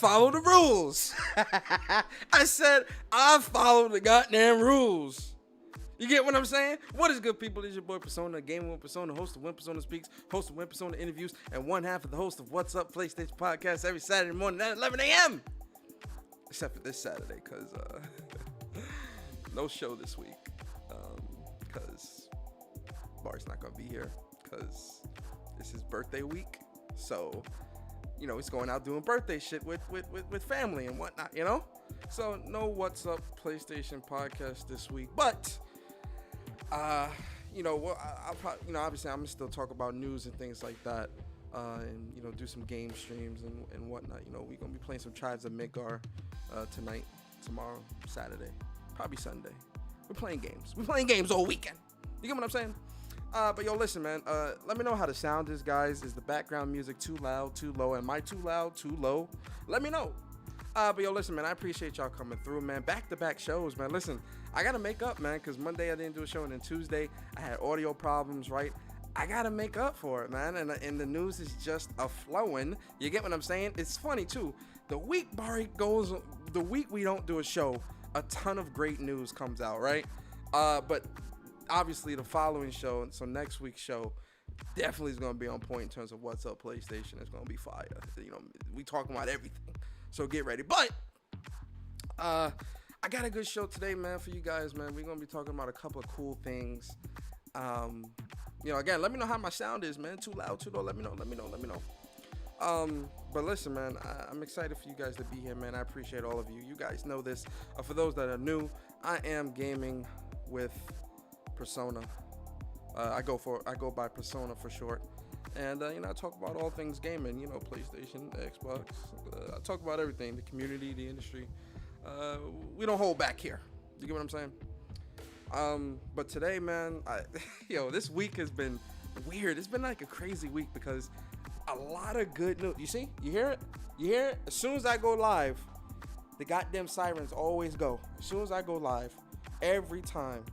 follow the rules. I said, I follow the goddamn rules. You get what I'm saying? What is good, people? It's your boy Persona, Game When Persona, host of When Persona Speaks, host of When Persona Interviews, and one half of the host of What's Up PlayStation Podcast every Saturday morning at 11 a.m. Except for this Saturday, because no show this week. Because Bart's not going to be here, because it's his birthday week. So, you know, he's going out doing birthday shit with family and whatnot, you know? So, no What's Up PlayStation Podcast this week. But, you know, well, I'll probably, you know, obviously I'm going to still talk about news and things like that. And, you know, do some game streams and whatnot. You know, we're going to be playing some Tribes of Midgar tonight, tomorrow, Saturday, probably Sunday. We're playing games. We're playing games all weekend. You get what I'm saying? But yo, listen, man. Let me know how the sound is, guys. Is the background music too loud, too low? Am I too loud, too low? Let me know. But yo, listen, man. I appreciate y'all coming through, man. Back-to-back shows, man. Listen, I gotta make up, man, because Monday I didn't do a show, and then Tuesday I had audio problems, right? I gotta make up for it, man. And the news is just a-flowing. You get what I'm saying? It's funny too. The week Barry goes, the week we don't do a show, a ton of great news comes out, right? But obviously the following show, so next week's show definitely is going to be on point in terms of What's Up PlayStation. It's going to be fire. You know, we talking about everything, so get ready. But I got a good show today, man, for you guys, man. We're going to be talking about a couple of cool things. You know, again, let me know how my sound is, man. Too loud, too low. Let me know. But listen, man, I'm excited for you guys to be here, man. I appreciate all of you. You guys know this. For those that are new, I am gaming with Persona. I go by Persona for short. And, you know, I talk about all things gaming, you know, PlayStation, Xbox. I talk about everything, the community, the industry. We don't hold back here. You get what I'm saying? But today, man, this week has been weird. It's been like a crazy week because a lot of good news. You see? You hear it? You hear it? As soon as I go live, the goddamn sirens always go. As soon as I go live, every time.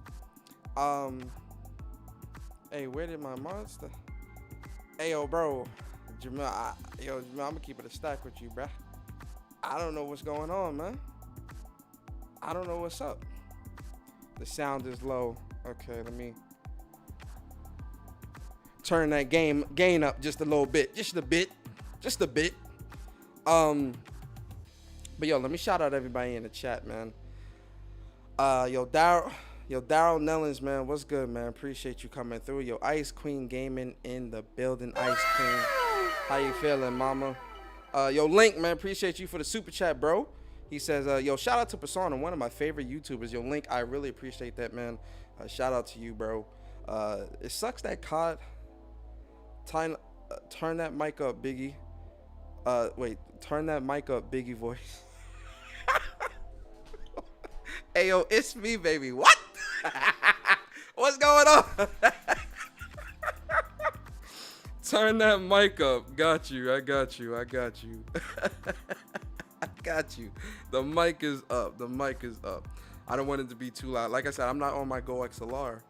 Hey, where did my monster? Hey, yo, bro. Jamal, I'm gonna keep it a stack with you, bruh. I don't know what's going on, man. I don't know what's up. The sound is low. Okay, let me turn that gain up just a little bit. Just a bit. But yo, let me shout out everybody in the chat, man. Yo, Daryl Nellens, man, what's good, man? Appreciate you coming through. Yo, Ice Queen Gaming in the building. Ice Queen, how you feeling, mama? Yo, Link, man, appreciate you for the super chat, bro. He says, yo, shout out to Persona, one of my favorite YouTubers. Yo, Link, I really appreciate that, man. Shout out to you, bro. It sucks that COD. Turn that mic up, Biggie. Turn that mic up, Biggie voice. Hey, yo, it's me, baby. What? What's going on? Turn that mic up. Got you. I got you. I got you. The mic is up. I don't want it to be too loud. Like I said, I'm not on my Go XLR.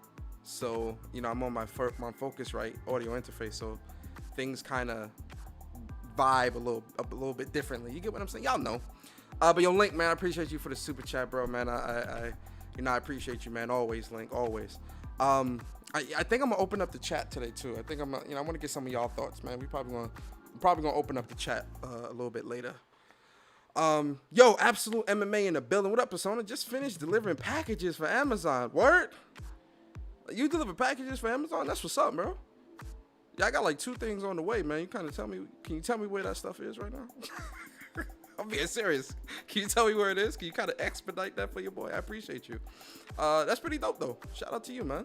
So, you know, I'm on my Focusrite audio interface. So things kind of vibe a little bit differently. You get what I'm saying? Y'all know. But yo, Link, man, I appreciate you for the super chat, bro, man. I appreciate you, man. Always, Link, always. I think I'm gonna open up the chat today too. I think I want to get some of y'all thoughts, man. I'm probably gonna open up the chat a little bit later. Yo, Absolute MMA in the building. What up, Persona? Just finished delivering packages for Amazon. Word? You deliver packages for Amazon? That's what's up, bro. Yeah, I got like 2 things on the way, man. Can you tell me where that stuff is right now? I'm being serious. Can you tell me where it is? Can you kind of expedite that for your boy? I appreciate you. That's pretty dope, though. Shout out to you, man.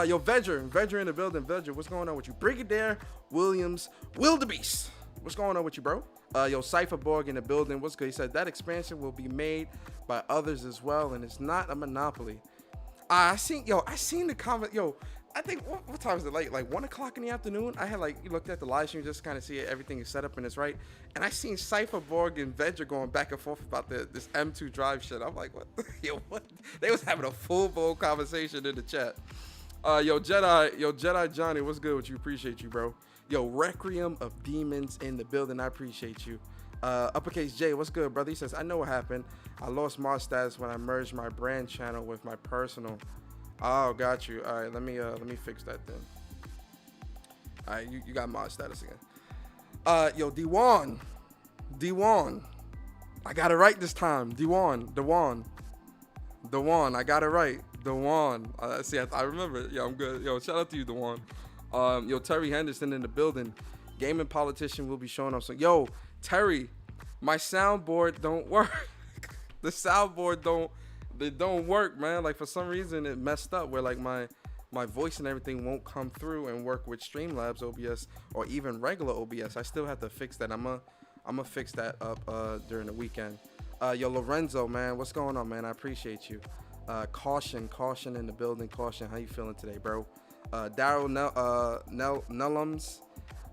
Yo, Vedger in the building. Vedger, what's going on with you? Brigadier Williams Wildebeest. What's going on with you, bro? Yo, Cypherborg in the building. What's good? He said that expansion will be made by others as well, and it's not a monopoly. I seen the comment. Yo, I think, what time is it? Like 1 o'clock in the afternoon? I had you looked at the live stream just kind of see everything is set up and it's right. And I seen Cypherborg and Vedger going back and forth about this M2 drive shit. I'm like, what? Yo, what? They was having a full-blown conversation in the chat. Yo, Jedi Johnny, what's good with you? Appreciate you, bro. Yo, Requiem of Demons in the building. I appreciate you. Uppercase J, what's good, brother? He says, I know what happened. I lost mod status when I merged my brand channel with my personal. Oh, got you. All right, let me fix that then. All right, you got mod status again. Yo, Dewan, I got it right this time. Dewan, I got it right. Dewan. See, I remember it. Yo, I'm good. Yo, shout out to you, Dewan. Yo, Terry Henderson in the building. Gaming politician will be showing up. So, yo, Terry, my soundboard don't work. The soundboard don't work, man. Like, for some reason it messed up where like my voice and everything won't come through and work with Streamlabs OBS or even regular OBS. I still have to fix that. I'm gonna fix that up during the weekend. Yo, Lorenzo, man, what's going on, man? I appreciate you. Caution in the building. Caution, how you feeling today, bro? Daryl Nellums.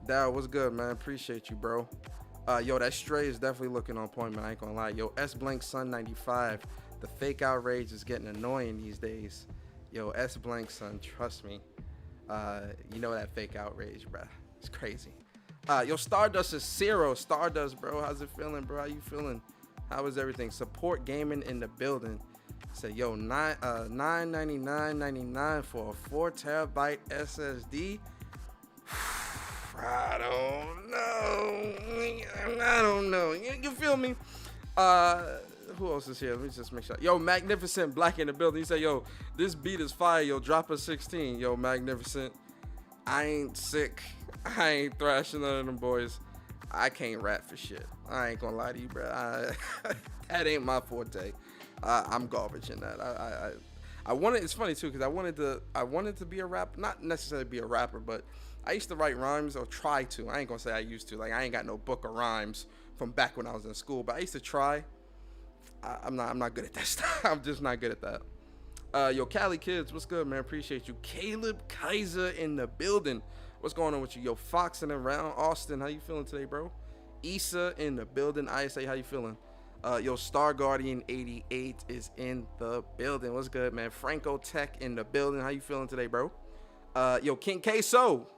Daryl, what's good, man? Appreciate you, bro. Yo, that Stray is definitely looking on point, man. I ain't gonna lie. Yo, S Blank Sun 95. The fake outrage is getting annoying these days. Yo, S Blank Sun, trust me. You know that fake outrage, bruh. It's crazy. Yo, Stardust is zero. Stardust, bro. How's it feeling, bro? How you feeling? How is everything? Support gaming in the building. Say, yo, $999.99 for a 4 terabyte SSD. I don't know. You feel me? Who else is here? Let me just make sure. Yo, Magnificent Black in the building. He said, yo, this beat is fire. Yo, drop a 16. Yo, Magnificent. I ain't sick. I ain't thrashing none of them boys. I can't rap for shit. I ain't gonna lie to you, bro. That ain't my forte. I'm garbage in that. I wanted. It's funny too, because I wanted to be a rapper, not necessarily be a rapper, but I used to write rhymes, or try to. I ain't gonna say I used to. Like, I ain't got no book of rhymes from back when I was in school, but I used to try. I'm not good at that stuff. I'm just not good at that. Yo, Cali Kids, what's good, man? Appreciate you. Caleb Kaiser in the building. What's going on with you? Yo, Foxing around Austin, how you feeling today, bro? Issa in the building. ISA, how you feeling? Yo, Star Guardian 88 is in the building. What's good, man? Franco Tech in the building. How you feeling today, bro? Yo, King Queso.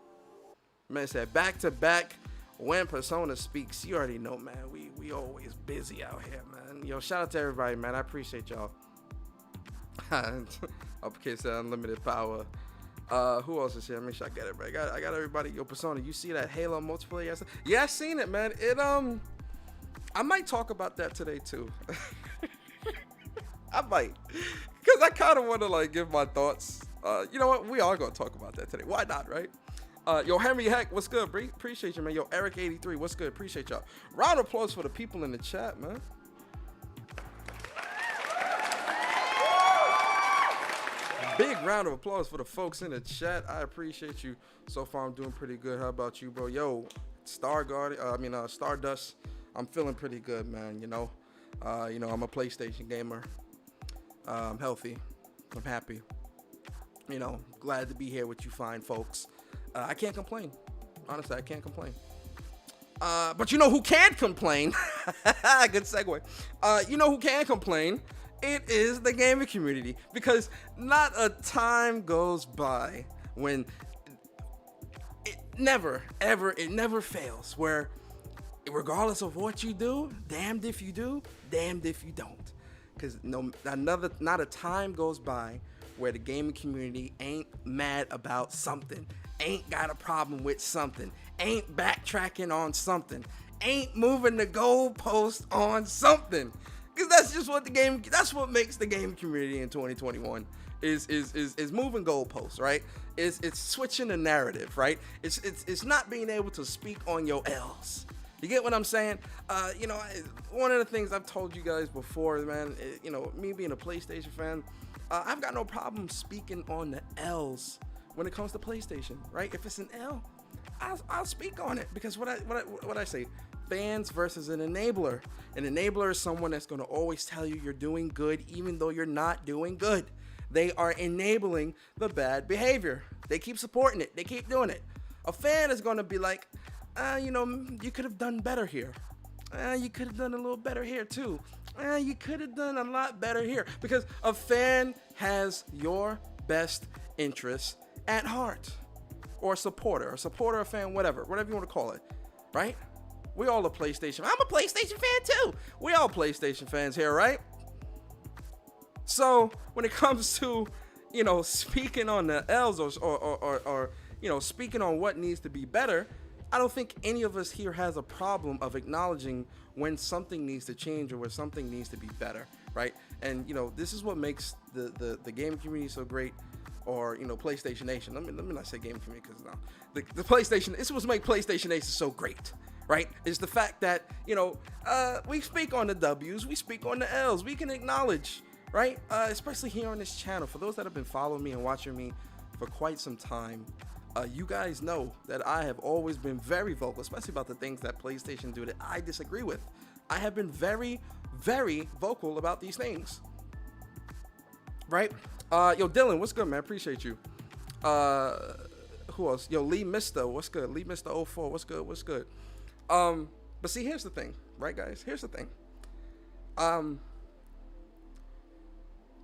Man said back to back when Persona speaks. You already know, man. We always busy out here, man. Yo, shout out to everybody, man. I appreciate y'all. Uppercase unlimited power. Who else is here? Make sure I get it, bro. I got everybody. Yo, Persona, you see that Halo multiplayer? Yeah, I seen it, man. I might talk about that today too. I might, because I kind of want to like give my thoughts. You know what? We are gonna talk about that today. Why not, right? Yo, Henry Heck, what's good? Appreciate you, man. Yo, Eric83, what's good? Appreciate y'all. Round of applause for the people in the chat, man. Big round of applause for the folks in the chat. I appreciate you. So far, I'm doing pretty good. How about you, bro? Yo, Stardust. I'm feeling pretty good, man. You know, I'm a PlayStation gamer. I'm healthy. I'm happy. You know, glad to be here with you fine folks. I can't complain. Honestly, I can't complain. But you know who can't complain? Good segue. You know who can complain? It is the gaming community, because not a time goes by when it never fails where, regardless of what you do, damned if you do, damned if you don't. Because not a time goes by where the gaming community ain't mad about something, ain't got a problem with something, ain't backtracking on something, ain't moving the goalpost on something. Because that's just what that's what makes the gaming community in 2021 is moving goalposts, right? It's switching the narrative, right? It's not being able to speak on your L's. You get what I'm saying? One of the things I've told you guys before, man, me being a PlayStation fan, I've got no problem speaking on the L's when it comes to PlayStation, right? If it's an L, I'll speak on it, because what I say, fans versus an enabler. An enabler is someone that's going to always tell you you're doing good even though you're not doing good. They are enabling the bad behavior. They keep supporting it. They keep doing it. A fan is going to be like, you could have done better here. You could have done a little better here too. You could have done a lot better here. Because a fan has your best interests at heart. Or a supporter, a fan, whatever you want to call it, right? We all a PlayStation. I'm a PlayStation fan too. We all PlayStation fans here, right? So when it comes to, speaking on the L's or speaking on what needs to be better, I don't think any of us here has a problem of acknowledging when something needs to change or where something needs to be better, right? And this is what makes the gaming community so great, or PlayStation Nation. Let me not say gaming community, because the PlayStation. This is what makes PlayStation Nation so great, right? Is the fact that we speak on the W's, we speak on the L's, we can acknowledge, right? Especially here on this channel. For those that have been following me and watching me for quite some time, you guys know that I have always been very vocal, especially about the things that PlayStation do that I disagree with. I have been very, very vocal about these things, right? Yo, Dylan, what's good, man? Appreciate you. Who else? Yo, Lee Mister, what's good? Lee Mister 04, what's good? What's good? But see, here's the thing, right, guys? Here's the thing.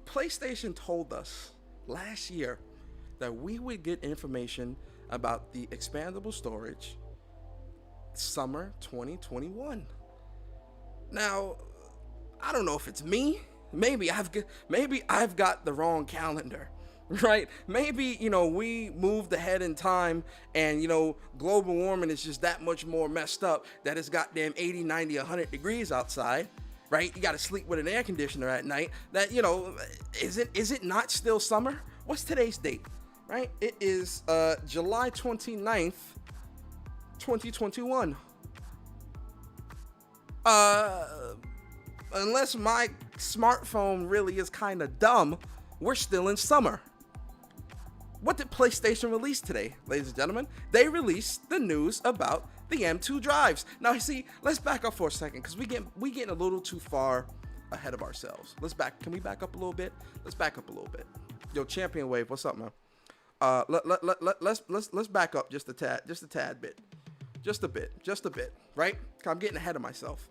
PlayStation told us last year that we would get information about the expandable storage summer 2021. Now, I don't know if it's me. Maybe I've got the wrong calendar, right? Maybe, we moved ahead in time and, global warming is just that much more messed up that it's goddamn 80, 90, 100 degrees outside, right? You got to sleep with an air conditioner at night. That, is it not still summer? What's today's date, right? It is July 29th, 2021. Unless my smartphone really is kind of dumb, we're still in summer. What did PlayStation release today, ladies and gentlemen? They released the news about the M2 drives. Now, see, let's back up for a second, because we getting a little too far ahead of ourselves. Can we back up a little bit? Let's back up a little bit. Yo, Champion Wave, what's up, man? Let's back up just a tad bit, right? I'm getting ahead of myself.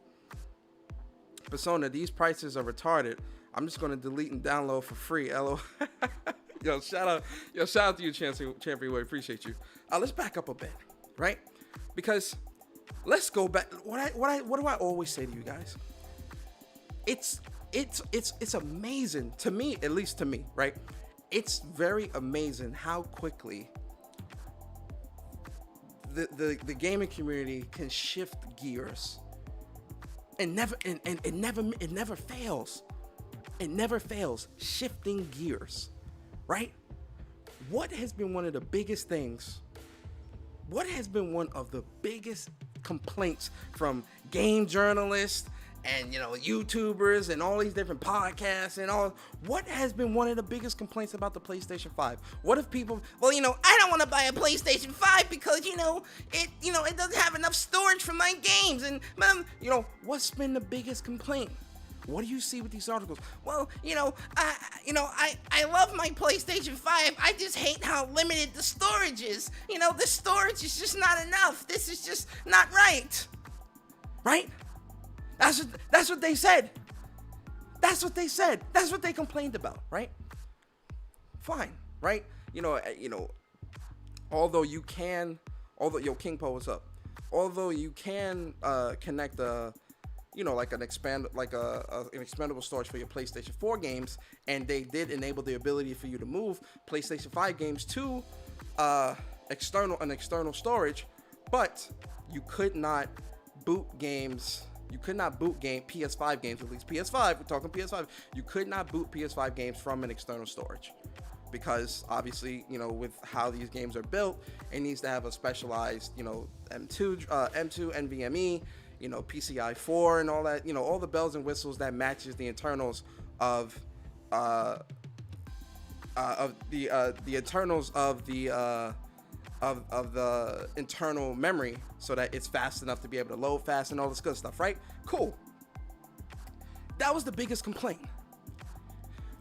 Persona, these prices are retarded. I'm just gonna delete and download for free. LO. Yo, shout out to you, Champion Way. Appreciate you. Let's back up a bit, right? Because let's go back. What do I always say to you guys? It's amazing to me, at least to me, right? It's very amazing how quickly the gaming community can shift gears. It never fails. It never fails. Shifting gears, right? What has been one of the biggest things? What has been one of the biggest complaints from game journalists and YouTubers and all these different podcasts and all? What has been one of the biggest complaints about the PlayStation 5? What if people, I don't want to buy a PlayStation 5 because it doesn't have enough storage for my games, and what's been the biggest complaint? What do you see with these articles? Well, I love my PlayStation 5. I just hate how limited the storage is. The storage is just not enough. This is just not right. Right? That's what they said. That's what they said. That's what they complained about, right? Fine, right? Although King Po, what's up? Although you can connect an expandable storage for your PlayStation 4 games, and they did enable the ability for you to move PlayStation 5 games to external storage, but you could not boot games. You could not boot PS5 games, at least PS5. We're talking PS5. You could not boot PS5 games from an external storage, because obviously, with how these games are built, it needs to have a specialized, M2 NVMe. PCI 4 and all that, all the bells and whistles that matches the internals of the internal memory, so that it's fast enough to be able to load fast and all this good stuff, right? Cool. That was the biggest complaint.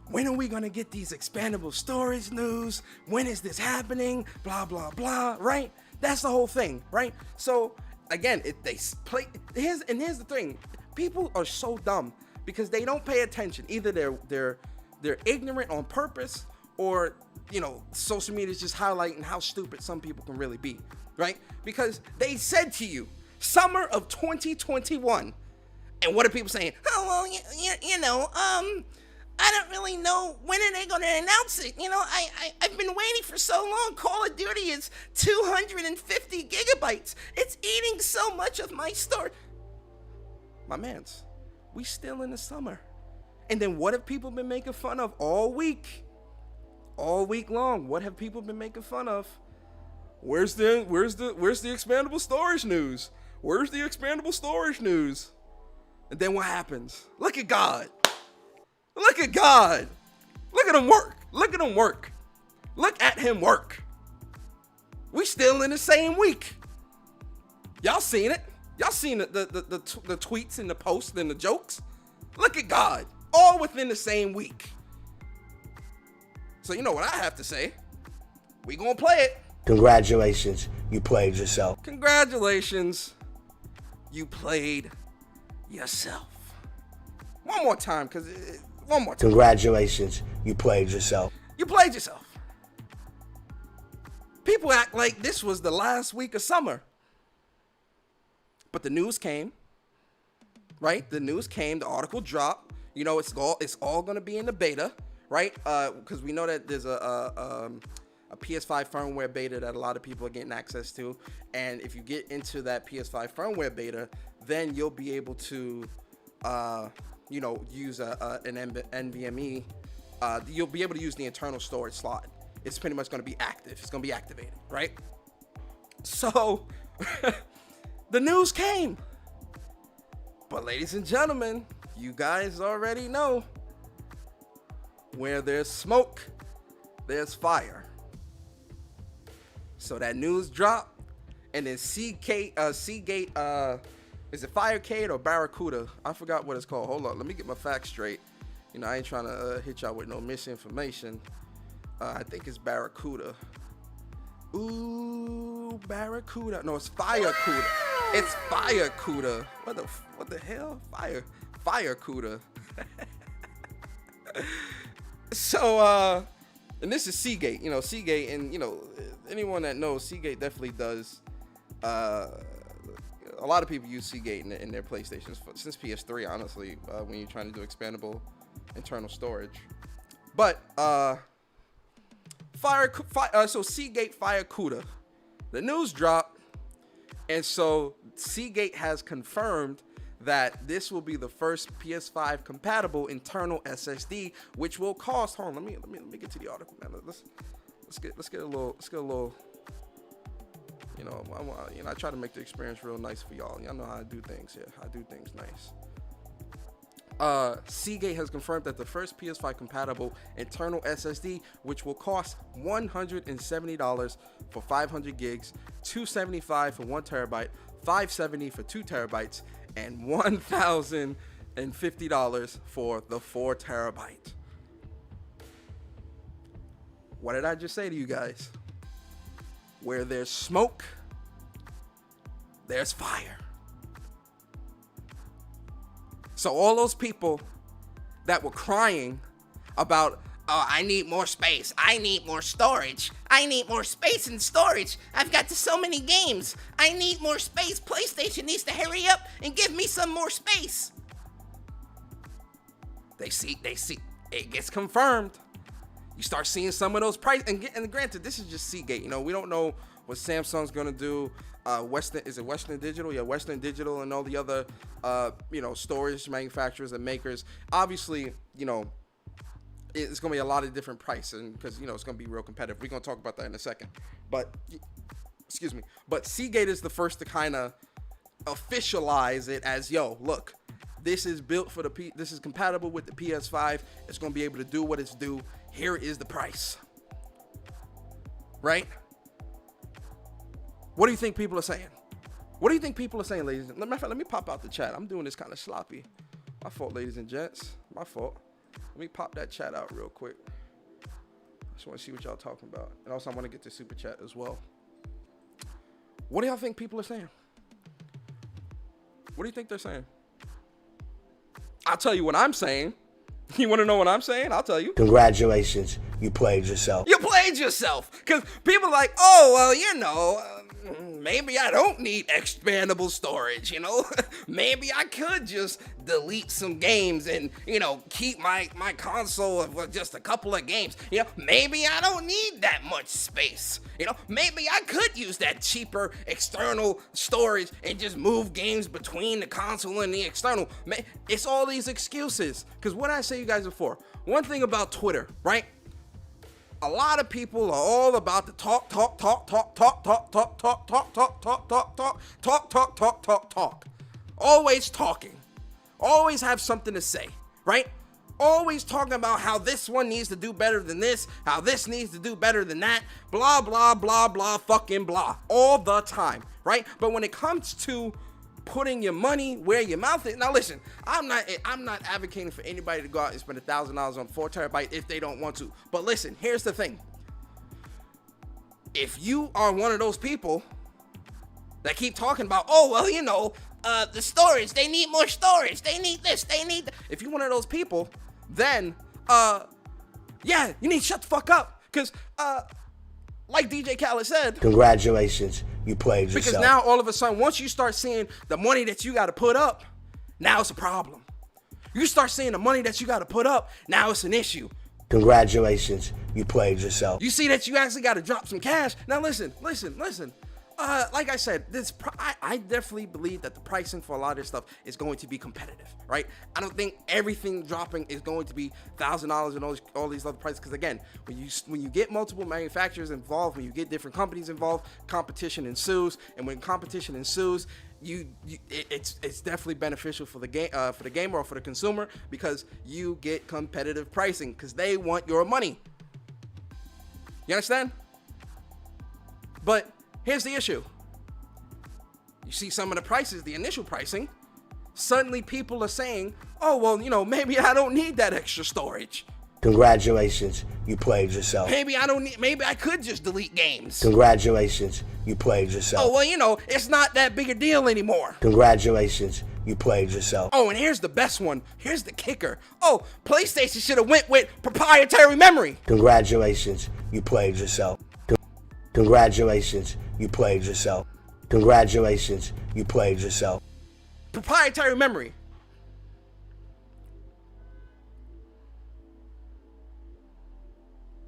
When are we gonna get these expandable storage news? When is this happening? Blah blah blah, right? That's the whole thing, right? So again, here's the thing. People are so dumb because they don't pay attention. Either they're ignorant on purpose, or social media is just highlighting how stupid some people can really be, right? Because they said to you Summer of 2021. And what are people saying? Oh, well, you know, I don't really know when are they going to announce it. You know, I've been waiting for so long. Call of Duty is 250 gigabytes. It's eating so much of my storage. My mans, we still in the summer. And then what have people been making fun of all week? All week long, what have people been making fun of? Where's the expandable storage news? Where's the expandable storage news? And then what happens? Look at God. Look at God. Look at him work. Look at him work. Look at him work. We still in the same week. Y'all seen it? Y'all seen the tweets and the posts and the jokes? Look at God. All within the same week. So you know what I have to say. We gonna play it. Congratulations, you played yourself. Congratulations, you played yourself. One more time, one more time. Congratulations, you played yourself. You played yourself. People act like this was the last week of summer. But the news came, right? The news came, the article dropped. You know, it's all gonna be in the beta, right? Because we know that there's a PS5 firmware beta that a lot of people are getting access to. And if you get into that PS5 firmware beta, then you'll be able to, you know, use an NVMe. You'll be able to use the internal storage slot. It's pretty much going to be active. It's going to be activated, right? So the news came. But ladies and gentlemen, you guys already know, where there's smoke, there's fire. So that news dropped, and then Seagate, is it Firecade or Barracuda? I forgot what it's called. Hold on, let me get my facts straight. You know, I ain't trying to hit y'all with no misinformation. I think it's Barracuda. Ooh, Barracuda. No, it's Firecuda. It's Firecuda. What the hell? Firecuda. So, and this is Seagate. You know, Seagate, and you know, anyone that knows, Seagate definitely does. A lot of people use Seagate in their PlayStations since PS3, honestly, when you're trying to do expandable internal storage. But so Seagate Firecuda, the news dropped, and so Seagate has confirmed that this will be the first PS5 compatible internal SSD, which will cost. Hold on, let me get to the article, man. Let's get a little. You know, I try to make the experience real nice for y'all. Y'all know how I do things here. I do things nice. Seagate has confirmed that the first PS5 compatible internal SSD, which will cost $170 for 500 gigs, $275 for 1 terabyte, $570 for 2 terabytes, and $1,050 for the 4 terabyte. What did I just say to you guys? Where there's smoke, there's fire. So all those people that were crying about, oh, I need more space, I need more storage, I need more space and storage, I've got so many games, I need more space, PlayStation needs to hurry up and give me some more space. They see, it gets confirmed. You start seeing some of those prices, and granted, this is just Seagate. You know, we don't know what Samsung's gonna do. Western Digital? Yeah, Western Digital and all the other, you know, storage manufacturers and makers. Obviously, you know, it's gonna be a lot of different pricing because, you know, it's gonna be real competitive. We're gonna talk about that in a second. But, excuse me. But Seagate is the first to kind of officialize it as, yo, look, this is built for this is compatible with the PS5. It's gonna be able to do what it's due. Here is the price. Right? What do you think people are saying? What do you think people are saying, ladies? Let me pop out the chat. I'm doing this kind of sloppy. My fault, ladies and gents. My fault. Let me pop that chat out real quick. I just want to see what y'all talking about. And also, I want to get to super chat as well. What do y'all think people are saying? What do you think they're saying? I'll tell you what I'm saying. You want to know what I'm saying? I'll tell you. Congratulations, you played yourself. You played yourself. Because people are like, oh, well, you know, maybe I don't need expandable storage, you know? Maybe I could just delete some games and, you know, keep my console with just a couple of games. You know, maybe I don't need that much space. You know, maybe I could use that cheaper external storage and just move games between the console and the external. It's all these excuses. Because what I say you guys before, one thing about Twitter, right? A lot of people are all about the talk. Always talking. Always have something to say, right? Always talking about how this one needs to do better than this, how this needs to do better than that, blah, blah, blah, blah, fucking blah, all the time, right? But when it comes to putting your money where your mouth is, now listen, I'm not advocating for anybody to go out and spend $1,000 on 4 terabytes if they don't want to. But listen, here's the thing. If you are one of those people that keep talking about, oh, well, you know, the storage, they need more storage, they need this, they need that. If you're one of those people, then, yeah, you need to shut the fuck up. Because, like DJ Khaled said, congratulations, you played yourself. Because now all of a sudden, once you start seeing the money that you got to put up, now it's a problem. You start seeing the money that you got to put up, now it's an issue. Congratulations, you played yourself. You see that you actually got to drop some cash. Now listen. Like I said, I definitely believe that the pricing for a lot of this stuff is going to be competitive, right? I don't think everything dropping is going to be $1,000 and all these other prices. Because again, when you get multiple manufacturers involved, when you get different companies involved, competition ensues. And when competition ensues, it's definitely beneficial for the gamer or for the consumer, because you get competitive pricing because they want your money. You understand? But here's the issue. You see some of the prices, the initial pricing, suddenly people are saying, oh, well, you know, maybe I don't need that extra storage. Congratulations, you played yourself. Maybe I could just delete games. Congratulations, you played yourself. Oh, well, you know, it's not that big a deal anymore. Congratulations, you played yourself. Oh, and here's the best one. Here's the kicker. Oh, PlayStation should have went with proprietary memory. Congratulations, you played yourself. Congratulations, you played yourself. Congratulations, you played yourself. Proprietary memory.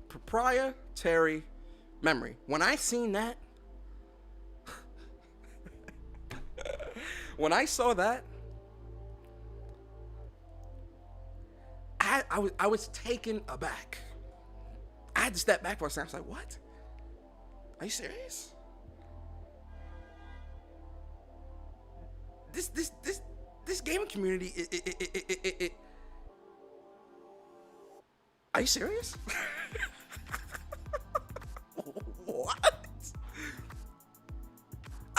Proprietary memory. When I seen that, when I saw that, I was taken aback. I had to step back for a second. I was like, what? Are you serious? This gaming community, are you serious? What?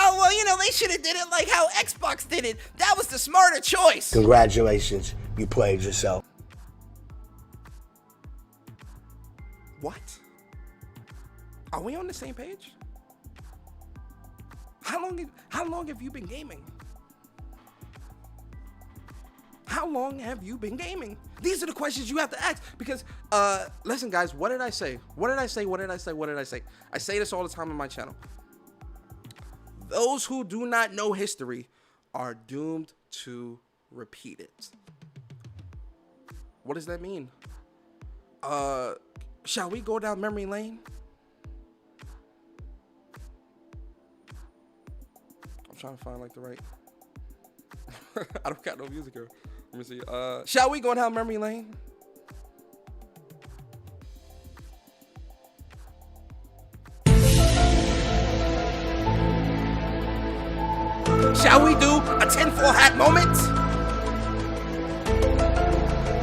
Oh, well, you know, they should have did it like how Xbox did it. That was the smarter choice. Congratulations, you played yourself. What? Are we on the same page? How long have you been gaming? How long have you been gaming? These are the questions you have to ask. Because, listen, guys, what did I say? What did I say? I say this all the time on my channel. Those who do not know history are doomed to repeat it. What does that mean? Shall we go down memory lane? I'm trying to find like the right. I don't got no music here. Let me see. Shall we go down memory lane? Shall we do a tinfoil hat moment?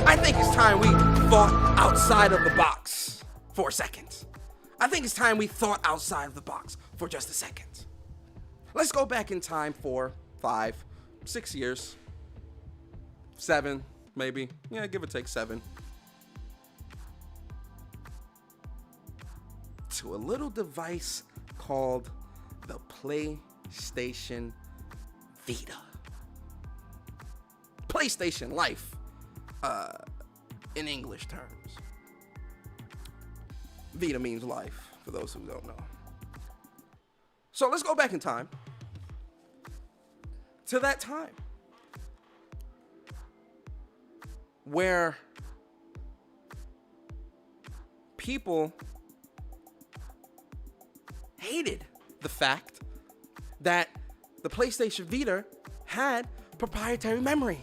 I think it's time we thought outside of the box for a second. I think it's time we thought outside of the box for just a second. Let's go back in time for 5, 6 years. 7, maybe. Yeah, give or take 7. To a little device called the PlayStation Vita. PlayStation Life, in English terms. Vita means life, for those who don't know. So let's go back in time to that time where people hated the fact that the PlayStation Vita had proprietary memory.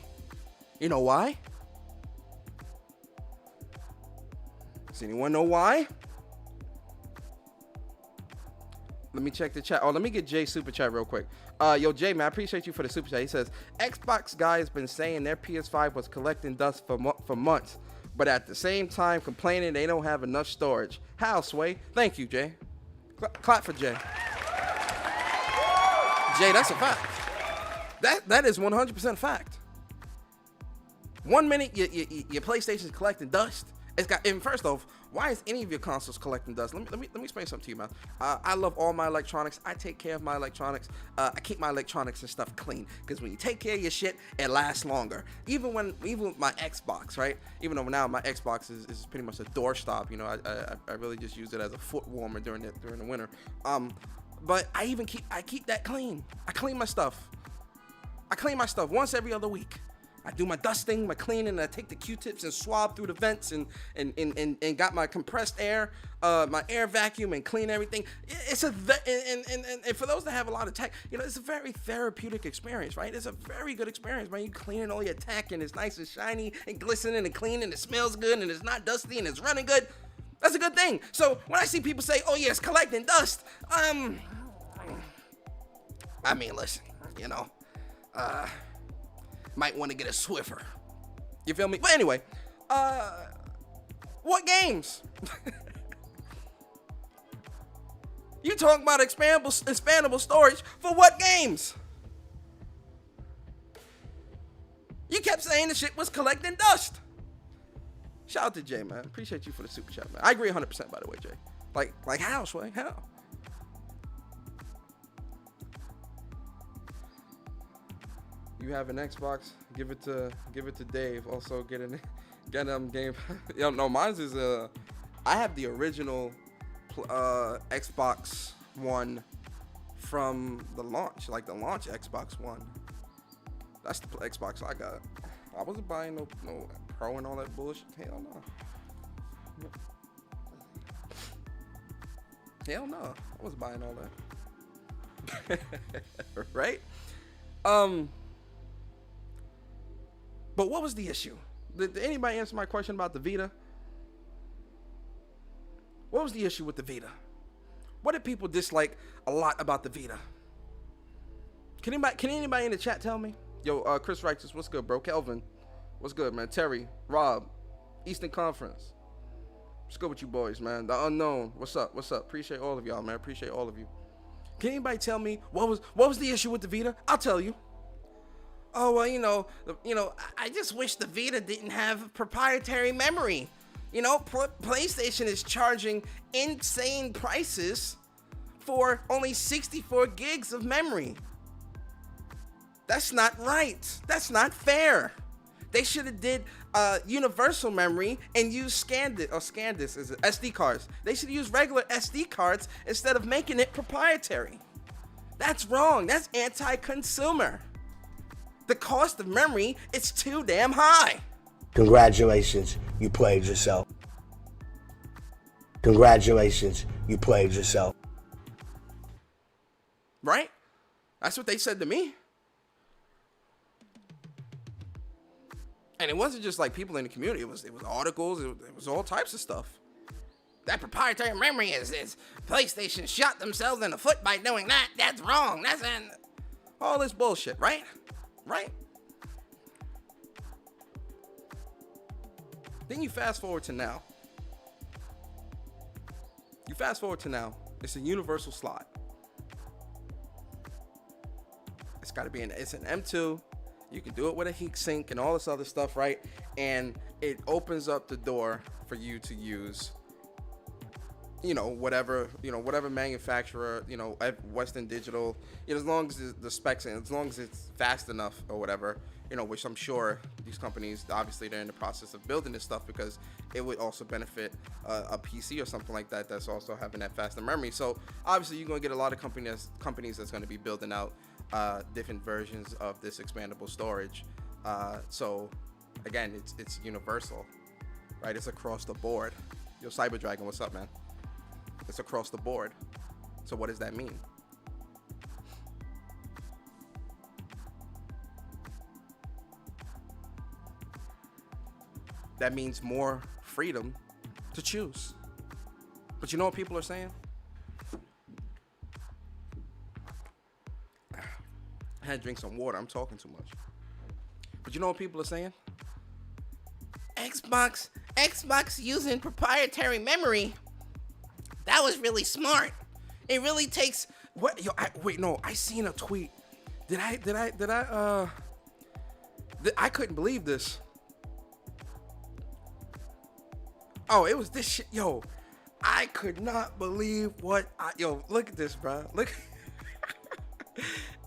You know why? Does anyone know why? Let me check the chat. Oh, let me get Jay super chat real quick. Yo, Jay, man, I appreciate you for the super chat. He says, Xbox guy has been saying their PS5 was collecting dust for months, but at the same time complaining they don't have enough storage. How, Sway? Thank you, Jay. Clap for Jay. Jay, that's a fact. That is 100% fact. 1 minute your PlayStation's collecting dust. It's got. And first off, why is any of your consoles collecting dust? Let me explain something to you, man. I love all my electronics. I take care of my electronics. I keep my electronics and stuff clean because when you take care of your shit, it lasts longer. Even with my Xbox, right? Even though now my Xbox is pretty much a doorstop. You know, I really just use it as a foot warmer during the winter. But I keep that clean. I clean my stuff. Once every other week. I do my dusting, my cleaning, and I take the Q-tips and swab through the vents and got my compressed air, my air vacuum and clean everything. It's and for those that have a lot of tech, you know, it's a very therapeutic experience, right? It's a very good experience, man. You cleaning all your tech and it's nice and shiny and glistening and clean and it smells good and it's not dusty and it's running good. That's a good thing. So when I see people say, "Oh yeah, it's collecting dust," I mean, listen, you know, might want to get a Swiffer. You feel me? But anyway, what games? You talking about expandable storage for what games? You kept saying the shit was collecting dust. Shout out to Jay, man. Appreciate you for the super chat, man. I agree 100%, by the way, Jay. Like how, Sway? How? You have an Xbox? Give it to Dave. Also get game. Yo, no, mine's is I have the original Xbox One from the launch, like the launch Xbox One. That's the Xbox I got. I wasn't buying no Pro and all that bullshit. Hell no. Hell no. I wasn't buying all that. Right? But what was the issue? Did anybody answer my question about the Vita? What was the issue with the Vita? What did people dislike a lot about the Vita? Can anybody in the chat tell me? Yo, Chris Righteous, what's good, bro? Kelvin, what's good, man? Terry, Rob, Eastern Conference. What's good with you boys, man? The Unknown, what's up? Appreciate all of y'all, man. Appreciate all of you. Can anybody tell me what was the issue with the Vita? I'll tell you. Oh, well, I just wish the Vita didn't have proprietary memory. You know, PlayStation is charging insane prices for only 64 gigs of memory. That's not right. That's not fair. They should have did universal memory and used SanDisk is SD cards. They should use regular SD cards instead of making it proprietary. That's wrong. That's anti-consumer. The cost of memory is too damn high. Congratulations, you played yourself. Congratulations, you played yourself. Right? That's what they said to me. And it wasn't just like people in the community. It was articles. It was all types of stuff. That proprietary memory is PlayStation shot themselves in the foot by doing that. That's wrong. That's all this bullshit, right? Right? Then you fast forward to now. It's a universal slot. It's got to be it's an M2. You can do it with a heat sink and all this other stuff, right? And it opens up the door for you to use whatever manufacturer, Western Digital, as long as the specs and as long as it's fast enough or whatever, which I'm sure these companies, obviously they're in the process of building this stuff because it would also benefit a PC or something like that that's also having that faster memory. So obviously you're going to get a lot of companies that's going to be building out different versions of this expandable storage. So again, it's universal, right? It's across the board. Yo, Cyber Dragon, what's up, man? It's across the board. So what does that mean? That means more freedom to choose. But you know what people are saying? I had to drink some water. I'm talking too much. But you know what people are saying? Xbox using proprietary memory. That was really smart. It really takes what? Yo, I seen a tweet. I couldn't believe this. Oh, it was this shit. Yo, I could not believe what yo, look at this, bro. Look.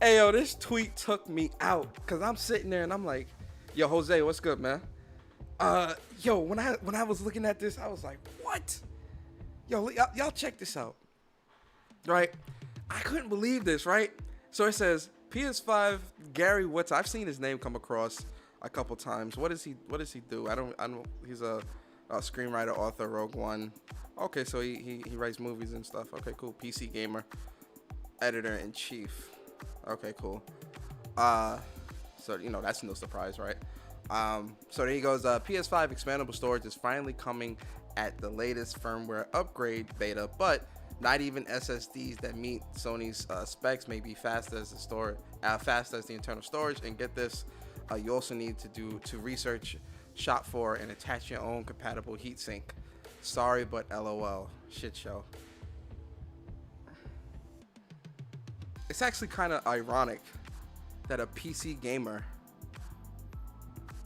Hey, yo, this tweet took me out because I'm sitting there and I'm like, yo, Jose, what's good, man? Yo, when I was looking at this, I was like, what? Yo, y'all check this out, right? I couldn't believe this, right? So it says PS5 Gary Woods. I've seen his name come across a couple times. What does he do? I don't. He's a screenwriter, author, Rogue One. Okay, so he writes movies and stuff. Okay, cool. PC gamer, editor in chief. Okay, cool. So that's no surprise, right? So there he goes. PS5 expandable storage is finally coming at the latest firmware upgrade beta, but not even SSDs that meet Sony's specs may be fast as the internal storage. And get this, you also need to research, shop for, and attach your own compatible heatsink. Sorry, but LOL. Shit show. It's actually kind of ironic that a PC gamer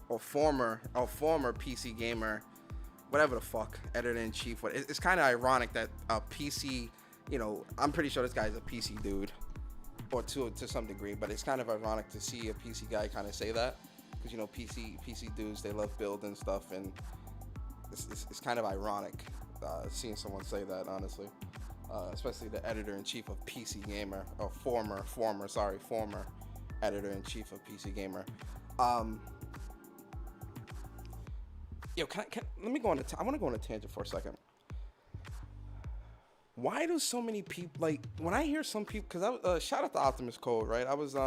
or former PC gamer, whatever the fuck, editor-in-chief, it's kind of ironic that a PC, I'm pretty sure this guy's a PC dude, or to some degree, but it's kind of ironic to see a PC guy kind of say that, because PC dudes, they love building stuff, and it's kind of ironic seeing someone say that, honestly, especially the editor-in-chief of PC Gamer, or former editor-in-chief of PC Gamer. Yo, let me go on I want to go on a tangent for a second. Why do so many people, like, when I hear some people, because I was, shout out to Optimus Code, right? I was,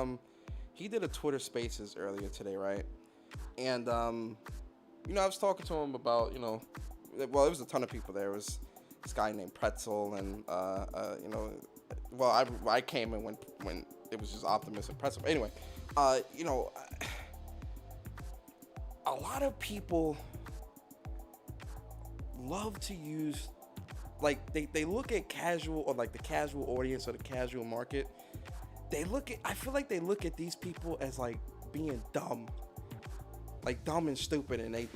he did a Twitter Spaces earlier today, right? And, I was talking to him about, well, it was a ton of people there. It was this guy named Pretzel, and, I came in when it was just Optimus and Pretzel. Anyway, a lot of people love to use, like, they look at casual, or like the casual audience or the casual market. I feel like they look at these people as like being dumb and stupid, and they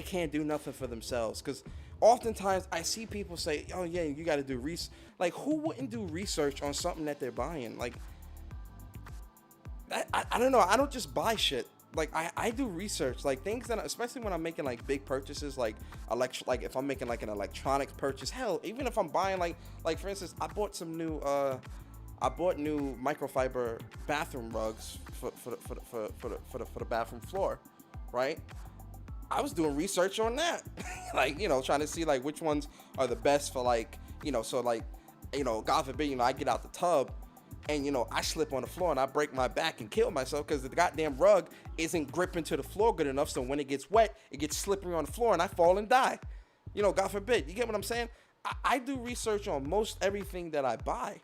can't do nothing for themselves. Because oftentimes I see people say, oh yeah, you got to do research. Like, who wouldn't do research on something that they're buying? Like, I don't know. I don't just buy shit. Like, I do research, like things that, especially when I'm making like big purchases, like if I'm making like an electronics purchase, hell, even if I'm buying like for instance, I bought new microfiber bathroom rugs for the bathroom floor, right? I was doing research on that, like, trying to see like which ones are the best for, like, so like, God forbid, I get out the tub and, I slip on the floor and I break my back and kill myself because the goddamn rug isn't gripping to the floor good enough. So when it gets wet, it gets slippery on the floor and I fall and die. God forbid. You get what I'm saying? I do research on most everything that I buy.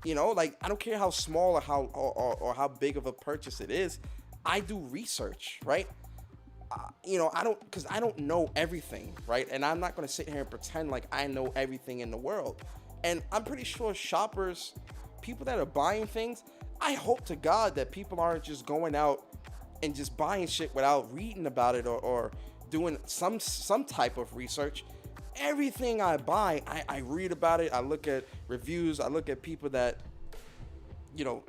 Like, I don't care how small or how big of a purchase it is. I do research, right? Because I don't know everything, right? And I'm not going to sit here and pretend like I know everything in the world. And I'm pretty sure shoppers, people that are buying things, I hope to God that people aren't just going out and just buying shit without reading about it or doing some type of research. everything I buy, I read about it. I look at reviews. I look at people that,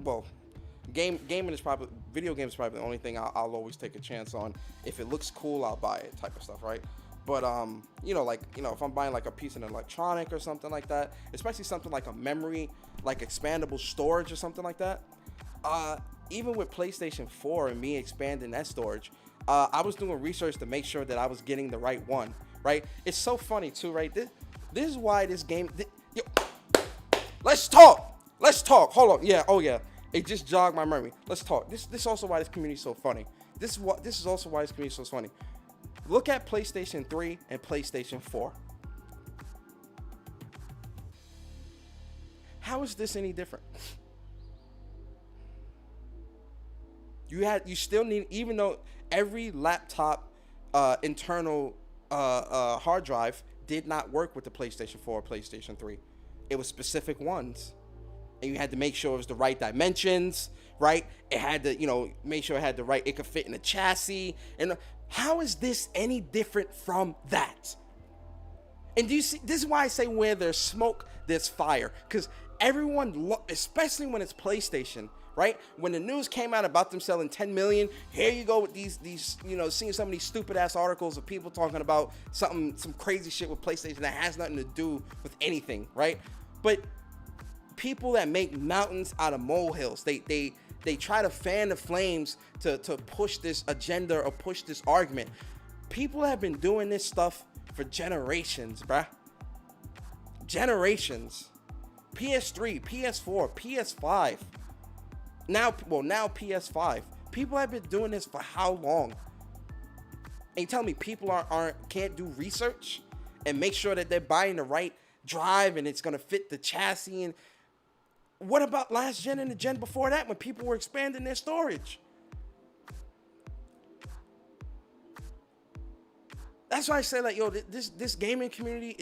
well, gaming is probably, video games is probably the only thing I'll always take a chance on. If it looks cool, I'll buy it, type of stuff, right? But if I'm buying like a piece of electronic or something like that, especially something like a memory, like expandable storage or something like that. Even with PlayStation 4 and me expanding that storage, I was doing research to make sure that I was getting the right one, right? It's so funny too, right? This is why this game. Let's talk. Hold on. Yeah. Oh yeah. It just jogged my memory. Let's talk. This is also why this community is so funny. This is also why this community is so funny. Look at PlayStation 3 and PlayStation 4. How is this any different? You still need, even though every laptop internal hard drive did not work with the PlayStation 4 or PlayStation 3. It was specific ones. And you had to make sure it was the right dimensions, right? It had to, make sure it could fit in the chassis. And how is this any different from that? And do you see, this is why I say where there's smoke, there's fire. Because everyone, especially when it's PlayStation, right? When the news came out about them selling 10 million, here you go with these seeing some of these stupid ass articles of people talking about some crazy shit with PlayStation that has nothing to do with anything, right? But people that make mountains out of molehills, they try to fan the flames to push this agenda or push this argument. People have been doing this stuff for generations, bruh. Generations. PS3, PS4, PS5. Now PS5. People have been doing this for how long? And you tell me people can't do research and make sure that they're buying the right drive and it's gonna fit the chassis. And what about last gen and the gen before that when people were expanding their storage? That's why I say, like, this gaming community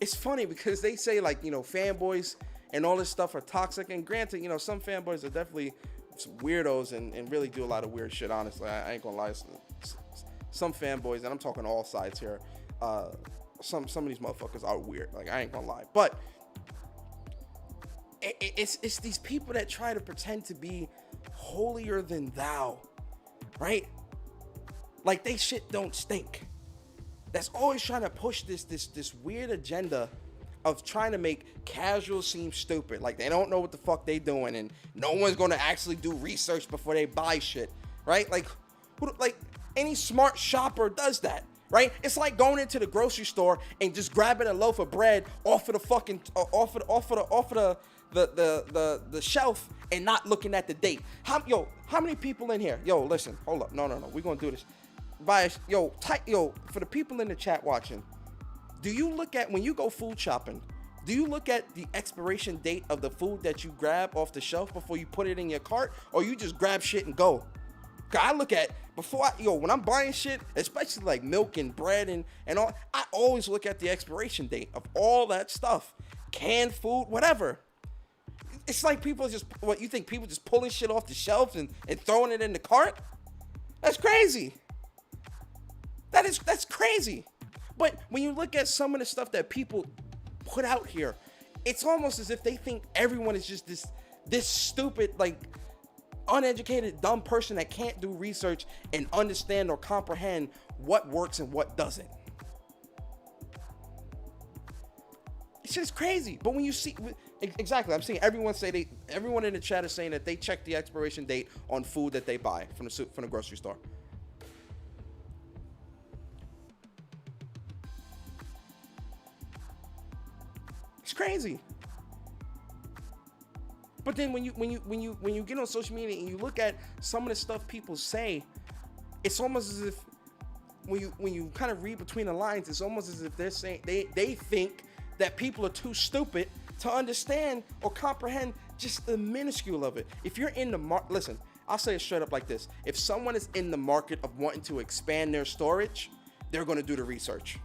it's funny because they say, like, fanboys and all this stuff are toxic. And granted, some fanboys are definitely some weirdos and really do a lot of weird shit, honestly. I ain't gonna lie. Some fanboys, and I'm talking all sides here, some of these motherfuckers are weird. Like, I ain't gonna lie. But it's these people that try to pretend to be holier than thou, right? Like they shit don't stink. That's always trying to push this weird agenda of trying to make casual seem stupid. Like they don't know what the fuck they doing and no one's gonna actually do research before they buy shit, right? Like any smart shopper does that, right? It's like going into the grocery store and just grabbing a loaf of bread off of the fucking the shelf and not looking at the date. How many people in here? Yo, listen, hold up. No. We're gonna do this. For the people in the chat watching, do you look at, when you go food shopping, do you look at the expiration date of the food that you grab off the shelf before you put it in your cart, or you just grab shit and go? Cause I look at, when I'm buying shit, especially like milk and bread and all, I always look at the expiration date of all that stuff. Canned food, whatever. It's like people just, you think people just pulling shit off the shelves and throwing it in the cart? That's crazy. That's crazy. But when you look at some of the stuff that people put out here, it's almost as if they think everyone is just this stupid, like, uneducated, dumb person that can't do research and understand or comprehend what works and what doesn't. It's just crazy. But when you see, exactly, I'm seeing everyone in the chat is saying that they check the expiration date on food that they buy from the grocery store. It's crazy. But then when you get on social media and you look at some of the stuff people say, it's almost as if when you kind of read between the lines, it's almost as if they're saying they think that people are too stupid to understand or comprehend just the minuscule of it. If you're in the market, listen, I'll say it straight up like this. If someone is in the market of wanting to expand their storage, they're going to do the research.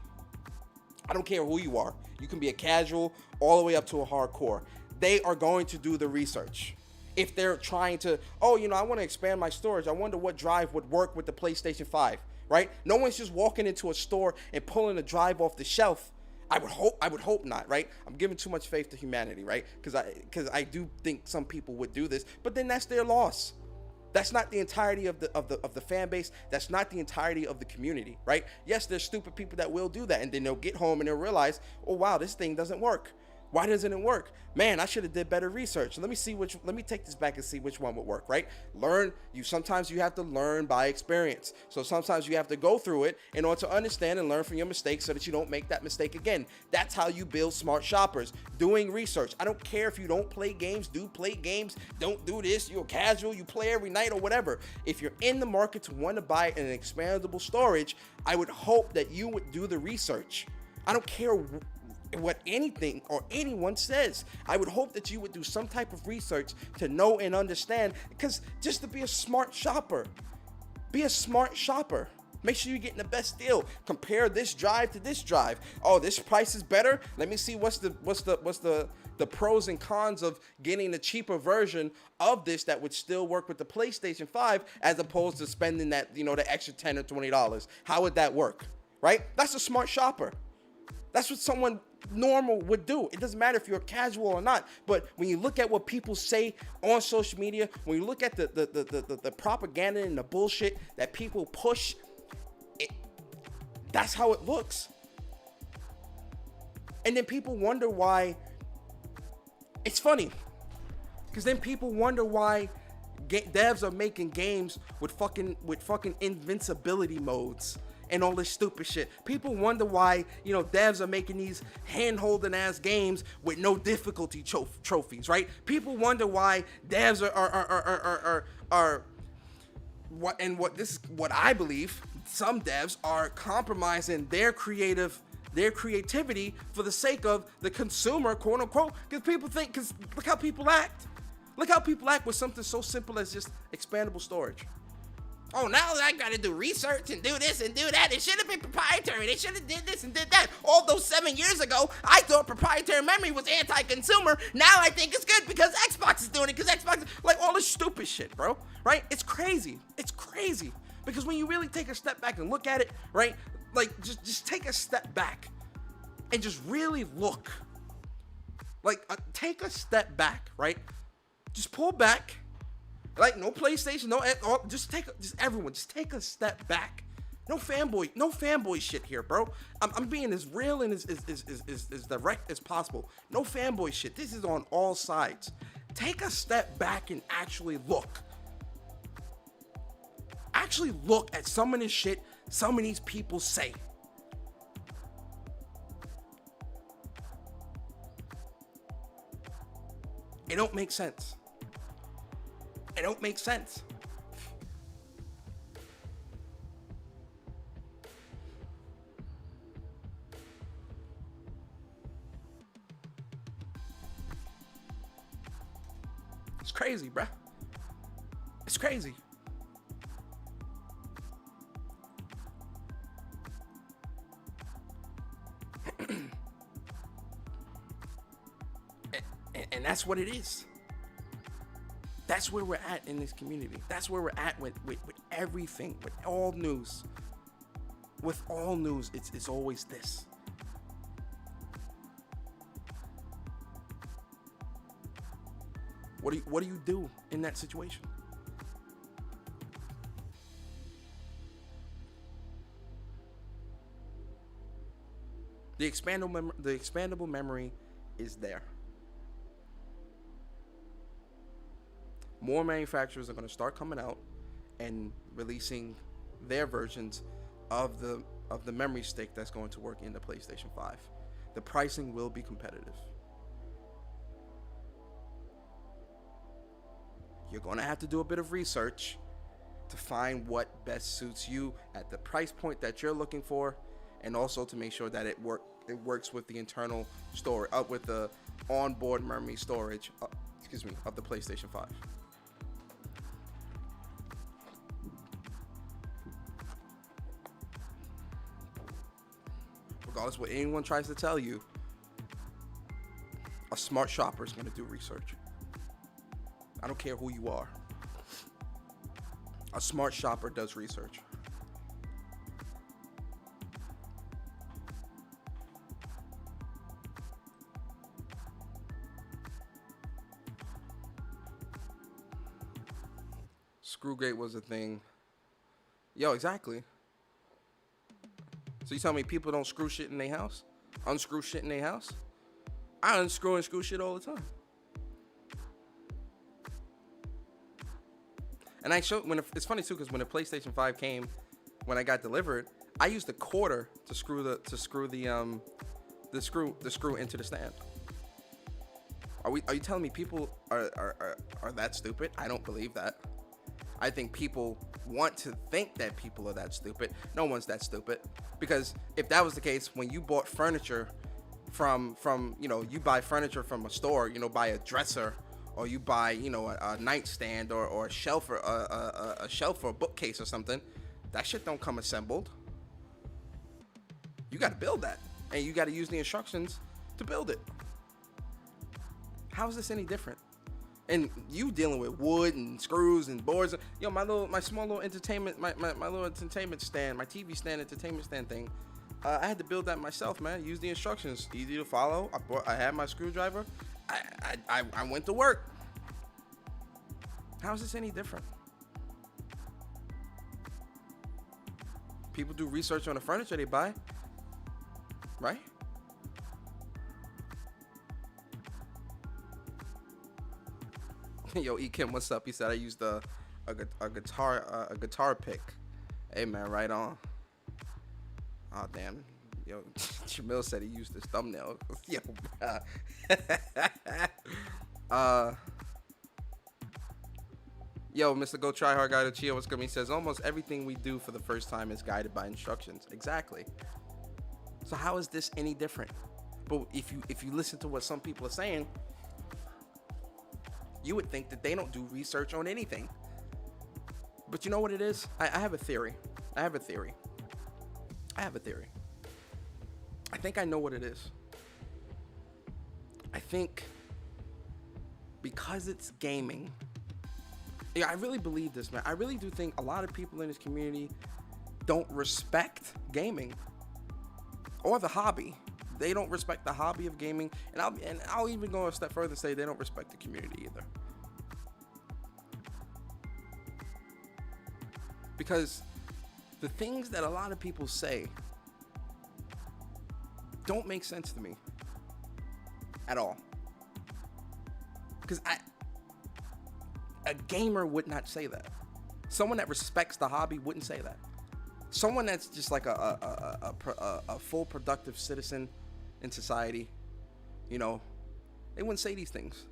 I don't care who you are. You can be a casual all the way up to a hardcore. They are going to do the research. If they're trying to, I want to expand my storage. I wonder what drive would work with the PlayStation 5, right? No one's just walking into a store and pulling a drive off the shelf. I would hope not, right? I'm giving too much faith to humanity, right? Because I do think some people would do this, but then that's their loss. That's not the entirety of the fan base. That's not the entirety of the community, right? Yes, there's stupid people that will do that, and then they'll get home and they'll realize, oh wow, this thing doesn't work. Why doesn't it work? Man, I should have did better research. Let me take this back and see which one would work, right? Sometimes you have to learn by experience. So sometimes you have to go through it in order to understand and learn from your mistakes so that you don't make that mistake again. That's how you build smart shoppers, doing research. I don't care if you don't play games, do play games, don't do this, you're casual, you play every night or whatever. If you're in the market to want to buy an expandable storage, I would hope that you would do the research. I don't care what anything or anyone says. I would hope that you would do some type of research to know and understand, because just to be a smart shopper, be a smart shopper. Make sure you're getting the best deal. Compare this drive to this drive. Oh, this price is better. Let me see what's the pros and cons of getting the cheaper version of this that would still work with the PlayStation 5 as opposed to spending that, the extra $10 or $20. How would that work? Right? That's a smart shopper. That's what someone normal would do. It doesn't matter if you're casual or not, but when you look at what people say on social media, when you look at the propaganda and the bullshit that people push, that's how it looks. And then people wonder why. It's funny, because then people wonder why devs are making games with fucking invincibility modes and all this stupid shit. People wonder why, devs are making these hand-holding ass games with no difficulty trophies, right? People wonder why devs are what I believe, some devs are compromising their creativity for the sake of the consumer, quote unquote, because look how people act. Look how people act with something so simple as just expandable storage. Oh, now I gotta do research and do this and do that. It should have been proprietary. They should have did this and did that. Although 7 years ago, I thought proprietary memory was anti-consumer. Now I think it's good because Xbox is doing it. Because Xbox, like all this stupid shit, bro. Right? It's crazy. It's crazy. Because when you really take a step back and look at it, right? Like just take a step back and just really look. Like take a step back, right? Just pull back. Like no PlayStation, just take a step back. No fanboy shit here, bro. I'm being as real and as direct as possible. No fanboy shit. This is on all sides. Take a step back and actually look. Actually look at some of this shit some of these people say. It don't make sense. It don't make sense. It's crazy, bruh. It's crazy. and that's what it is. That's where we're at in this community. That's where we're at with everything, with all news. With all news, it's always this. What do you do in that situation? The expandable memory is there. More manufacturers are going to start coming out and releasing their versions of the memory stick that's going to work in the PlayStation 5. The pricing will be competitive. You're going to have to do a bit of research to find what best suits you at the price point that you're looking for, and also to make sure that it works with the internal storage, with the onboard memory storage, of the PlayStation 5. Regardless what anyone tries to tell you, a smart shopper is going to do research. I don't care who you are. A smart shopper does research. Screwgate was a thing. Yo, exactly. So you tell me people don't screw shit in their house? Unscrew shit in their house? I unscrew and screw shit all the time. And I showed it's funny too, because when the PlayStation 5 came, when I got delivered, I used a quarter to screw the screw into the stand. Are you telling me people are that stupid? I don't believe that. I think people want to think that people are that stupid. No one's that stupid, because if that was the case, when you bought furniture from you buy furniture from a store, buy a dresser, or you buy a nightstand or a shelf, or a shelf or a bookcase or something, that shit don't come assembled. You got to build that, and you got to use the instructions to build it. How is this any different? And you dealing with wood and screws and boards. My small little entertainment, my little entertainment stand, my TV stand, entertainment stand thing. I had to build that myself, man. Use the instructions, easy to follow. I had my screwdriver. I went to work. How is this any different? People do research on the furniture they buy, right? Yo, E Kim, what's up? He said I used a guitar pick. Hey man, right on. Oh damn. Yo, Jamil said he used his thumbnail. Yo, Yo, Mr. Go Try Hard Guy to Chill, what's good? He says almost everything we do for the first time is guided by instructions. Exactly. So how is this any different? But if you listen to what some people are saying, you would think that they don't do research on anything. But you know what it is? I have a theory. I think I know what it is. I think because it's gaming. Yeah, I really believe this, man. I really do think a lot of people in this community don't respect gaming or the hobby. They don't respect the hobby of gaming, and I'll even go a step further and say they don't respect the community either. Because the things that a lot of people say don't make sense to me at all. Because a gamer would not say that. Someone that respects the hobby wouldn't say that. Someone that's just like a full productive citizen in society, they wouldn't say these things.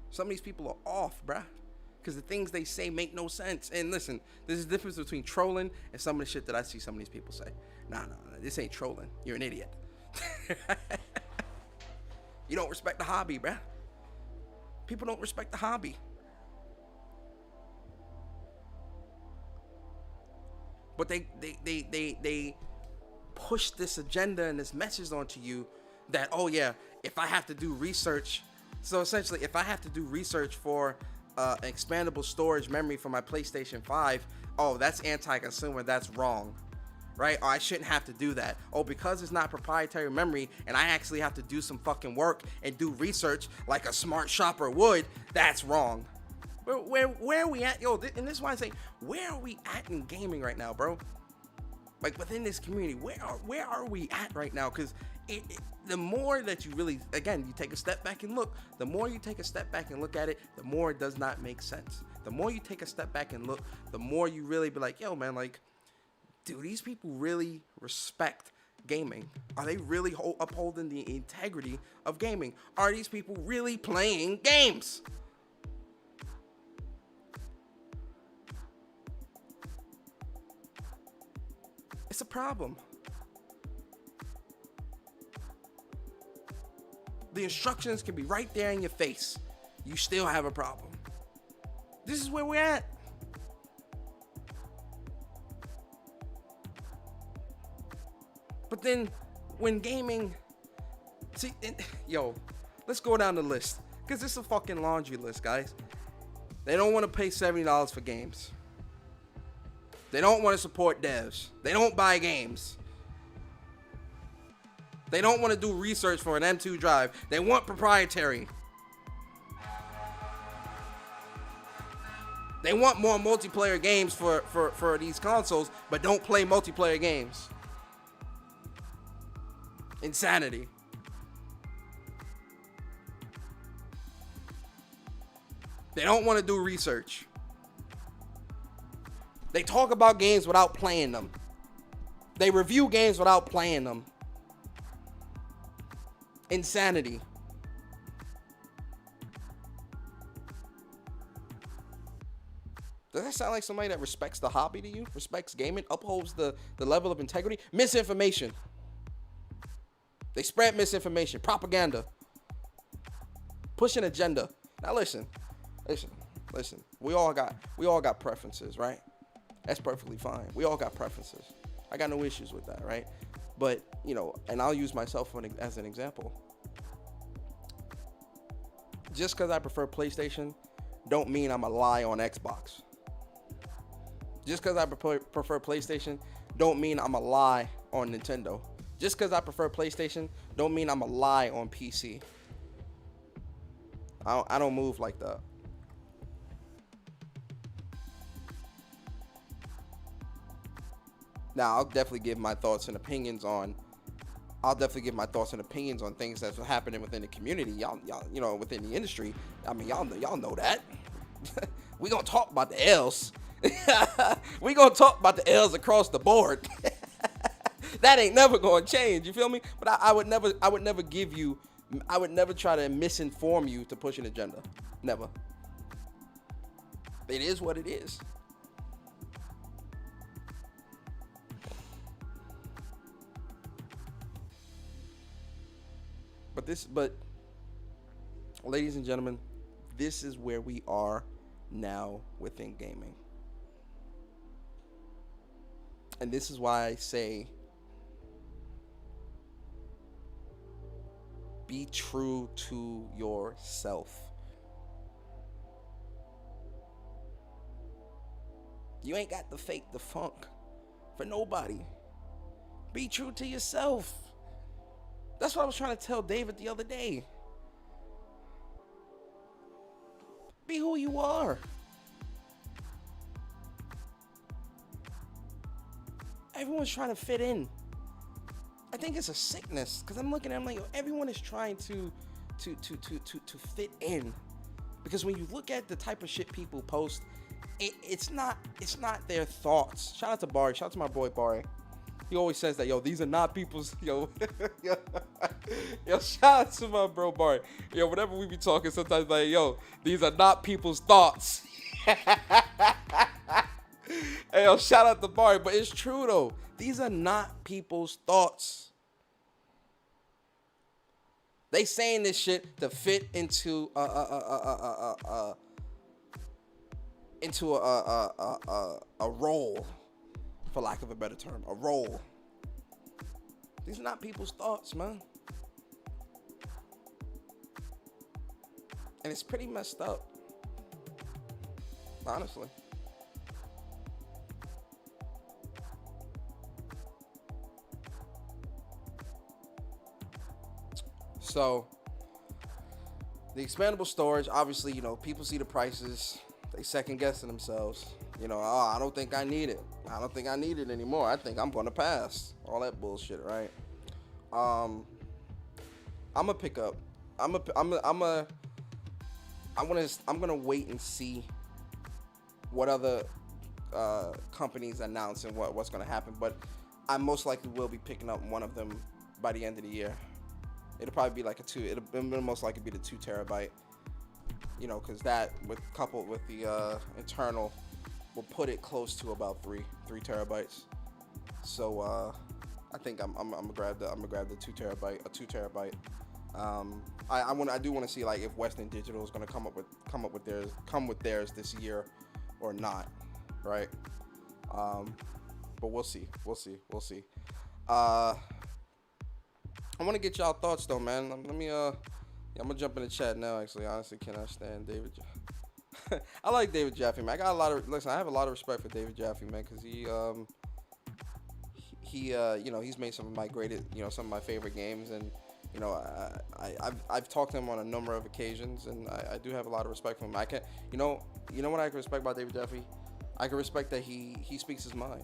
Some of these people are off, bruh, because the things they say make no sense. And listen, there's a difference between trolling and some of the shit that I see some of these people say. Nah, this ain't trolling. You're an idiot. You don't respect the hobby, bruh. People don't respect the hobby. But they push this agenda and this message onto you that, oh yeah, if I have to do research, so essentially if I have to do research for expandable storage memory for my PlayStation 5, oh, that's anti-consumer, that's wrong, right? Or I shouldn't have to do that. Oh, because it's not proprietary memory and I actually have to do some fucking work and do research like a smart shopper would, that's wrong. Where are we at? Yo, and this is why I say, where are we at in gaming right now, bro? Like within this community, where are we at right now? Because the more that you really, again, you take a step back and look, the more you take a step back and look at it, the more it does not make sense. The more you take a step back and look, the more you really be like, yo, man, like, do these people really respect gaming? Are they really upholding the integrity of gaming? Are these people really playing games? It's a problem. The instructions can be right there in your face. You still have a problem. This is where we're at. But then when gaming, let's go down the list, because it's a fucking laundry list, guys. They don't want to pay $70 for games. They don't want to support devs. They don't buy games. They don't want to do research for an M2 drive. They want proprietary. They want more multiplayer games for these consoles, but don't play multiplayer games. Insanity. They don't want to do research. They talk about games without playing them. They review games without playing them. Insanity. Does that sound like somebody that respects the hobby to you? Respects gaming? Upholds the level of integrity? Misinformation. They spread misinformation. Propaganda. Push an agenda. Now listen. We all got preferences, right? That's perfectly fine. We all got preferences. I got no issues with that, right? But, you know, and I'll use myself as an example. Just because I prefer PlayStation don't mean I'm a lie on Xbox. Just because I prefer PlayStation don't mean I'm a lie on Nintendo. Just because I prefer PlayStation don't mean I'm a lie on PC. I don't move like that. Now, I'll definitely give my thoughts and opinions on things that's happening within the community. Y'all, you know, within the industry. I mean, y'all know that. We gonna talk about the L's. We gonna talk about the L's across the board. That ain't never gonna change. You feel me? But I would never try to misinform you to push an agenda. Never. It is what it is. But ladies and gentlemen, this is where we are now within gaming. And this is why I say be true to yourself. You ain't got to fake the funk for nobody. Be true to yourself. That's what I was trying to tell David the other day. Be who you are. Everyone's trying to fit in. I think it's a sickness because I'm looking at them like, yo, everyone is trying to fit in. Because when you look at the type of shit people post, it's not their thoughts. Shout out to Barry. Shout out to my boy Barry. He always says that, yo, these are not people's, yo, shout out to my bro Barry. Yo, whenever we be talking, sometimes like, yo, these are not people's thoughts. Hey, yo, shout out to Barry, but it's true though. These are not people's thoughts. They saying this shit to fit into a role. For lack of a better term, a role. These are not people's thoughts, man. And it's pretty messed up. Honestly. So, the expandable storage, obviously, you know, people see the prices. They second guessing themselves. You know, oh, I don't think I need it. I don't think I need it anymore. I think I'm gonna pass. All that bullshit, right? I'm gonna pick up. I'm gonna wait and see what other companies announce and what's gonna happen. But I most likely will be picking up one of them by the end of the year. It'll probably be like it'll most likely be the 2 terabyte. You know, because that coupled with the internal will put it close to about 3 terabytes. So I think I'm gonna grab the 2 terabyte, a 2 terabyte. I do want to see like if Western Digital is gonna come with theirs this year or not, right? But we'll see. I want to get y'all thoughts though, man. Let me I'm gonna jump in the chat now. Actually, honestly, cannot stand David. I like David Jaffe, man. I have a lot of respect for David Jaffe, man, because he you know, he's made some of my favorite games, and You know, I've talked to him on a number of occasions, and I do have a lot of respect for him. I can, you know what I can respect about David Jeffrey? I can respect that he speaks his mind,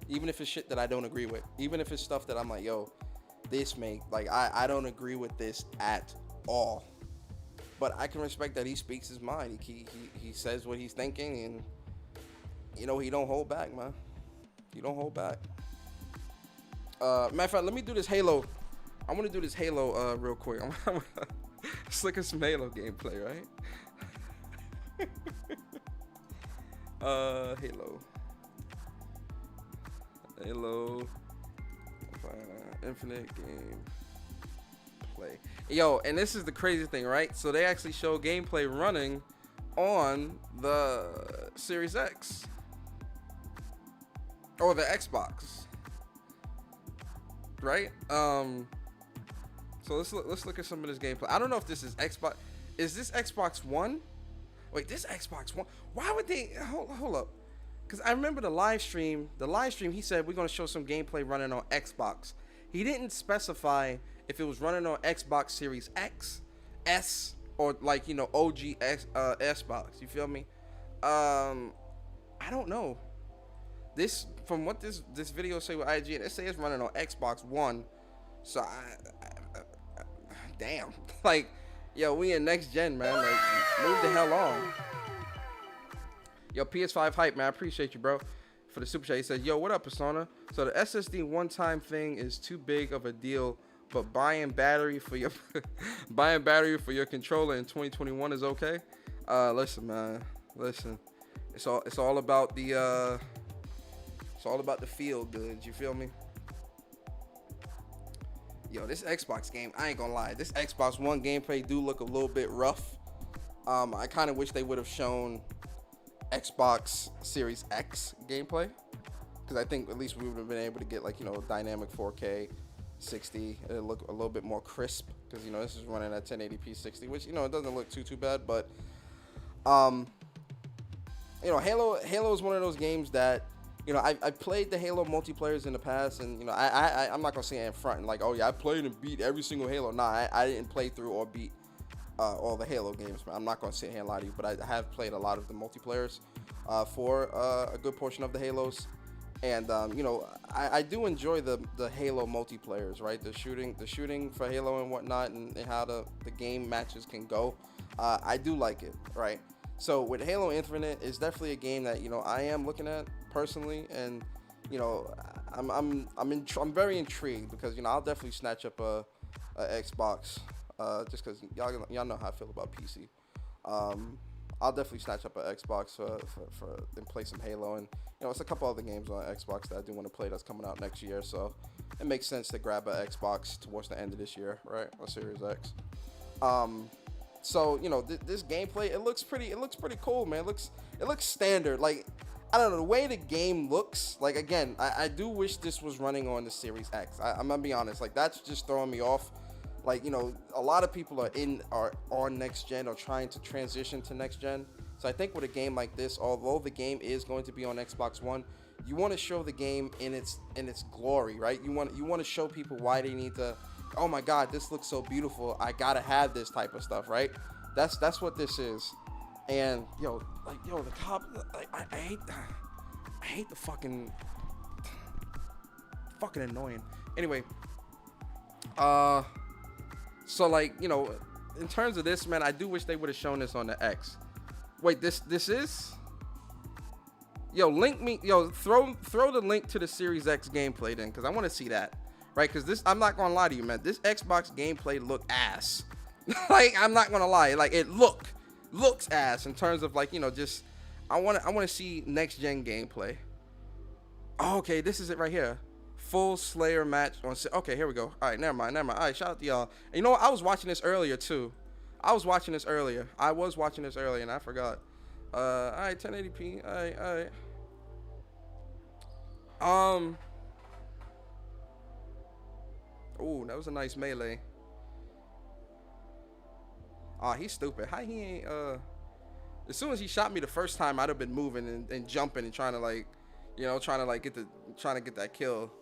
even if it's shit that I don't agree with, even if it's stuff that I'm like, yo, this make like I don't agree with this at all. But I can respect that he speaks his mind. He says what he's thinking, and he don't hold back, man. He don't hold back. Matter of fact, let me do this Halo. I want to do this Halo real quick. Let's look at some Halo gameplay, right? Halo Infinite game play. Yo, and this is the crazy thing, right? So they actually show gameplay running on the Series X or the Xbox, right? So let's look at some of this gameplay. I don't know if this is Xbox. Is this Xbox One? Wait, this Xbox One. Why would they hold up? Because I remember the live stream. He said we're gonna show some gameplay running on Xbox. He didn't specify if it was running on Xbox Series X, S, or like OG Xbox. You feel me? I don't know. This from what this video say with IGN, it says it's running on Xbox One. So damn, like, yo, we in next gen, man. Like, move the hell on. Yo, PS5 hype, man. I appreciate you, bro, for the super chat. He says, yo, what up, Persona? So the SSD one-time thing is too big of a deal, but buying battery for your controller in 2021 is okay. Listen, man. Listen, it's all about the feel goods. You feel me? Yo, this Xbox game, I ain't gonna lie. This Xbox One gameplay do look a little bit rough. I kind of wish they would have shown Xbox Series X gameplay, because I think at least we would have been able to get dynamic 4K 60. It'll look a little bit more crisp, because this is running at 1080p 60, which it doesn't look too bad. But Halo is one of those games that I played the Halo multiplayers in the past, and I'm not gonna say it in front and like, oh yeah, I played and beat every single Halo. Nah, I didn't play through or beat all the Halo games. I'm not gonna sit here and lie to you, but I have played a lot of the multiplayers for a good portion of the Halos, and I do enjoy the Halo multiplayers, right? The shooting for Halo and whatnot, and how the game matches can go. I do like it, right? So with Halo Infinite, it's definitely a game that I am looking at personally, and I'm very intrigued, because I'll definitely snatch up a Xbox, just because y'all know how I feel about PC. I'll definitely snatch up an Xbox for and play some Halo, and it's a couple other games on Xbox that I do want to play that's coming out next year, so it makes sense to grab an Xbox towards the end of this year, right? Or Series X. So this gameplay, it looks pretty cool, man. It looks standard. Like, I don't know, the way the game looks, like, again, I do wish this was running on the Series X. I'm gonna be honest, like, that's just throwing me off. Like, a lot of people are on next gen, or trying to transition to next gen. So I think with a game like this, although the game is going to be on Xbox One, you want to show the game in its glory, right? You want to show people why they need to. Oh my God, this looks so beautiful. I gotta have this type of stuff, right? That's what this is. And the cop, like, I hate the fucking annoying. Anyway, so in terms of this, man, I do wish they would have shown this on the X. Wait, this is. Link me. Throw the link to the Series X gameplay then, because I want to see that. Right, because this, I'm not gonna lie to you, man. This Xbox gameplay look ass. Like, I'm not gonna lie. Like, it looks ass in terms of just. I wanna see next gen gameplay. Oh, okay, this is it right here. Full Slayer match on. Okay, here we go. All right, never mind. All right, shout out to y'all. And you know what? I was watching this earlier too. I was watching this earlier, and I forgot. All right, 1080p. All right. Ooh, that was a nice melee. Oh, he's stupid. How he ain't, as soon as he shot me the first time, I'd have been moving and jumping and trying to get that kill.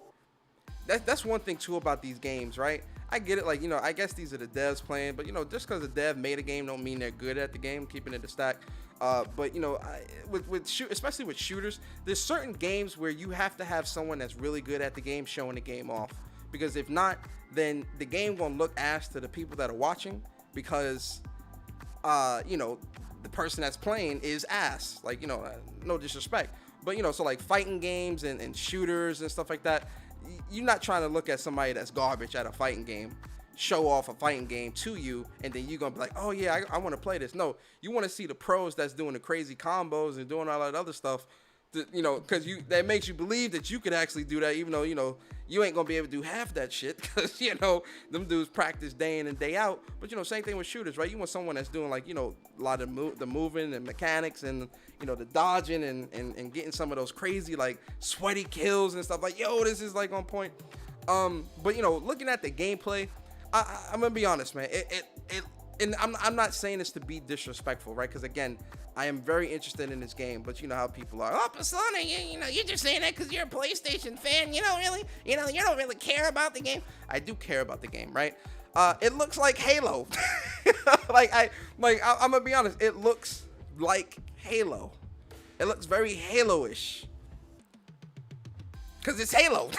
that's one thing too about these games, right? I get it, like, you know, I guess these are the devs playing, but you know, just because the dev made a game don't mean they're good at the game, keeping it a stack. But you know, especially with shooters, there's certain games where you have to have someone that's really good at the game showing the game off, because if not, then the game gonna look ass to the people that are watching, because you know, the person that's playing is ass. Like, you know, no disrespect, but you know, so like fighting games and shooters and stuff like that, you're not trying to look at somebody that's garbage at a fighting game show off a fighting game to you, and then you're gonna be like, oh yeah, I want to play this. No, you want to see the pros that's doing the crazy combos and doing all that other stuff, you know, because that makes you believe that you could actually do that, even though, you know, you ain't gonna be able to do half that shit, because, you know, them dudes practice day in and day out. But you know, same thing with shooters, right? You want someone that's doing, like, you know, a lot of the moving and mechanics, and you know, the dodging and getting some of those crazy, like, sweaty kills and stuff. Like, yo, this is like on point. But you know, looking at the gameplay, I'm gonna be honest, man. And I'm not saying this to be disrespectful, right? Because again, I am very interested in this game, but you know how people are. Oh, Persona, you know, you're just saying that because you're a PlayStation fan. You don't really, you know, you don't really care about the game. I do care about the game, right? It looks like Halo. I'm gonna be honest. It looks like Halo. It looks very Halo-ish. Cause it's Halo.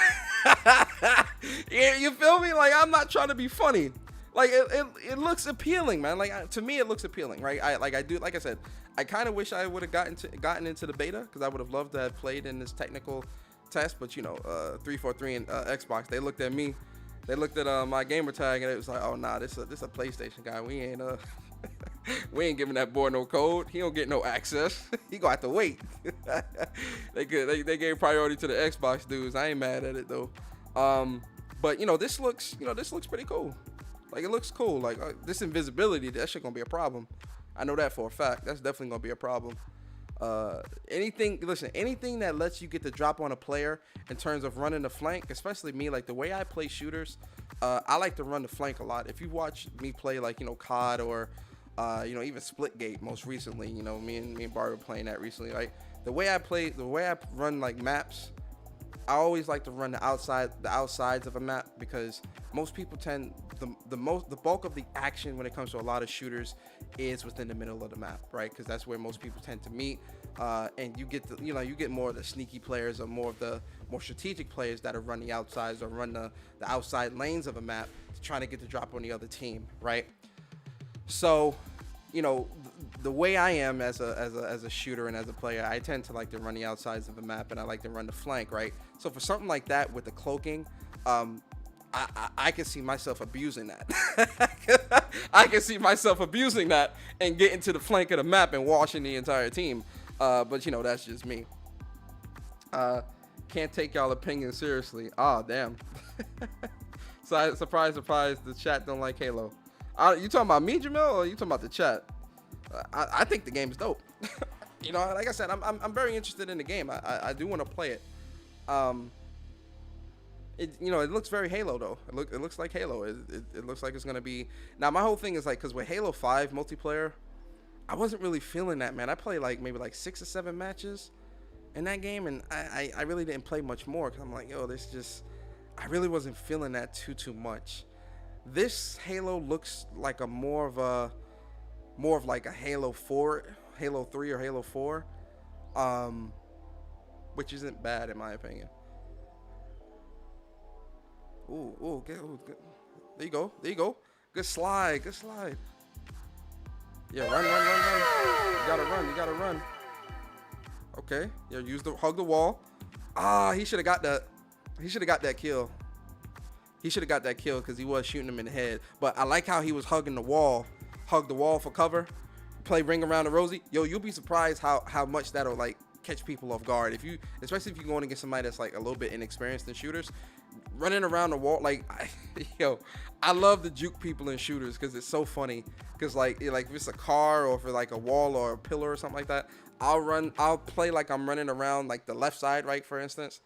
You feel me? Like, I'm not trying to be funny. Like, it looks appealing, man. Like, to me, it looks appealing, right? Like I said, I kind of wish I would have gotten into the beta, because I would have loved to have played in this technical test. But you know, 343 and Xbox, they looked at me, they looked at my gamer tag, and it was like, oh nah, this a PlayStation guy. We ain't we ain't giving that boy no code. He don't get no access. He gonna have to wait. They gave priority to the Xbox dudes. I ain't mad at it though. But you know, this looks pretty cool. Like, it looks cool. Like, this invisibility, that shit gonna be a problem. I know that for a fact. That's definitely gonna be a problem. Anything that lets you get the drop on a player in terms of running the flank, especially me, like the way I play shooters, I like to run the flank a lot. If you watch me play, like, you know, COD or you know, even Splitgate most recently, you know, me and Bart were playing that recently. Like, the way I run like maps, I always like to run the outsides of a map, because most people tend the bulk of the action when it comes to a lot of shooters is within the middle of the map, right? Because that's where most people tend to meet, and you get more of the sneaky players, or more of the more strategic players that are run the outsides or run the outside lanes of a map to try to get the drop on the other team, right? So, you know, the way I am as a shooter and as a player, I tend to like to run the outsides of the map, and I like to run the flank, right? So for something like that with the cloaking, I can see myself abusing that. I can see myself abusing that and getting to the flank of the map and washing the entire team. But you know, that's just me. Can't take y'all opinion seriously. Oh, damn. So, surprise, the chat don't like Halo. You talking about me, Jamil, or you talking about the chat? I think the game is dope. You know, like I said, I'm very interested in the game. I do want to play it. You know, it looks very Halo though. It looks like Halo. It looks like it's gonna be. Now my whole thing is like, because with Halo 5 multiplayer, I wasn't really feeling that, man. I played like maybe like 6 or 7 matches in that game, and I really didn't play much more, because I'm like, yo, I really wasn't feeling that too much. This Halo looks like more of like a Halo 4, Halo 3 or Halo 4, which isn't bad in my opinion. Ooh, good. There you go. Good slide. Yeah, run. You gotta run. Okay. Yeah, hug the wall. He should have got that. He should have got that kill. Because he was shooting him in the head. But I like how he was hugging the wall. Hug the wall for cover. Play Ring Around the Rosie. Yo, you'll be surprised how much that'll like catch people off guard. Especially if you're going against somebody that's like a little bit inexperienced in shooters. Running around the wall, like, I love to juke people in shooters, because it's so funny. Because like if it's a car, or if it's like a wall or a pillar or something like that, I'll play like I'm running around like the left side, right, for instance,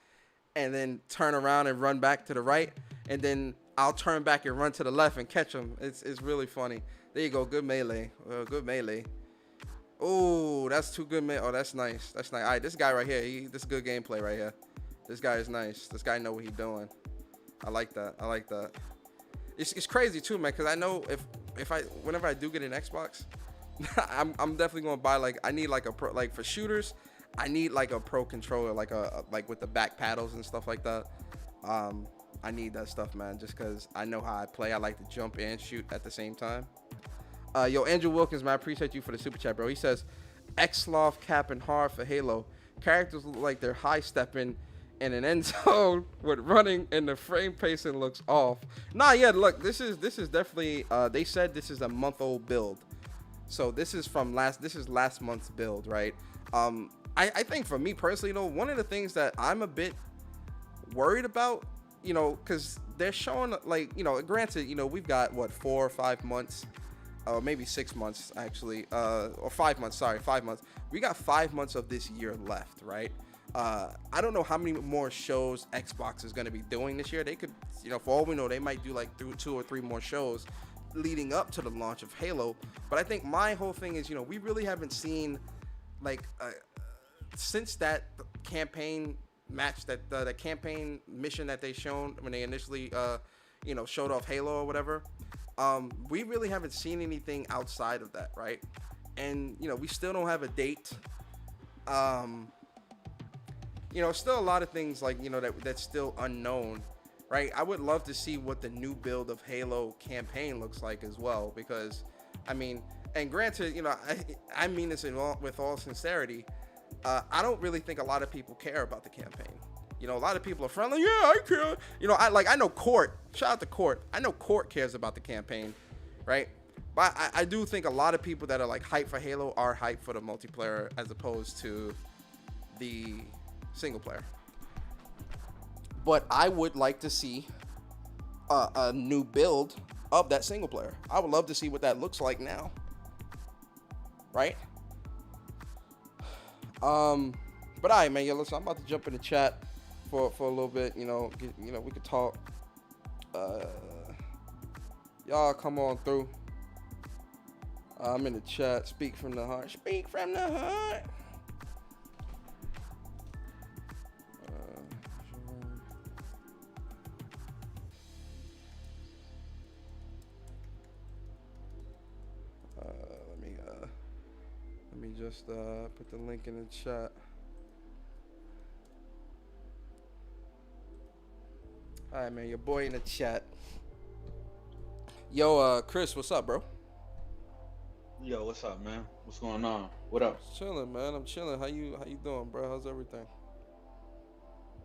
and then turn around and run back to the right, and then I'll turn back and run to the left and catch them. It's really funny. There you go, good melee. Oh, that's too good, man. Oh, that's nice. All right, this guy right here, this is good gameplay right here. This guy is nice. This guy know what he's doing. I like that. I like that. It's crazy too, man. Cause I know whenever I do get an Xbox, I'm definitely gonna buy like I need like a pro like for shooters. I need like a pro controller, like with the back paddles and stuff like that. I need that stuff, man. Just cause I know how I play. I like to jump and shoot at the same time. Yo, Andrew Wilkins, man, I appreciate you for the super chat, bro. He says, X-Loft capping hard for Halo. Characters look like they're high stepping in an end zone with running, and the frame pacing looks off. Nah, yeah, look, this is definitely. They said this is a month-old build, so this is last month's build, right? I think for me personally, one of the things that I'm a bit worried about, because they're showing like, granted, we've got what 4 or 5 months. Or maybe 6 months actually, or 5 months. Sorry, 5 months. We got 5 months of this year left, right? I don't know how many more shows Xbox is going to be doing this year. They could, for all we know, they might do like 2 or 3 more shows leading up to the launch of Halo. But I think my whole thing is, we really haven't seen like since that campaign match, that the campaign mission that they shown when they initially, showed off Halo or whatever. We really haven't seen anything outside of that, right? And, we still don't have a date. Still a lot of things like, that's still unknown, right? I would love to see what the new build of Halo campaign looks like as well, because, and granted, I mean this with all sincerity, I don't really think a lot of people care about the campaign. A lot of people are friendly. Yeah, I care. I know Court. Shout out to Court. I know Court cares about the campaign, right? But I do think a lot of people that are like hyped for Halo are hyped for the multiplayer as opposed to the single player. But I would like to see a new build of that single player. I would love to see what that looks like now, right? But all right, man. Listen, I'm about to jump in the chat for a little bit, we could talk. Y'all come on through. I'm in the chat. Speak from the heart. Speak from the heart. Let me just put the link in the chat. All right, man, your boy in the chat. Yo, Chris, what's up, bro? Yo, what's up, man? What's going on? What up? Chilling, man. I'm chilling. How you doing, bro? How's everything?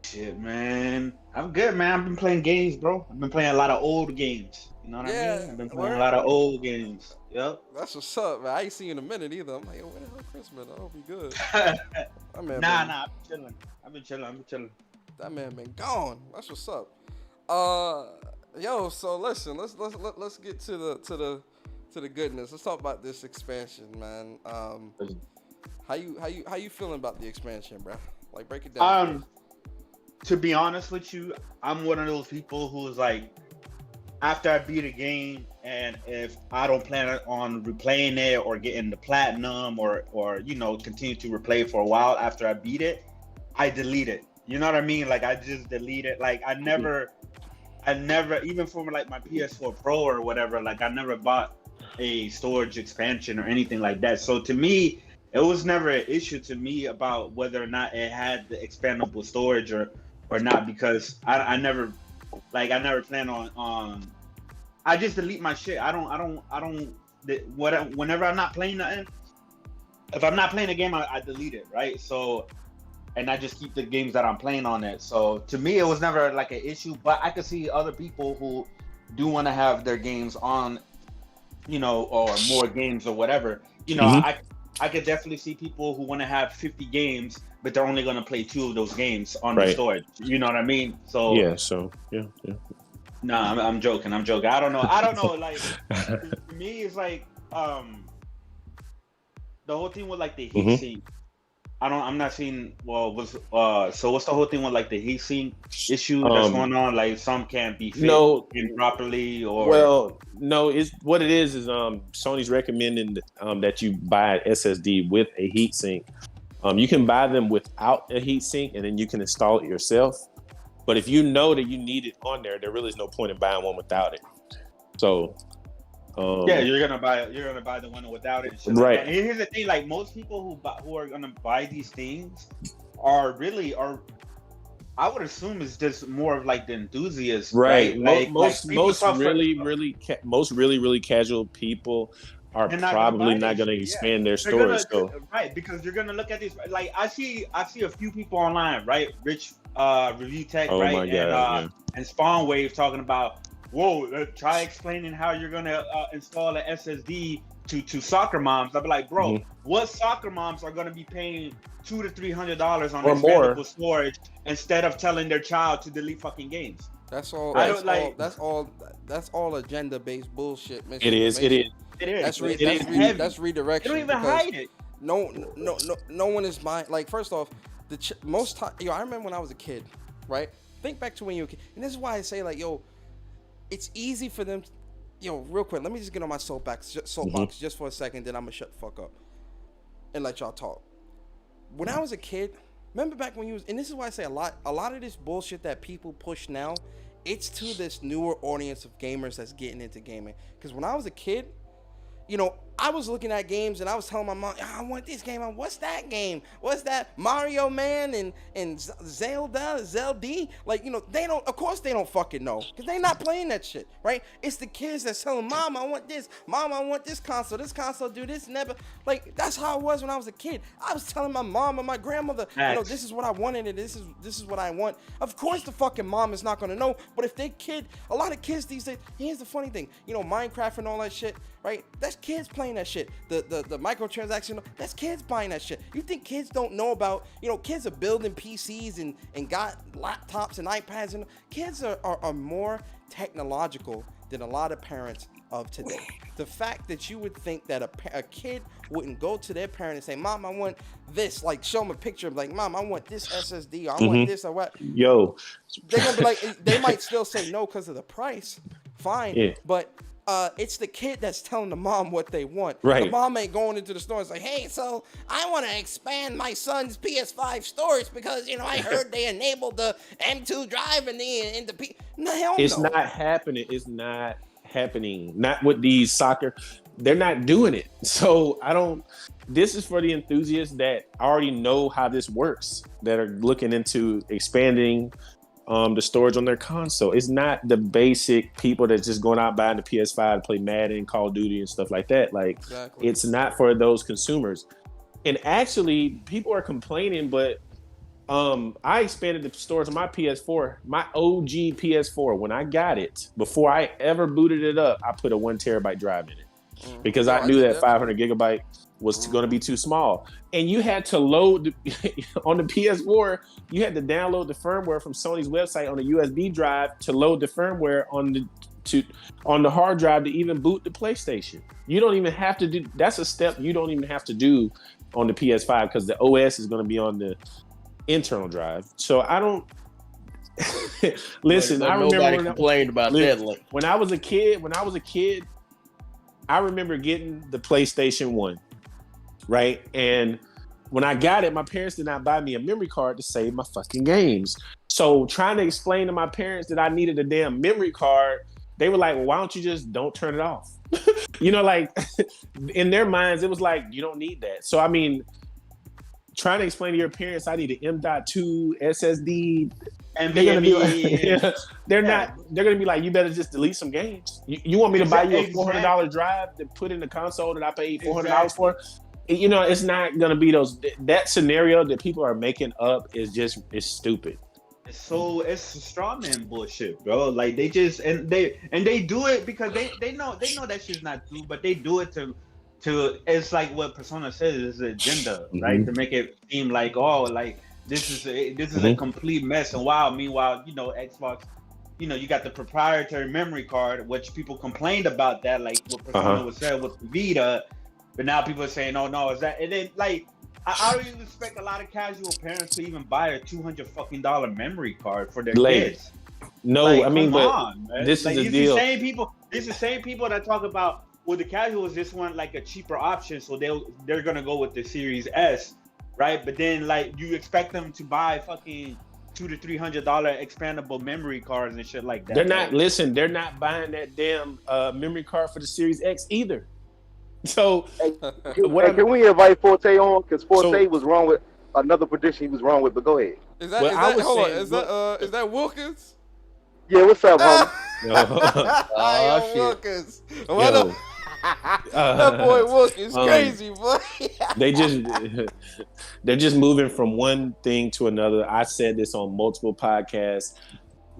Shit, man. I'm good, man. I've been playing games, bro. I've been playing a lot of old games. You know what I mean? I've been playing a lot of old games. Yep. That's what's up, man. I ain't seen you in a minute either. I'm like, yo, where the hell Chris, man? I hope he good. Nah. I've been chilling. That man been gone. That's what's up. Yo, so listen, let's get to the goodness. Let's talk about this expansion, man. How you feeling about the expansion, bro? Like, break it down. To be honest with you, I'm one of those people who's like, after I beat a game, and if I don't plan on replaying it or getting the platinum or continue to replay for a while after I beat it, I delete it. You know what I mean? Like, I just delete it. Like, I never, even for like my PS4 Pro or whatever, like I never bought a storage expansion or anything like that. So to me, it was never an issue to me about whether or not it had the expandable storage or not, because I never plan on I just delete my shit. Whenever I'm not playing nothing, if I'm not playing a game, I delete it, right? So, and I just keep the games that I'm playing on it. So to me, it was never like an issue, but I could see other people who do want to have their games on, or more games or whatever. I could definitely see people who want to have 50 games, but they're only going to play 2 of those games on the storage. You know what I mean? So yeah. No, I'm joking. I don't know. Like, to me, it's like the whole thing with like the heat sink. I'm not seeing. So what's the whole thing with like the heat sink issue that's going on? Like, some can't be fit properly, or it's what it is Sony's recommending that you buy an SSD with a heat sink. You can buy them without a heat sink, and then you can install it yourself. But if you know that you need it on there, there really is no point in buying one without it. So yeah, you're gonna buy the one without it. And shit right. Like and here's the thing: like most people who are gonna buy these things are I would assume it's just more of like the enthusiasts, right? Like most really casual people are probably not going to expand their storage. Right, because you're gonna look at this. Like I see a few people online, right? Rich Review Tech, oh right? My God, and Spawn Wave talking about, whoa, try explaining how you're gonna install an SSD to soccer moms. I'll be like, bro, what soccer moms are gonna be paying $200 to $300 on expandable storage instead of telling their child to delete fucking games? That's all. That's all agenda-based bullshit. It is. That's redirection. You don't even hide it. No one is mine. Like, first off, most time, I remember when I was a kid, right? Think back to when you were a kid, and this is why I say, like, it's easy for them. Real quick, let me just get on my soapbox just for a second, then I'm gonna shut the fuck up and let y'all talk. When I was a kid, remember back when and this is why I say a lot of this bullshit that people push now, it's to this newer audience of gamers that's getting into gaming. Because when I was a kid, I was looking at games and I was telling my mom, I want this game. What's that game? What's that? Mario Man and Zelda? Like, of course they don't fucking know. Because they not playing that shit, right? It's the kids that's telling, Mom, I want this. Mom, I want this console. This console do this, never. Like, that's how it was when I was a kid. I was telling my mom and my grandmother, this is what I wanted and this is what I want. Of course the fucking mom is not going to know. But if they a lot of kids these days, here's the funny thing. Minecraft and all that shit, right? That's kids playing that shit. The microtransaction, that's kids buying that shit. You think kids don't know about, kids are building PCs and got laptops and iPads, and kids are more technological than a lot of parents of today. The fact that you would think that a kid wouldn't go to their parent and say, Mom, I want this, like show them a picture of like, Mom, I want this SSD, I want this or what. Yo. They're gonna be like, they might still say no because of the price. Fine. But it's the kid that's telling the mom what they want. Right. The mom ain't going into the store and say, hey, so I want to expand my son's PS5 storage because, I heard they enabled the M2 drive in the P. No, hell no. It's not happening. It's not happening. Not with these soccer. They're not doing it. So this is for the enthusiasts that already know how this works, that are looking into expanding the storage on their console. It's not the basic people that's just going out buying the PS5 to play Madden, Call of Duty and stuff like that. Like, exactly. It's not for those consumers. And actually, people are complaining, but I expanded the storage on my PS4, my OG PS4. When I got it, before I ever booted it up, I put a 1 terabyte drive in it because I knew that 500 gigabyte was going to be too small. And you had to load on the PS4, you had to download the firmware from Sony's website on a USB drive to load the firmware on the hard drive to even boot the PlayStation. You don't even have to do, that's a step you don't even have to do on the PS5 because the OS is going to be on the internal drive. So I don't listen. But I remember nobody complained about that. When I was a kid, I remember getting the PlayStation 1, right? And when I got it, my parents did not buy me a memory card to save my fucking games. So trying to explain to my parents that I needed a damn memory card, they were like, well, why don't you just don't turn it off? Like in their minds, it was like, you don't need that. So, I mean, trying to explain to your parents, I need an M.2 SSD. And they're gonna be like, they're gonna be like, you better just delete some games. You want me to buy you a $400 drive to put in the console that I paid $400 for? It's not gonna be that scenario that people are making up is stupid. So it's straw man bullshit, bro. Like they just and they do it because they know that shit's not true, but they do it to it's like what Persona says is an agenda, right? To make it seem like, oh, like this is a complete mess. And meanwhile, Xbox, you got the proprietary memory card, which people complained about that, like what Persona was saying with the Vita, but now people are saying, oh no, is that? And then like I don't even expect a lot of casual parents to even buy a $200 fucking memory card for their kids. No, like, I mean, but on, this is the deal. These the same people that talk about, well, the casuals just want like a cheaper option, so they're gonna go with the Series S, right? But then like you expect them to buy fucking $200 to $300 expandable memory cards and shit like that. They're not they're not buying that damn memory card for the Series X either. So can we invite Forte on? Because Forte was wrong with another prediction he was wrong with, but go ahead. Is that Wilkins? Yeah, what's up, homie? Yo, Wilkins. What up? That boy Wilkins crazy, boy. They're just moving from one thing to another. I said this on multiple podcasts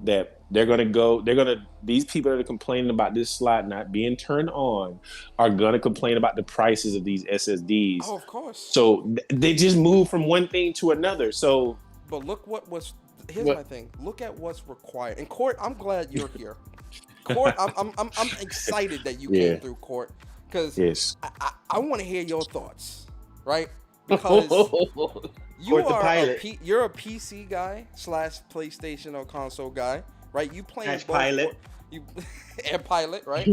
that these people that are complaining about this slot not being turned on are gonna complain about the prices of these SSDs. Oh, of course. So they just move from one thing to another. So, but look here's my thing. Look at what's required. And Court, I'm glad you're here. Court, I'm excited that you came through, Court, because I want to hear your thoughts, right? Because you're a PC guy / PlayStation or console guy, right? You playing both Pilot. And Pilot, right?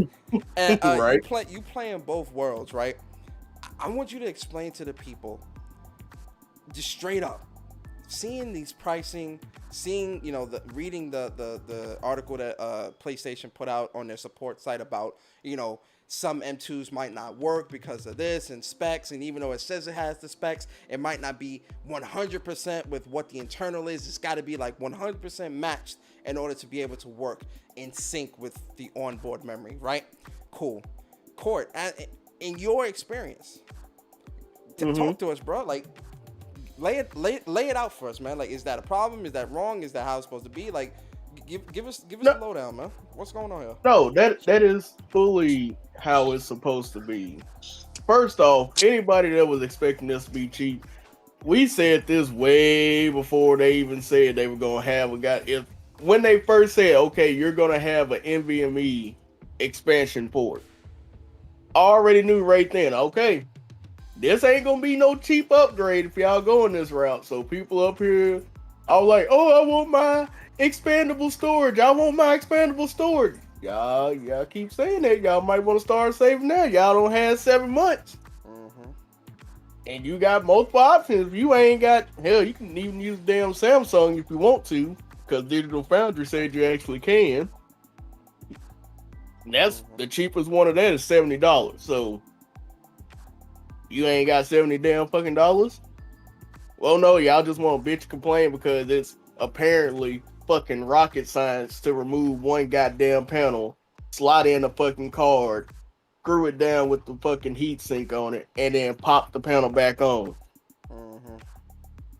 And Right. you play in both worlds, right? I want you to explain to the people, just straight up, seeing these pricing, seeing reading the article that PlayStation put out on their support site about some M2s might not work because of this and specs, and even though it says it has the specs, it might not be 100% with what the internal is. It's got to be like 100% matched in order to be able to work in sync with the onboard memory, right? Cool. Court, in your experience, talk to us, bro. Like, lay it out for us, man. Like, is that a problem? Is that wrong? Is that how it's supposed to be? Like, give us a lowdown, man. What's going on here? No, that is fully how it's supposed to be. First off, anybody that was expecting this to be cheap, we said this way before they even said they were gonna have when they first said, okay, you're gonna have an NVMe expansion port. I already knew right then, okay, this ain't gonna be no cheap upgrade if y'all going this route. So people up here, I was like, oh, I want my expandable storage. Y'all keep saying that. Y'all might want to start saving now. Y'all don't have 7 months. And you got multiple options. If you ain't got, hell, you can even use damn Samsung if you want to, because Digital Foundry said you actually can. And that's the cheapest one of that is $70. So you ain't got 70 damn fucking dollars? Well, no, y'all just want to bitch complain because it's apparently fucking rocket science to remove one goddamn panel, slide in a fucking card, screw it down with the fucking heat sink on it, and then pop the panel back on.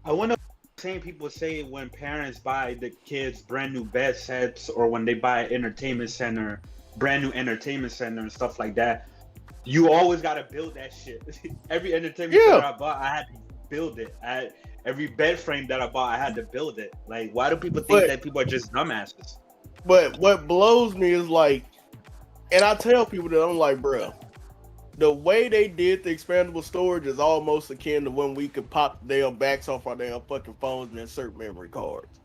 I wonder what same people say when parents buy the kids brand new bed sets, or when they buy brand new entertainment center and stuff like that. You always gotta build that shit. Every entertainment center I bought, I had to build it. Every bed frame that I bought, I had to build it. Like, why do people think that people are just dumbasses? But what blows me is like, and I tell people that I'm like, bro, the way they did the expandable storage is almost akin to when we could pop the damn backs off our damn fucking phones and insert memory cards.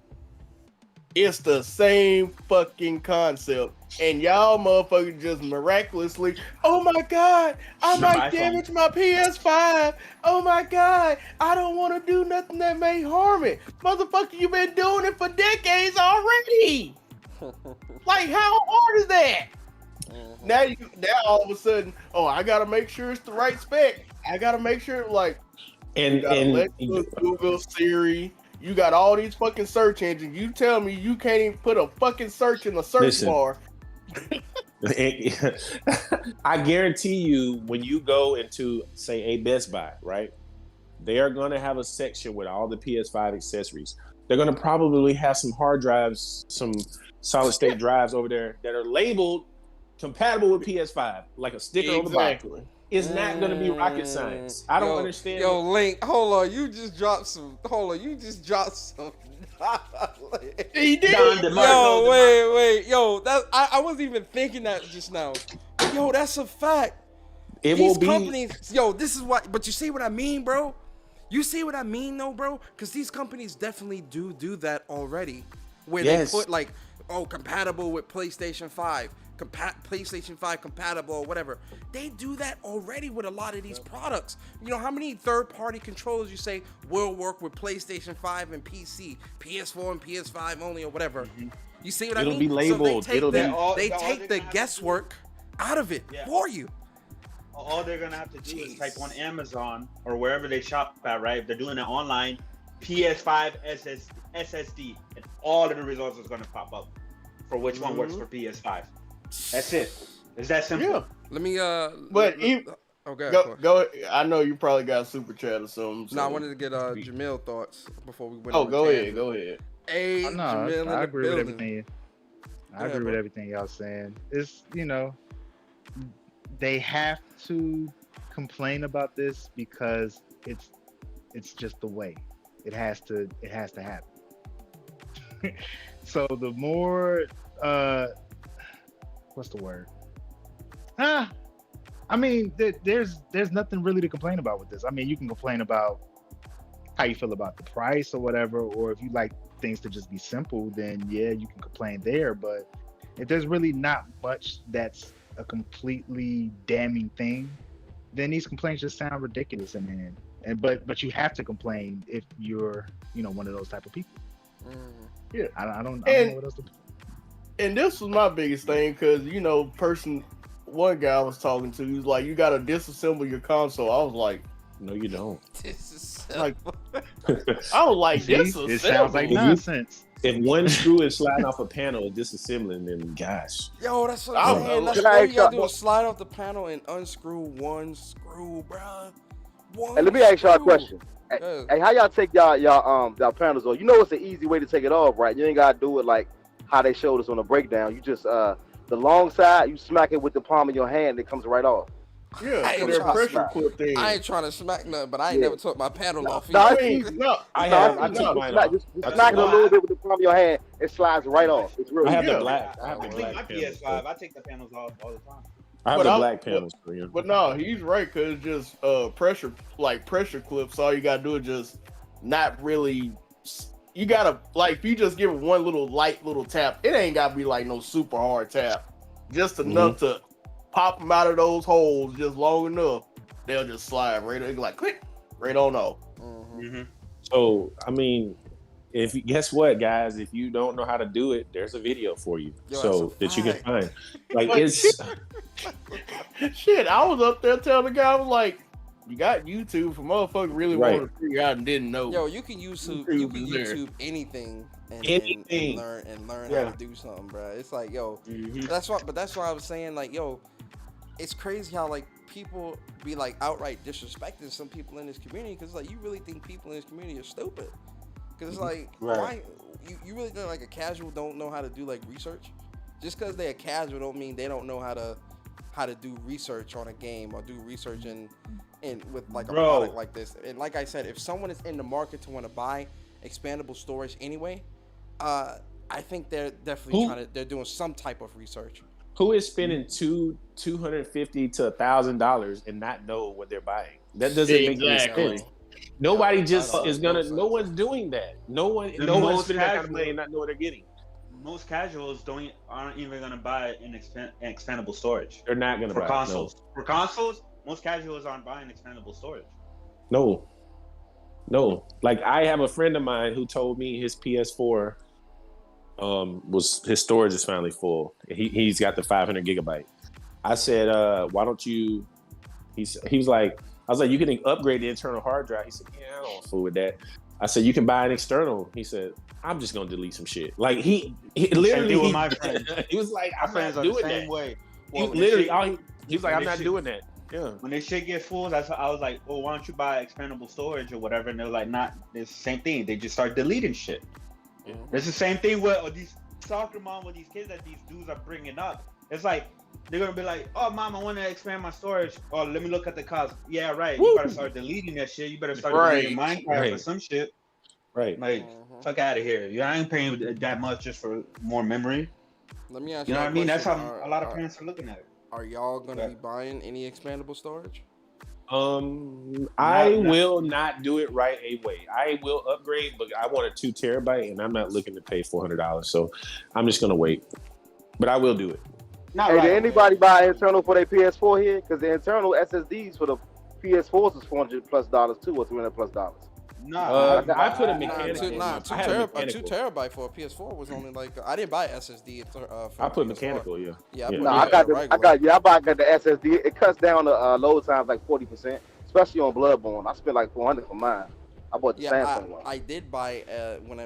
It's the same fucking concept. And y'all motherfuckers just miraculously, oh my God, I might damage my PS5. Oh my God, I don't want to do nothing that may harm it. Motherfucker, you've been doing it for decades already. Like, how hard is that? Now all of a sudden, oh, I gotta make sure it's the right spec. I gotta make sure, like, and Google, Siri. You got all these fucking search engines. You tell me you can't even put a fucking search in the search bar. I guarantee you, when you go into, say, a Best Buy, right? They are going to have a section with all the PS5 accessories. They're going to probably have some hard drives, some solid state drives over there that are labeled compatible with PS5, like a sticker on the box. It's not going to be rocket science. I don't understand. Yo, Link, hold on. You just dropped some. He did. Yo, wait. Yo, I wasn't even thinking that just now. Yo, that's a fact. These companies, yo, this is what. But you see what I mean, bro? You see what I mean, though, bro? Because these companies definitely do that already, where they put like, compatible with PlayStation 5, PlayStation 5 compatible or whatever. They do that already with a lot of these products. You know how many third-party controllers you say will work with PlayStation 5 and PC, PS4 and PS5 only or whatever. You see what I mean? It'll be labeled. So they All take they're the gonna have to guesswork out of it for you. All they're gonna have to do is type on Amazon or wherever they shop at, right? If they're doing it online, PS5 SSD, and all of the results is gonna pop up for which one works for PS5. That's it. It's that simple. Yeah. Let me But go. I know you probably got super chat or something. No, I wanted to get Jamil thoughts before we went. Go ahead. Hey, No, Jamil, I in agree the with building. everything. I Yeah, agree bro. with everything y'all saying. It's they have to complain about this because it's just the way it has to happen. So the more what's the word? I mean, there's nothing really to complain about with this. I mean, you can complain about how you feel about the price or whatever, or if you like things to just be simple, then yeah, you can complain there. But if there's really not much that's a completely damning thing, then these complaints just sound ridiculous in the end. And but you have to complain if you're one of those type of people. Yeah. I don't know what else to. And this was my biggest thing because one guy I was talking to, he was like, "You got to disassemble your console." I was like, No, you don't. This is like, I was like, See, disassemble. it sounds like nonsense. If one screw is sliding off a panel, disassembling, then gosh. Yo, that's what I I'm don't saying. know. That's Can I all ask you gotta y'all- do is slide off the panel and unscrew one screw, bruh. Hey, let me ask y'all a screw. question. Yeah. Hey, how y'all take y'all panels off? You know it's an easy way to take it off, right? You ain't gotta do it like how they showed us on the breakdown. You just the long side, you smack it with the palm of your hand, it comes right off. Yeah, I ain't so they're trying to pressure smack. clip thing. I ain't trying to smack nothing, but I ain't Yeah. never took my panel off. No, either. it's I easy. mean, no, I No, have. it's I easy. took Just mine smack- off. just I smack it a took little bit with the palm of your hand, it slides right off. It's real I have easy. the black. I I have the clean my black panels. PS5. I take the panels off all the time. I have But the I'll- black panels for you. But no, he's right because it's just pressure clips. All you gotta do is just not really. You gotta if you just give it one light little tap, it ain't gotta be like no super hard tap, just enough to pop them out of those holes just long enough. They'll just slide right, like click, right on off. So I mean, guess what, guys? If you don't know how to do it, there's a video for you, Yo, so that's a that you can fact. find. Like But it's Shit, I was up there telling the guy, I was like, "You got YouTube for motherfuckers really Right. wanted to figure out and didn't know." Yo, you can YouTube YouTube is there. anything and Anything. learn Yeah. how to do something, bro. It's like, yo, Mhm. that's why I was saying, like, yo, it's crazy how like people be like outright disrespecting some people in this community because like you really think people in this community are stupid because it's like why you really think like a casual don't know how to do like research just because they're a casual don't mean they don't know how to do research on a game or do research in with like a product like this. And like I said, if someone is in the market to want to buy expandable storage anyway, I think they're definitely they're doing some type of research. who is spending $250 to $1,000 and not know what they're buying? That doesn't make any Exactly. sense. Nobody just I don't is know. gonna. No one's doing that. No one's most spending that kind of casual- money and not know what they're getting. Most casuals aren't even gonna buy an expandable storage They're not gonna for buy it, consoles. For consoles, most casuals aren't buying expandable storage. No. Like I have a friend of mine who told me his PS4 was his storage is finally full. He's got the 500 gigabyte. I said, why don't you? He was like, I was like, you can upgrade the internal hard drive. He said, yeah, I don't fool with that. I said, you can buy an external. He said, I'm just gonna delete some shit. Like he literally, with my friends. he was like, My I'm friends not are the doing same that. way. He Well, when literally, the he was like, I'm when not the doing that. Yeah. when they shit get full, I was like, oh, why don't you buy expandable storage or whatever? And they're like, not. It's the same thing. They just start deleting shit. It's the same thing with these soccer mom with these kids that these dudes are bringing up. It's like they're gonna be like, oh, mom, I want to expand my storage. Oh, let me look at the cost. Yeah, right. You better start deleting that shit. You better start deleting Minecraft or some shit. Right. Like, fuck out of here. I ain't paying that much just for more memory. Let me ask You know you what I a mean? That's question. how a lot of parents are looking at it. Are y'all gonna be buying any expandable storage? I will not do it right away. I will upgrade, but I want a 2 terabyte, and I'm not looking to pay $400. So I'm just gonna wait. But I will do it. Not Hey, right did away. anybody buy internal for their PS4 here? Because the internal SSDs for the PS4s is $400+ too, or $300+. Nah, I put a Nah, mechanical. two I had a two mechanical. terabyte for a PS4 was only like I didn't buy SSD for I put PS4. mechanical. Yeah. Yeah, I Yeah. put No, it I got regular. I got the SSD. It cuts down the load times like 40%, especially on Bloodborne. I spent like $400 for mine. I bought the Yeah, Samsung one. I did buy when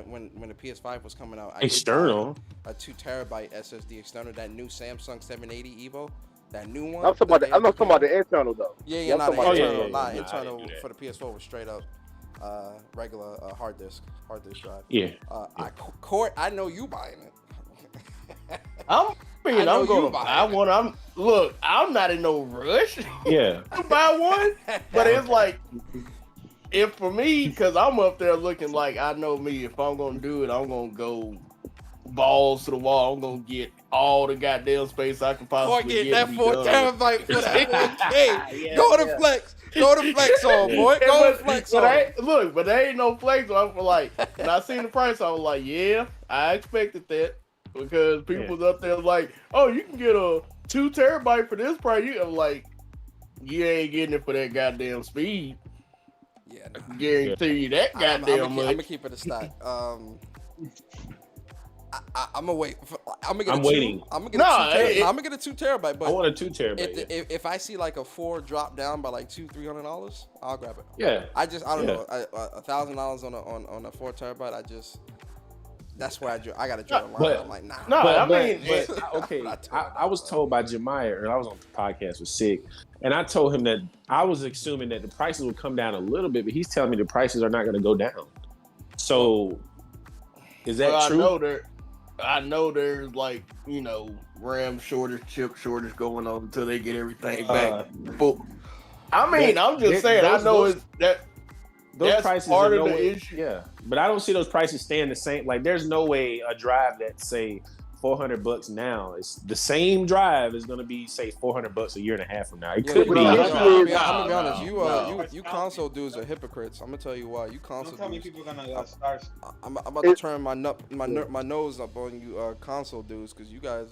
the PS5 was coming out. I External. did buy a 2 terabyte SSD external. That new Samsung 780 Evo, that new one. I'm talking that about they the, I'm had not talking about came the internal though. Yeah, I'm not talking the about the internal. yeah. Not Nah, I didn't internal do that. for the PS4 was straight up regular hard disk drive. Yeah. I know you buying it. I'm I know I'm gonna you buy buying it. one. I'm not in no rush Yeah. to buy one, but it's like, if for me, because I'm up there looking like I know me. If I'm gonna do it, I'm gonna go balls to the wall. I'm gonna get all the goddamn space I can Or possibly get get. that and be 4 done with terabyte for that 4K. Yeah, Go to yeah. flex. Go to flex on, Yeah. boy. Yeah, Go to flex on. but there ain't no flex. So I'm like, when I seen the price, I was like, yeah, I expected that, because people's up there like, oh, you can get a 2 terabyte for this price. I'm like, you ain't getting it for that goddamn speed. Yeah, I nah. can guarantee you that I'm goddamn much. gonna keep it a stack. I'm gonna wait. I'm gonna get. I'm waiting. I'm gonna get Nah, I'm gonna get a 2 terabyte. I But want a 2 terabyte. if I see like a 4 drop down by like $200-$300, I'll grab it. Yeah. I don't Yeah. know. $1,000 on a 4 terabyte. That's where I gotta draw the line. But- I'm like, nah. No, I mean, okay. Not I was told by Jemiah, and I was on the podcast with Sig, and I told him that I was assuming that the prices would come down a little bit, but he's telling me the prices are not going to go down. So, is that well, true? I know there's like, RAM shortage, chip shortage going on until they get everything back. But I mean, I'm just saying, I know those- it's that. Those That's prices part are of no the way, issue. yeah. But I don't see those prices staying the same. Like, there's no way a drive that say $400 now, it's the same drive is going to be say $400 a year and a half from now. It Yeah, could but be. the I'm issue gonna is- be honest. No. You console dudes are hypocrites. I'm gonna tell you why. You don't console tell me dudes. people gonna start. I'm about to turn my nose up on you console dudes, because you guys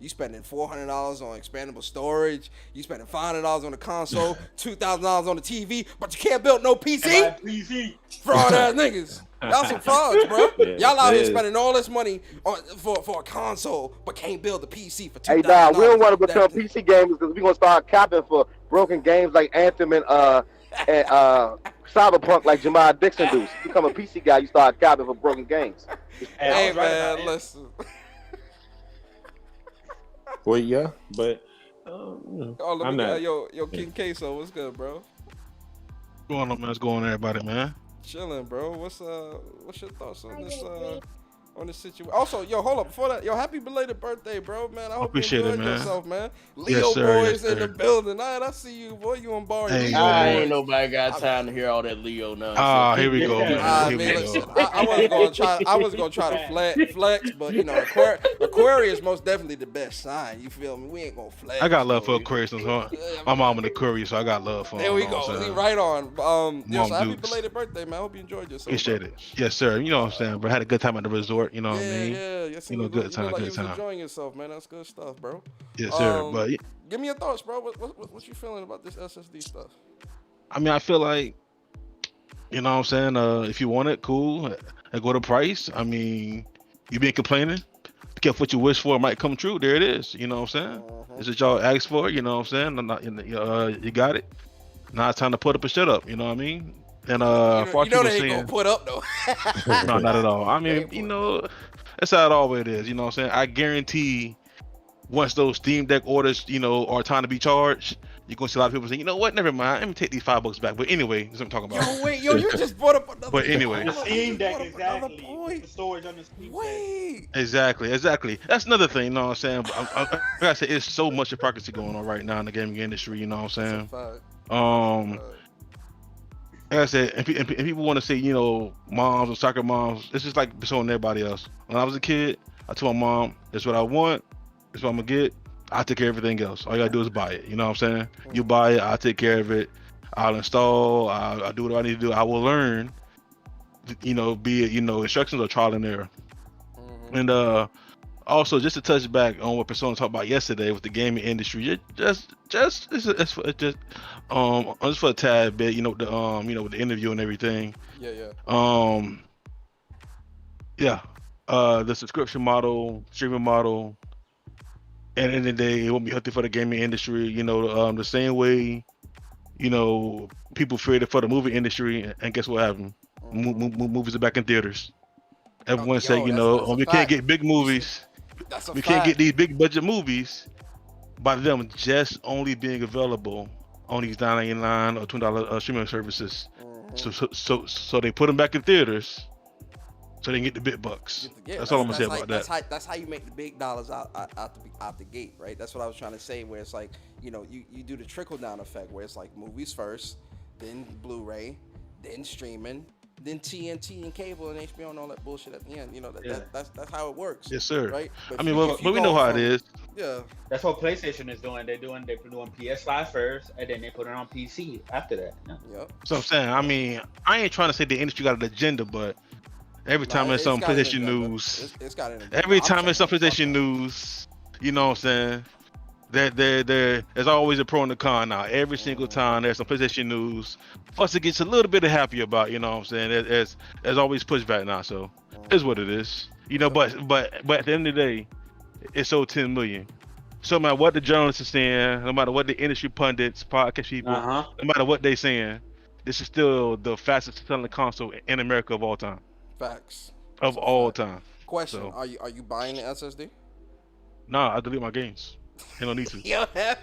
you spending $400 on expandable storage, you spending $500 on the console, $2,000 on the TV, but you can't build no PC. PC. Fraud ass niggas. Y'all some frauds, bro. Yeah, Y'all out here it is. spending all this money for a console, but can't build a PC for $2,000. Hey, Dog, we don't want to become PC gamers because we're gonna start capping for broken games like Anthem and Cyberpunk, like Jemiah Dixon do. You become a PC guy, you start capping for broken games. Hey, I Hey was right about man, it. listen. Well, yeah, but Oh, I'm let me not. yo, King Queso, what's good, bro? What's going on, man? What's going on, everybody, man? Chilling, bro. What's your thoughts on this situation? Also, yo, hold up. Before that, yo, happy belated birthday, bro, man. I hope appreciate you it, enjoyed man. yourself, man. Yes, Leo sir. boys Yes, in the sir. building. All right, I see you, boy. You on bar. Hey, Leo yo, I boy. ain't nobody got time to hear all that Leo nonsense. Ah, here we go. Here Man, we listen, go. I was gonna try to flex, but Aquarius most definitely the best sign. You feel me? We ain't gonna flex. I got love for you- Aquarius. Huh? Yeah, My mom in Aquarius, so I got love for him. There we you know go. what I'm See, saying? right on. Yo, Mom so happy Dukes. belated birthday, man. I hope you enjoyed yourself. Appreciate bro. it. Yes, sir. You know what I'm saying, bro. Had a good time at the resort. You know what I mean? Yeah. Yes, You know, good time, like good you was time. enjoying yourself, man. That's good stuff, bro. Yes, sir. Um, But Give me your thoughts, bro. What you feeling about this SSD stuff? I mean, I feel like, you know what I'm saying? If you want it, cool. I go to price. I mean, you been complaining. Guess what you wish for might come true. There it is. You know what I'm saying? Is it y'all asked for? You know what I'm saying? You got it. Now it's time to put up a shut up. You know what I mean? And You know they ain't gonna put up though. no, not at all. I mean, you know, that's how it always is. You know what I'm saying? I guarantee once those Steam Deck orders, you know, are time to be charged, you're gonna see a lot of people say, you know what, never mind, let me take these $5 back. But anyway, that's what I'm talking about. Yo, wait, you just brought up another. But anyway. The Hold on, Steam you Deck, brought up another exactly. point. The storage on the Steam Deck. Wait. Exactly. That's another thing, you know what I'm saying? But like I said, it's so much hypocrisy going on right now in the gaming industry, you know what I'm saying? Like I said, and people want to say, you know, moms and soccer moms, it's just like showing everybody else. When I was a kid, I told my mom, that's what I want, that's what I'm gonna get. I'll take care of everything else. All you gotta do is buy it. You know what I'm saying? You buy it, I'll take care of it. I'll install, I'll do what I need to do. I will learn, you know, be it, you know, instructions or trial and error. And Also, just to touch back on what Persona talked about yesterday with the gaming industry, it's just for a tad bit, with the interview and everything. Yeah. Um, yeah, the subscription model, streaming model, at the end of the day, it won't be healthy for the gaming industry. The same way, people feared it for the movie industry, and guess what happened? Movies are back in theaters. Everyone said, that's a we can't fact. get big movies. That's a We fact. can't get these big budget movies by them just only being available on these $9.99 or $20 streaming services. So they put them back in theaters so they can get the big bucks. Yeah, that's all I'm gonna say about that. That's how you make the big dollars out the gate, right? That's what I was trying to say. Where it's like, you do the trickle down effect, where it's like movies first, then Blu-ray, then streaming, then TNT and cable and HBO and all that bullshit at the end. That's how it works. Yes, sir. Right. But we know how it is. Yeah. That's what PlayStation is doing. They're doing PS5 first, and then they put it on PC after that. Yeah. Yep. So I'm saying, I ain't trying to say the industry got an agenda, but every time there's some PlayStation news, it's got an agenda. every time there's some PlayStation news, you know what I'm saying? There's always a pro and a con now. Every single time there's some PlayStation news, us it gets a little bit happy about, you know what I'm saying? There's always pushback now, so it's what it is. But at the end of the day, it sold 10 million. So no matter what the journalists are saying, no matter what the industry pundits, podcast people, no matter what they saying, this is still the fastest selling console in America of all time. Facts. Of all time. Question: So, Are you buying the SSD? Nah, I delete my games. You don't need to. Yo, man.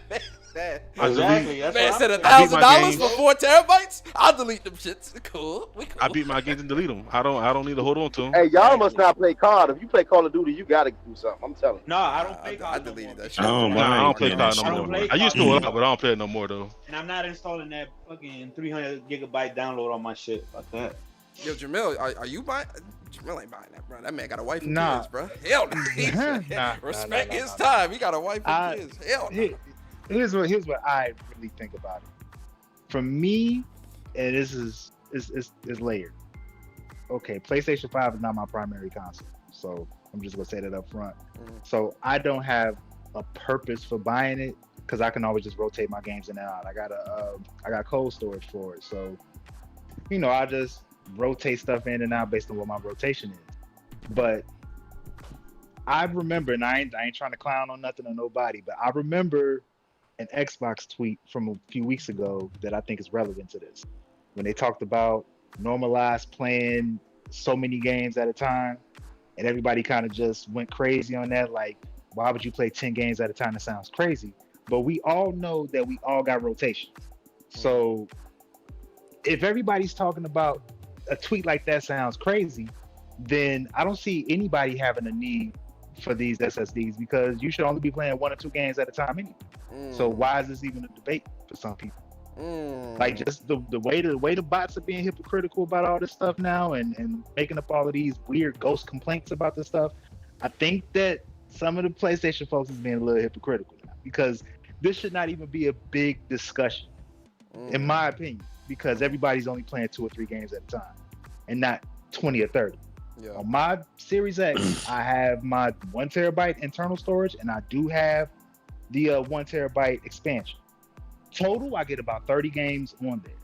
Exactly. That's Man what said I'm $1,000 saying. for 4 terabytes. I'll delete them shits. Cool. I beat my games and delete them. I don't need to hold on to them. Hey, y'all must not play COD. If you play Call of Duty, you gotta do something. I'm telling you. No, I don't play I COD deleted no more. that shit. I don't play COD no more. play I used to a lot, but I don't play it no more though. And I'm not installing that fucking 300 gigabyte download on my shit. Fuck that. Yo, Jamil, are you buying? Jamil ain't buying that, bro. That man got a wife and Nah. kids, bro. Hell no. Respect his time. He got a wife and kids. Hell no. Here's what I really think about it. For me, and this is layered. Okay, PlayStation 5 is not my primary console, so I'm just gonna say that up front. So I don't have a purpose for buying it because I can always just rotate my games in and out. I got cold storage for it, so I just rotate stuff in and out based on what my rotation is. But I remember, and I ain't trying to clown on nothing or nobody, but I remember an Xbox tweet from a few weeks ago that I think is relevant to this. When they talked about normalized playing so many games at a time, and everybody kind of just went crazy on that. Like, why would you play 10 games at a time? That sounds crazy. But we all know that we all got rotations. So if everybody's talking about a tweet like that sounds crazy, then I don't see anybody having a need for these SSDs because you should only be playing 1 or 2 games at a time anyway. So why is this even a debate for some people? Like just the way the bots are being hypocritical about all this stuff now and making up all of these weird ghost complaints about this stuff. I think that some of the PlayStation folks is being a little hypocritical now because this should not even be a big discussion, in my opinion, because everybody's only playing 2 or 3 games at a time and not 20 or 30. Yeah. On my Series X, I have my 1 terabyte internal storage and I do have the 1 terabyte expansion. Total, I get about 30 games on there.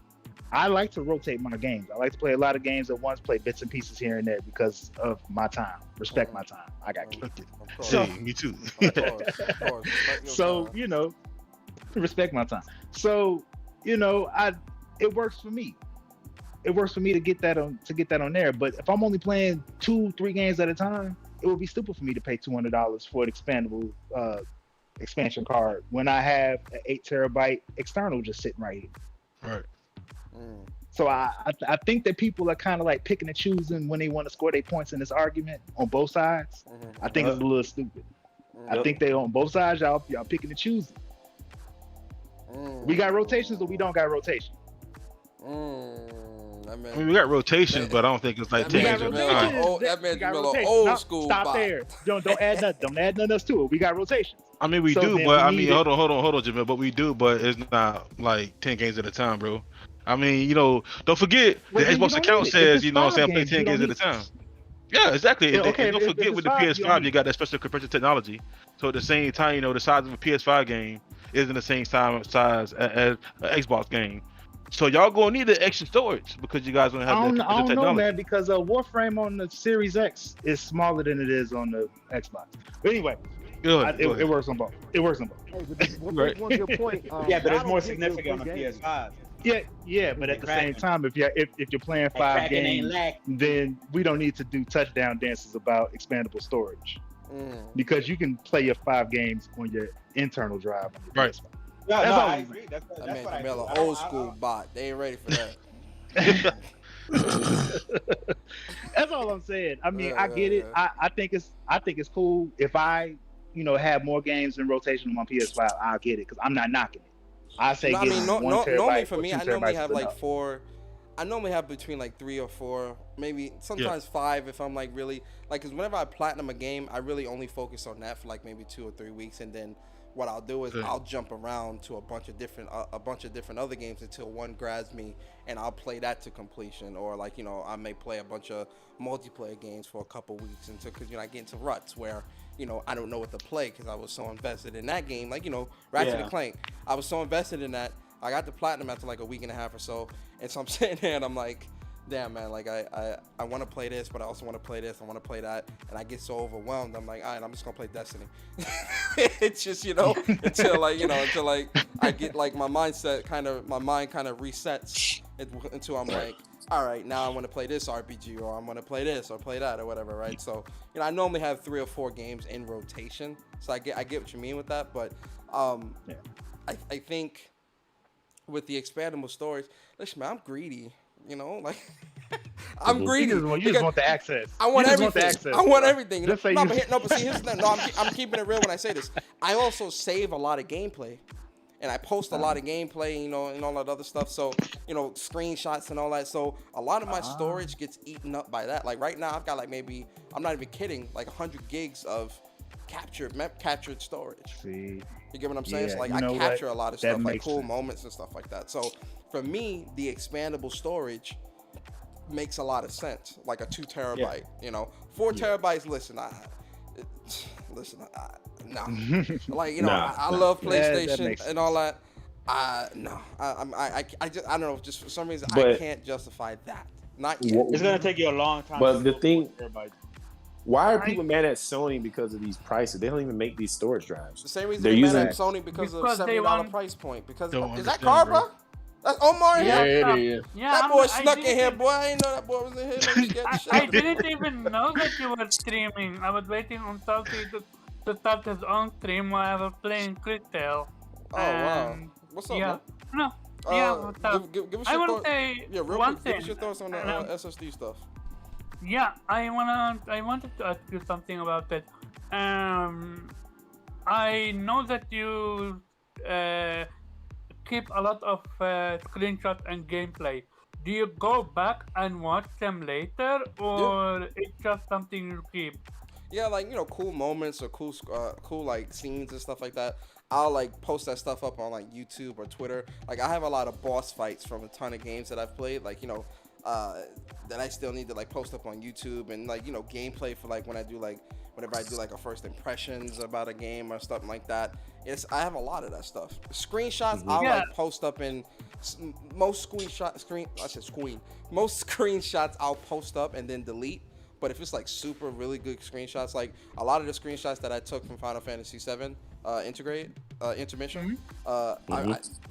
I like to rotate my games. I like to play a lot of games at once, play bits and pieces here and there because of my time. Respect my time. I got kids. So, me too. Of course. So, respect my time. So, it works for me. It works for me to get that on there. But if I'm only playing 2-3 games at a time, it would be stupid for me to pay $200 for an expandable expansion card when I have an 8 terabyte external just sitting right here. Right. So I think that people are kind of like picking and choosing when they want to score their points in this argument on both sides. I think it's a little stupid. I think they on both sides, y'all picking and choosing. We got rotations or we don't got rotation. We got rotations, but I don't think it's like 10 games at a time. That man's got Jamil rotations. old No, school. Stop there. Don't add nothing. Don't add nothing else to it. We got rotations. I mean, we So do, then but we need hold on, Jamil. But we do, but it's not like 10 games at a time, bro. I mean, don't forget Well, the then you Xbox don't account need it. says, If it's I'm saying, 5 play games, 10 you games don't at a time. Yeah, exactly. Yeah, okay, And don't if forget it's with the 5, you PS5, only you got that special compression technology. So at the same time, the size of a PS5 game isn't the same size as an Xbox game. So y'all gonna need the extra storage because you guys gonna have that I compression don't know, man, technology. because Warframe on the Series X is smaller than it is on the Xbox. But anyway, Go ahead. Go it ahead. works on both. It works on both. Hey, but Right. one good point. Yeah, but I it's more don't get good significant on free the games. PS5. Yeah, but at the same time, if you're playing And 5 cracking ain't games, lacking. then we don't need to do touchdown dances about expandable storage Mm. because you can play your 5 games on your internal drive on your Right. PS5. Yeah, That's no, all I I'm agree. That's That man what I Jamel, do. an old school bot. They ain't ready for that. That's all I'm saying. I mean, Yeah, I get yeah, it. I think it's cool if I have more games in rotation on my PS5. I'll get it because I'm not knocking it. I say No, I getting mean, no, 1 no, normally terabyte for or me, 2 I normally terabytes have is like enough. 4. I normally have between like 3 or 4, maybe sometimes 5 if I'm like really like. Cause whenever I platinum a game, I really only focus on that for like maybe 2 or 3 weeks, and then what I'll do is Okay. I'll jump around to a bunch of different other games until one grabs me, and I'll play that to completion, or like I may play a bunch of multiplayer games for a couple weeks until because I get into ruts where I don't know what to play because I was so invested in that game, like Ratchet and Clank. I was so invested in that. I got the platinum after like a week and a half or so, and so I'm sitting there and I'm like, damn man, like I want to play this, but I also want to play this, I want to play that, and I get so overwhelmed. I'm like, all right, I'm just gonna play Destiny. It's just until I get like my mind kind of resets until I'm like, all right, now I want to play this RPG, or I want to play this or play that or whatever, right? So I normally have 3 or 4 games in rotation, so I get what you mean with that, but Yeah. I think with the expandable storage, listen, man, I'm greedy. Like I'm greedy. You just want the access. I want You just everything. the access, I want bro. everything. Just say No, you- but see, here's the thing. No, I'm keeping it real when I say this. I also save a lot of gameplay, and I post a lot of gameplay, and all that other stuff. So, screenshots and all that. So a lot of my storage gets eaten up by that. Like right now, I've got like maybe, I'm not even kidding, like 100 gigs of captured storage. See, You get what I'm saying? Yeah, So like you I know what? capture a lot of That stuff, like makes cool sense. moments and stuff like that. So for me, the expandable storage makes a lot of sense. Like a 2 terabyte, 4 terabytes. Listen, no. Like Nah. I love That PlayStation makes and all that. No, I just I don't know. Just for some reason, I But- can't justify that. Not yet. It's gonna take you a long time. But to the go thing- 4 terabytes. Why are people mad at Sony because of these prices? They don't even make these storage The drives. same reason They're they mad using- at Sony because of Because they $70 want- price point. Because Don't is that understand, car, bro. bro? That's Omar in Yeah, here. it is. Yeah, That I'm- boy I snuck in here, didn't- boy. I didn't know that boy was in here. Let me get the shit I out of it. didn't even know that you were streaming. I was waiting on Salty to start his own stream while I was playing Crystal. Oh wow. What's up, Yeah. man? No. Yeah, what's up? Give us I your want to thoughts. say Yeah, real one quick. thing. Give us your thoughts on the SSD stuff. Yeah, I wanted to ask you something about it. I know that you keep a lot of screenshots and gameplay. Do you go back and watch them later, or it's just something you keep? Yeah, like cool moments or cool like scenes and stuff like that. I'll like post that stuff up on like YouTube or Twitter. Like I have a lot of boss fights from a ton of games that I've played. Like that I still need to like post up on YouTube, and like gameplay for like whenever I do like a first impressions about a game or something like that. I have a lot of that stuff. Screenshots I'll Yeah. like post up in most most screenshots I'll post up and then delete. But if it's like super really good screenshots, like a lot of the screenshots that I took from Final Fantasy VII intermission,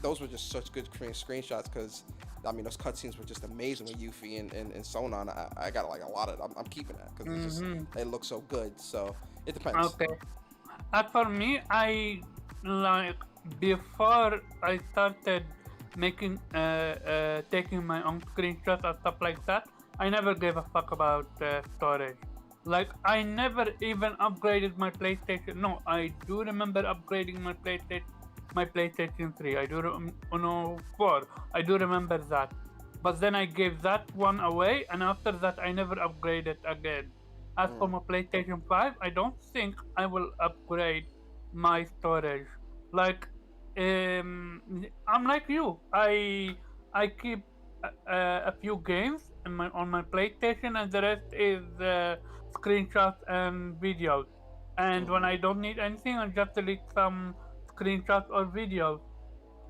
those were just such good screenshots because I mean those cutscenes were just amazing with Yuffie and Sonon. I got like a lot of them. I'm keeping that because they look so good. So it depends. Okay. As for me, I like before I started making taking my own screenshots and stuff like that. I never gave a fuck about storage. Like I never even upgraded my PlayStation. No, I do remember upgrading my PlayStation 3. I do no 4. I do remember that. But then I gave that one away, and after that I never upgraded again. As for my PlayStation 5, I don't think I will upgrade my storage. Like I'm like you. I keep a few games on my PlayStation, and the rest is screenshots and videos. And when I don't need anything, I just delete some screenshots or videos.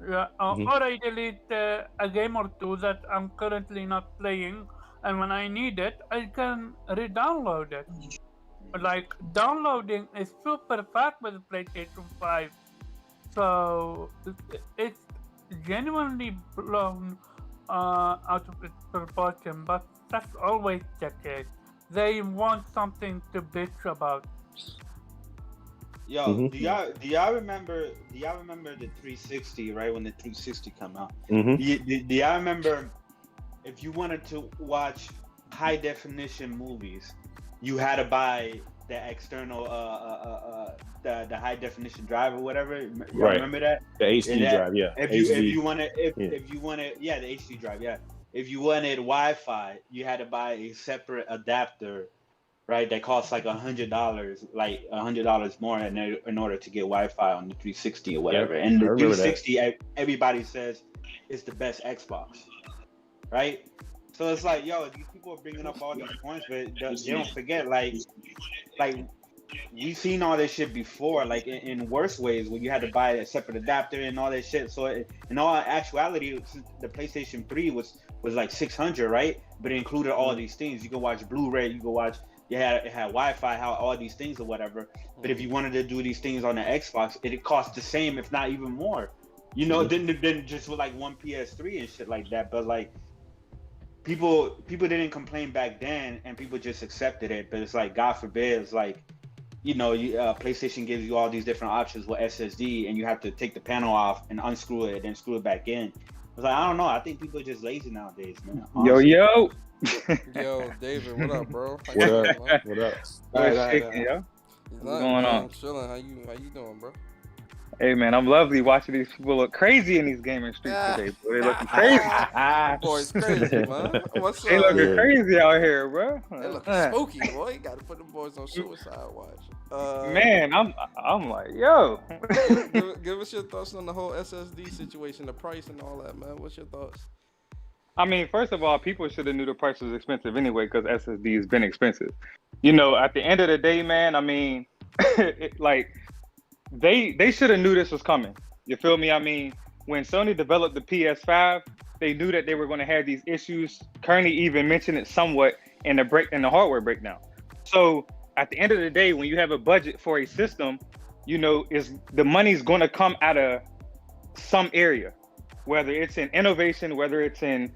Or I delete a game or two that I'm currently not playing, and when I need it, I can re-download it. Like, downloading is super fast with the PlayStation 5. So it's genuinely blown out of its proportion, but that's always the case. They want something to bitch about. Yo, do y'all remember the 360, right? When the 360 come out, Mm-hmm. do y'all remember if you wanted to watch high definition movies, you had to buy the external the high definition drive or whatever. Y'all Right. remember that? The HD drive, yeah. If HD. you wanted the HD drive, yeah. If you wanted Wi-Fi, you had to buy a separate adapter, right? That costs like $100, like $100 more in order to get Wi-Fi on the 360 or whatever. Yep, And the I remember that. 360, everybody says it's the best Xbox, right? So it's like, yo, these people are bringing up all these points, but they don't forget, like we've seen all this shit before, like in worse ways, where you had to buy a separate adapter and all that shit. So in all actuality, the PlayStation 3 was like $600, right? But it included all these things. You could watch Blu-ray, you could watch. It had Wi-Fi, all these things or whatever. But if you wanted to do these things on the Xbox, it cost the same, if not even more. You know, then just with like one PS3 and shit like that. But like people didn't complain back then, and people just accepted it. But it's like, God forbid, it's like, you know, PlayStation gives you all these different options with SSD, and you have to take the panel off and unscrew it, and then screw it back in. It's like, I don't know. I think people are just lazy nowadays, man. Honestly. Yo. Yo, David, what up, bro? How you What doing, up? man? What up? What's shaking, yo? What's going on? Chilling. How you doing, bro? Hey, man, I'm lovely watching these people look crazy in these gaming streets today, bro. They looking crazy. Boy's crazy, man. What's up? They looking Yeah. crazy out here, bro. They looking spooky, boy. You gotta put them boys on suicide watch. Man, I'm like, yo. give us your thoughts on the whole SSD situation, the price and all that, man. What's your thoughts? I mean, first of all, people should have knew the price was expensive anyway, because SSD has been expensive. You know, at the end of the day, man, I mean, they should have knew this was coming. You feel me? I mean, when Sony developed the PS5, they knew that they were going to have these issues. Kearney even mentioned it somewhat in the hardware breakdown. So at the end of the day, when you have a budget for a system, you know, the money's going to come out of some area, whether it's in innovation, whether it's in,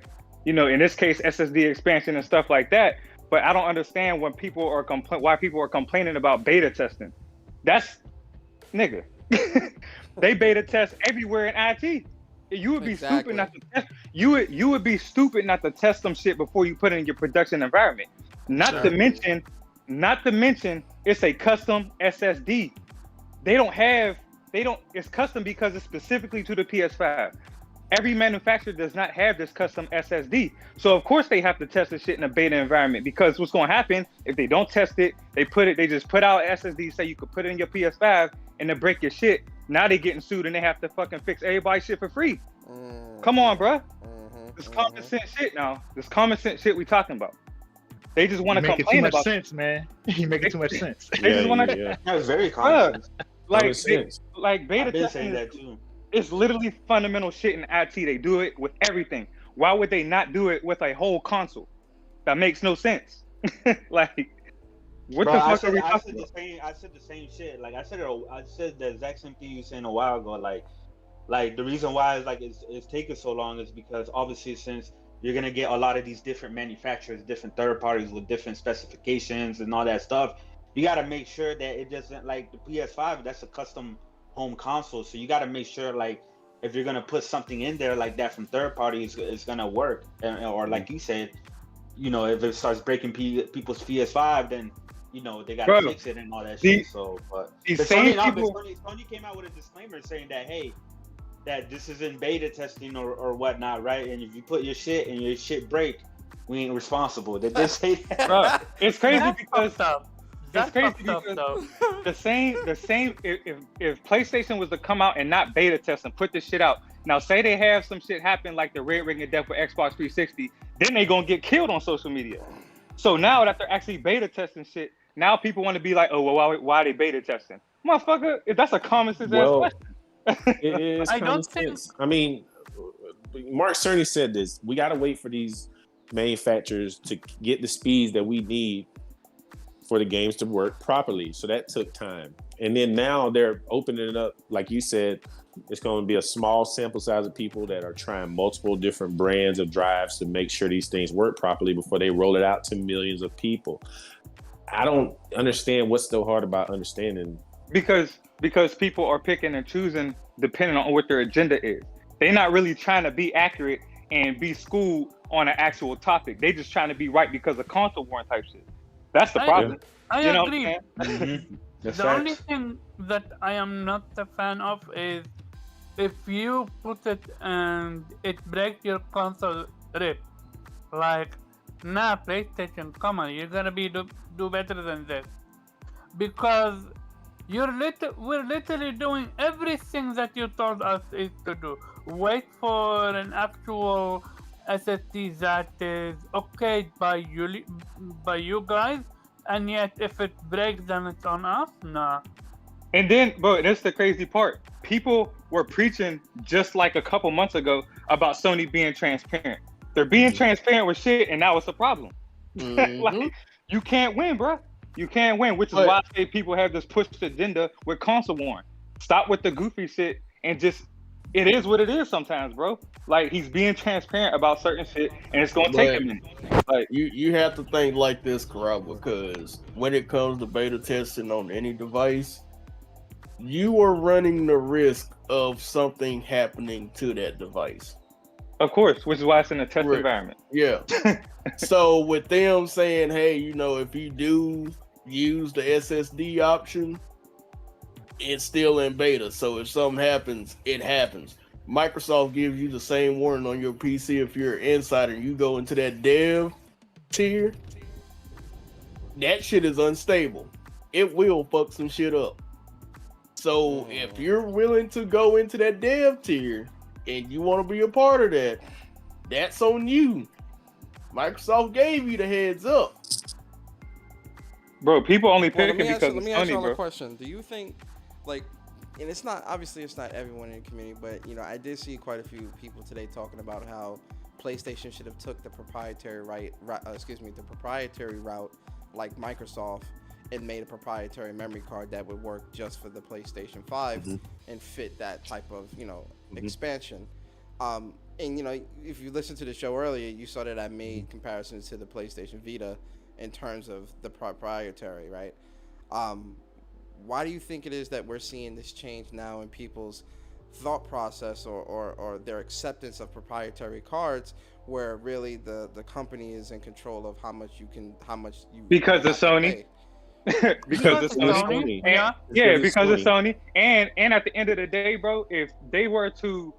you know, in this case, SSD expansion and stuff like that. But I don't understand when people are why people are complaining about beta testing. That's nigga. They beta test everywhere in IT. You would be stupid not to test. You would be stupid not to test some shit before you put it in your production environment. Not to mention, it's a custom SSD. It's custom because it's specifically to the PS5. Every manufacturer does not have this custom SSD. So of course they have to test the shit in a beta environment, because what's going to happen if they don't test it, they just put out SSD, say you could put it in your PS5 and then break your shit. Now they getting sued and they have to fucking fix everybody's shit for free. Come on, bro. This common sense shit now. This common sense shit we talking about. They just want to complain about sense, man. You making too much sense. They just want to. That was very common. Like beta I've been testing. saying that too. It's literally fundamental shit in IT. They do it with everything. Why would they not do it with a whole console? That makes no sense. Like, what Bro, the fuck are we talking about? I said the same shit. Like I said the exact same thing you saying a while ago. Like the reason why it's taking so long is because obviously, since you're gonna get a lot of these different manufacturers, different third parties with different specifications and all that stuff, you got to make sure that it doesn't, like the PS5. That's a custom home console, so you got to make sure, like, if you're gonna put something in there like that from third parties, it's gonna work. Or like you said, you know, if it starts breaking people's PS5, then you know they gotta fix it and all that shit. So, but Sony came out with a disclaimer saying that, hey, that this is in beta testing or whatnot, right? And if you put your shit and your shit break, we ain't responsible. They did say that. Bro, it's crazy because That's crazy fucked up, because though. the same. If PlayStation was to come out and not beta test and put this shit out, now say they have some shit happen like the red ring of death with Xbox 360, then they gonna get killed on social media. So now that they're actually beta testing shit, now people want to be like, oh well, why are they beta testing? Motherfucker, if that's a common sense ass Well, question. it is I common don't think- sense. I mean, Mark Cerny said this. We got to wait for these manufacturers to get the speeds that we need for the games to work properly. So that took time. And then now they're opening it up. Like you said, it's going to be a small sample size of people that are trying multiple different brands of drives to make sure these things work properly before they roll it out to millions of people. I don't understand what's so hard about understanding. Because people are picking and choosing depending on what their agenda is. They're not really trying to be accurate and be schooled on an actual topic. They just trying to be right because of console war type shit. That's the problem. I You know agree. what I'm saying? That's The only facts. thing that I am not a fan of is if you put it and it breaks your console rip. Like, nah, PlayStation, come on, you're gonna do better than this. Because we're literally doing everything that you told us is to do. Wait for an actual SSD that is okay by you guys, and yet if it breaks, then it's on us. Nah. And then, but that's the crazy part. People were preaching just like a couple months ago about Sony being transparent. They're being transparent with shit, and now it's a problem. Like, you can't win, bro. You can't win, which is why I say people have this pushed agenda with console warring. Stop with the goofy shit and just, it is what it is sometimes, bro. Like, he's being transparent about certain shit, and it's gonna take him. Like you have to think like this, Karab, because when it comes to beta testing on any device, you are running the risk of something happening to that device. Of course, which is why it's in a test environment. Yeah. So with them saying, hey, if you do use the SSD option, it's still in beta. So if something happens, it happens. Microsoft gives you the same warning on your PC if you're an insider. You go into that dev tier, that shit is unstable. It will fuck some shit up. So if you're willing to go into that dev tier and you want to be a part of that, that's on you. Microsoft gave you the heads up. Bro, people only pick Let it because me it's ask Sony, you all bro. a question. Do you think, like, and it's not everyone in the community, but I did see quite a few people today talking about how PlayStation should have took the proprietary route like Microsoft and made a proprietary memory card that would work just for the PlayStation 5 and fit that type of expansion. And if you listened to the show earlier, you saw that I made comparisons to the PlayStation Vita in terms of the proprietary, right? Why do you think it is that we're seeing this change now in people's thought process or their acceptance of proprietary cards, where really the company is in control of how much you Because of have to Sony. pay? Because it's Sony. And, Yeah. because it's Sony. And at the end of the day, bro, if they were to,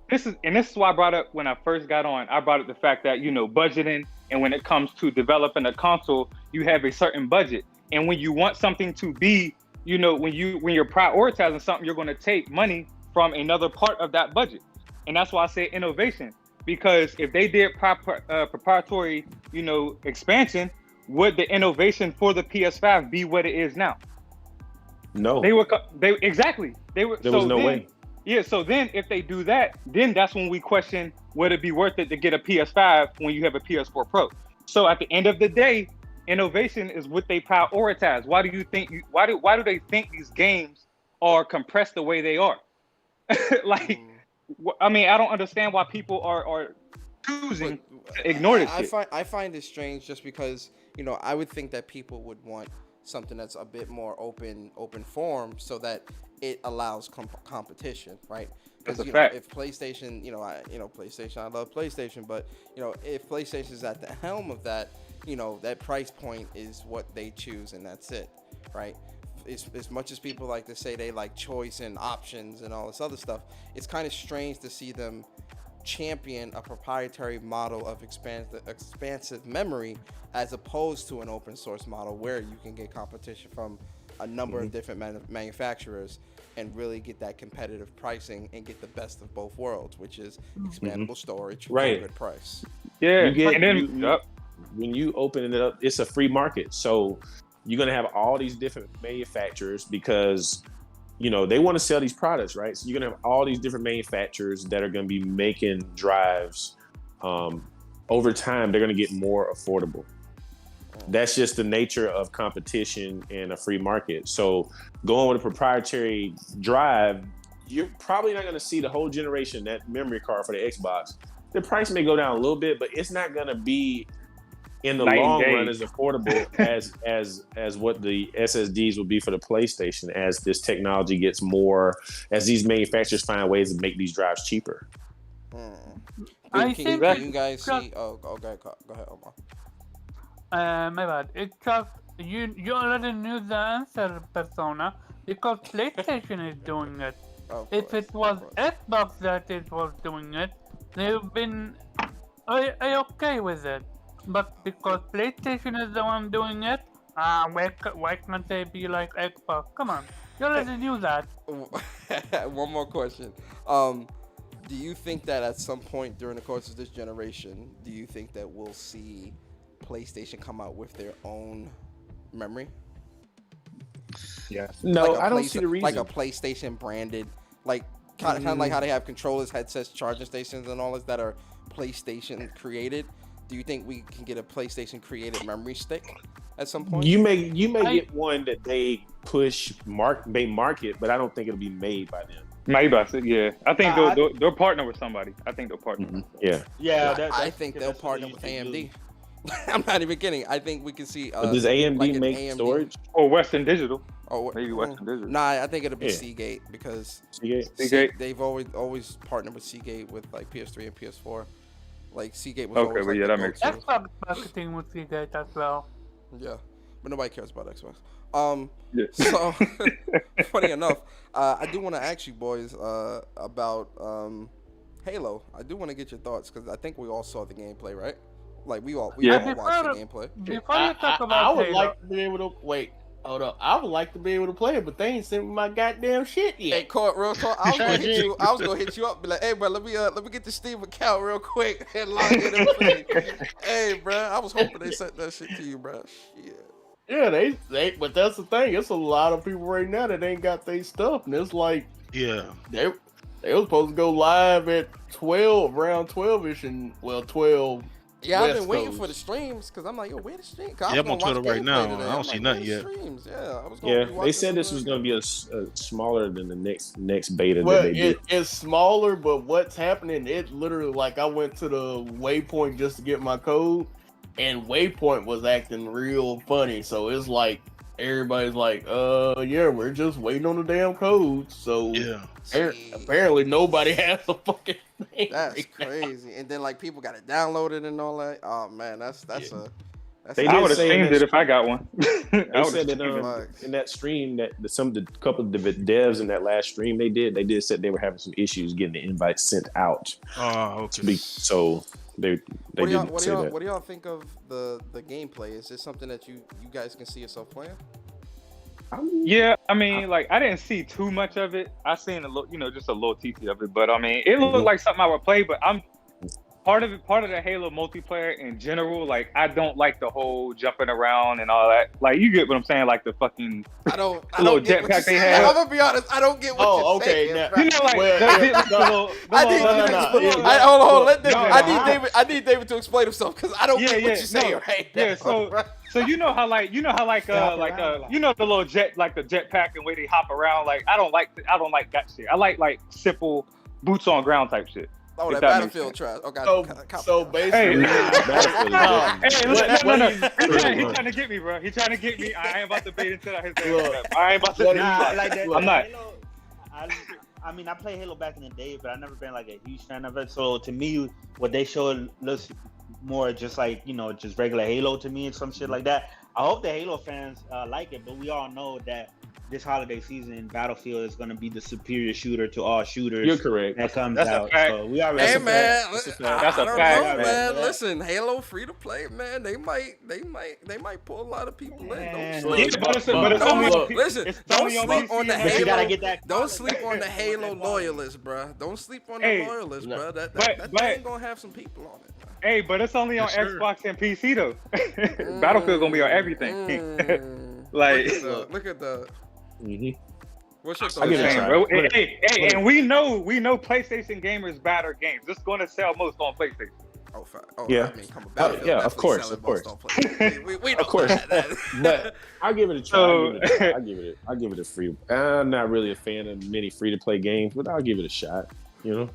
this is why I brought up when I first got on. I brought up the fact that budgeting, and when it comes to developing a console, you have a certain budget, and when you want something to be, when you're prioritizing something, you're going to take money from another part of that budget, and that's why I say innovation. Because if they did proprietary, expansion, would the innovation for the PS5 be what it is now? No. They exactly. There was no way. Yeah, so then if they do that, then that's when we question, would it be worth it to get a PS5 when you have a PS4 Pro? So at the end of the day, innovation is what they prioritize. Why do you think? Why do they think these games are compressed the way they are? Like, I mean, I don't understand why people are choosing to ignore this shit. I find it strange just because I would think that people would want something that's a bit more open form so that it allows competition, right? That's a fact. If PlayStation, PlayStation, I love PlayStation, but if PlayStation is at the helm of that, that price point is what they choose and that's it, right? As much as people like to say they like choice and options and all this other stuff, it's kind of strange to see them champion a proprietary model of expansive memory as opposed to an open source model where you can get competition from a number of different manufacturers and really get that competitive pricing and get the best of both worlds, which is expandable storage for a good price. Yeah, You get, and then when you open it up, it's a free market. So you're going to have all these different manufacturers because, you know, they want to sell these products, right? So you're going to have all these different manufacturers that are going to be making drives. Over time, they're going to get more affordable. That's just the nature of competition in a free market. So going with a proprietary drive, you're probably not going to see the whole generation, that memory card for the Xbox. The price may go down a little bit, but it's not going to be in the long run as affordable as what the SSDs will be for the PlayStation as this technology gets more, as these manufacturers find ways to make these drives cheaper. I Can think you guys see? Go ahead, Omar. My bad. It just you already knew the answer, Persona, because PlayStation is doing it. If it was Xbox that it was doing it, they've been okay with it. But because PlayStation is the one doing it, why can't they be like Xbox? Come on, you already knew that. One more question. Do you think that at some point during the course of this generation, do you think that we'll see PlayStation come out with their own memory? Yeah. No, I don't see the reason. Like a PlayStation branded, like kind of like how they have controllers, headsets, charging stations, and all this that are PlayStation created. Do you think we can get a PlayStation created memory stick at some point? You may get one that they market, but I don't think it'll be made by them. Maybe yeah. I think they'll partner with somebody. I think they'll partner. Yeah. I think they'll partner with AMD. I'm not even kidding. I think we can see. Does AMD make storage? Or Western Digital? Oh, maybe Western Digital. Nah, I think it'll be Seagate because Seagate. They've always partnered with Seagate with like PS3 and PS4. Like Seagate was okay, always but like yeah, that makes sense. Xbox marketing with Seagate as well. Yeah, but nobody cares about Xbox. Yeah. So funny enough, I do want to ask you boys about Halo. I do want to get your thoughts because I think we all saw the gameplay, right? Like we all watched the gameplay. Before you talk about I would Halo, like to be able to wait. Hold up. I would like to be able to play it, but they ain't sent me my goddamn shit yet. Hey, Court, real talk. I was gonna hit you up, be like, hey, bro, let me get the Steam account real quick and log in and play. Hey, bro, I was hoping they sent that shit to you, bro. Shit. Yeah, they. But that's the thing. It's a lot of people right now that ain't got their stuff, and it's like, Yeah. they were supposed to go live at 12, around 12ish, and 12. Yeah, West I've been waiting Coast. for the streams because I'm like, yo, where the stream? Yeah, I'm on Twitter right now. I don't see nothing yet. Streams? Yeah, I was Yeah, they said this was going to be a smaller than the next beta Well, that they did. it's smaller, but what's happening? It literally, like, I went to the Waypoint just to get my code, and Waypoint was acting real funny. So it's like everybody's like, yeah, we're just waiting on the damn code. So Yeah. apparently nobody has a fucking thing. That's right now. crazy. And then like people got it downloaded and all that. Oh man, that's They I did would have say streamed that- it if I got one. They said that in that stream that couple of the devs in that last stream they did said they were having some issues getting the invites sent out. Oh, okay. So they didn't say that. What do y'all think of the gameplay? Is this something that you guys can see yourself playing? Yeah, I mean, like I didn't see too much of it. I seen a little, just a little TT of it. But I mean, it looked like something I would play. But I'm part of the Halo multiplayer in general. Like I don't like the whole jumping around and all that. Like you get what I'm saying? Like the fucking little jetpack they have. I'm gonna be honest. I don't get what you're saying. Now, bro. I need David to explain himself because I don't get what you're saying right now. Yeah, so you know how the little jetpack and way they hop around. Like I don't like that shit. I like simple boots on ground type shit. Oh, that Battlefield trash. Okay. So basically, He's trying to get me, bro. He's trying to get me. I ain't about to bait into his I ain't about to. Like that. I'm not. Halo, I mean, I played Halo back in the day, but I've never been like a huge fan of it. So to me, what they showed looks more just like just regular Halo to me and some shit like that. I hope the Halo fans like it, but we all know that this holiday season, Battlefield is going to be the superior shooter to all shooters. You're correct. That comes That's a out. fact. So we already. Hey man, That's a I don't fact. know, man. Yeah. Listen, Halo free to play, man. They might pull a lot of people in. Man. Don't sleep. Yeah, but it's only Don't, on listen, it's don't only on sleep on the PC. But you gotta Halo. get that. Don't sleep on the Halo loyalists, bruh. Don't sleep on the Hey, loyalists, bruh. That but- thing gonna have some people on it. Hey, but it's only on Yes, sir. Xbox and PC though. Battlefield gonna be on everything. Like, Look at the. Mhm. What's your I thoughts? get it, saying, try. bro. Look. Hey, and we know PlayStation gamers batter games. It's gonna sell most on PlayStation. Oh, fuck. Oh, Yeah. I mean, come on, Oh, Battlefield yeah, of definitely course, selling of course. most on PlayStation. We know Of course. that. But I'll give it a try. So- I'll give it a free. I'm not really a fan of many free to play games, but I'll give it a shot. You know.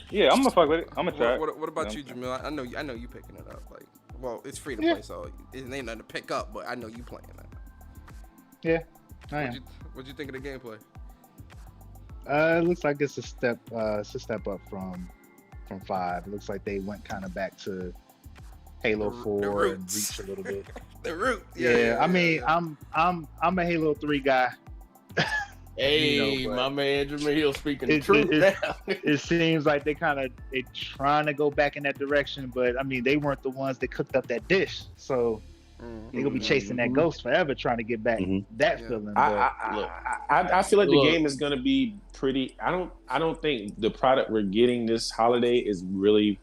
Yeah, I'm gonna fuck with it. I'm gonna try. What about Yeah. you, Jamil? I know you picking it up. Like, well, it's free to Yeah. play, so it ain't nothing to pick up. But I know you playing it. I am. What'd you think of the gameplay? It looks like it's a step up from 5. It looks like they went kind of back to Halo The 4 and roots. reached a little bit. The root. Yeah, I mean, I'm a Halo 3 guy. Hey, You know, my man Jamil speaking the It- truth it- now. It seems like they trying to go back in that direction, but I mean, they weren't the ones that cooked up that dish, so they're gonna be chasing that ghost forever, trying to get back Mhm. that Yeah. feeling. I feel like the Look. game is going to be pretty. I don't think the product we're getting this holiday is really.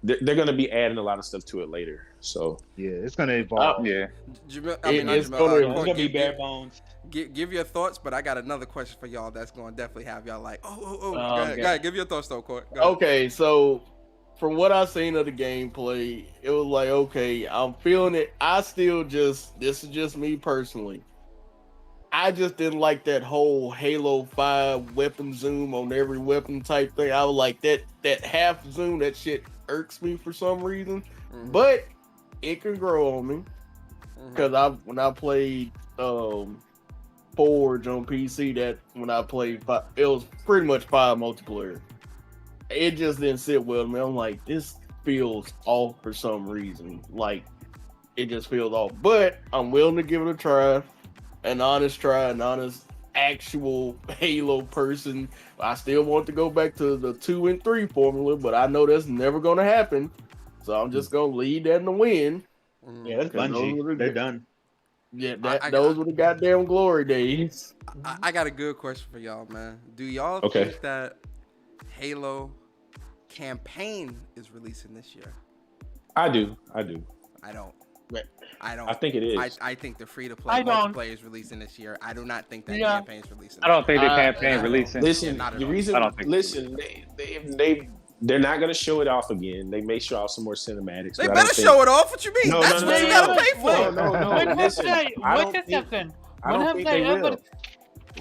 They're going to be adding a lot of stuff to it later. So Yeah, it's gonna evolve. Yeah. Jamil, It's Jamil, gonna- It's Corey, gonna be give- bare bones. Give your thoughts, but I got another question for y'all that's going to definitely have y'all like, oh. Go Okay. ahead, give your thoughts though, Court. Go ahead. Okay, so from what I've seen of the gameplay, it was like, okay, I'm feeling it. I still this is just me personally. I just didn't like that whole Halo 5 weapon zoom on every weapon type thing. I was like that half zoom, that shit irks me for some reason. Mhm. But it can grow on me. Mhm. Because when I played Forge on PC, that when I played 5, it was pretty much 5 multiplayer. It just didn't sit well with me. I'm like, this feels off for some reason. Like, it just feels off. But I'm willing to give it a try. An honest actual Halo person. I still want to go back to the 2 and 3 formula, but I know that's never going to happen. So I'm just going to leave that in the wind. Mhm. Yeah, that's Bungie. They're done. Yeah, I- those were the goddamn glory days. I got a good question for y'all, man. Do y'all Okay. think that Halo campaign is releasing this year? I do. I don't. Right. I don't. I think it is. I think the free to play I don't. multiplayer is releasing this year. I do not think that Yeah. campaign's releasing. I don't think the I- campaign I- releasing. Listen, not at the all. reason. I don't think so. Listen, they're not going to show it off again. They may show off some more cinematics. They but I better don't think- show it off. What you mean? No, That's no, what no, you no, gotta no. pay for. No, When have listen, they? I Wait don't a think- second. I When don't have think they they ever? will.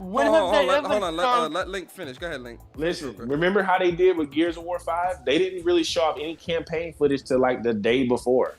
When have they ever? Hold on. shown- Let Link finish. Go ahead, Link. Listen, remember how they did with Gears of War 5? They didn't really show off any campaign footage till like the day before.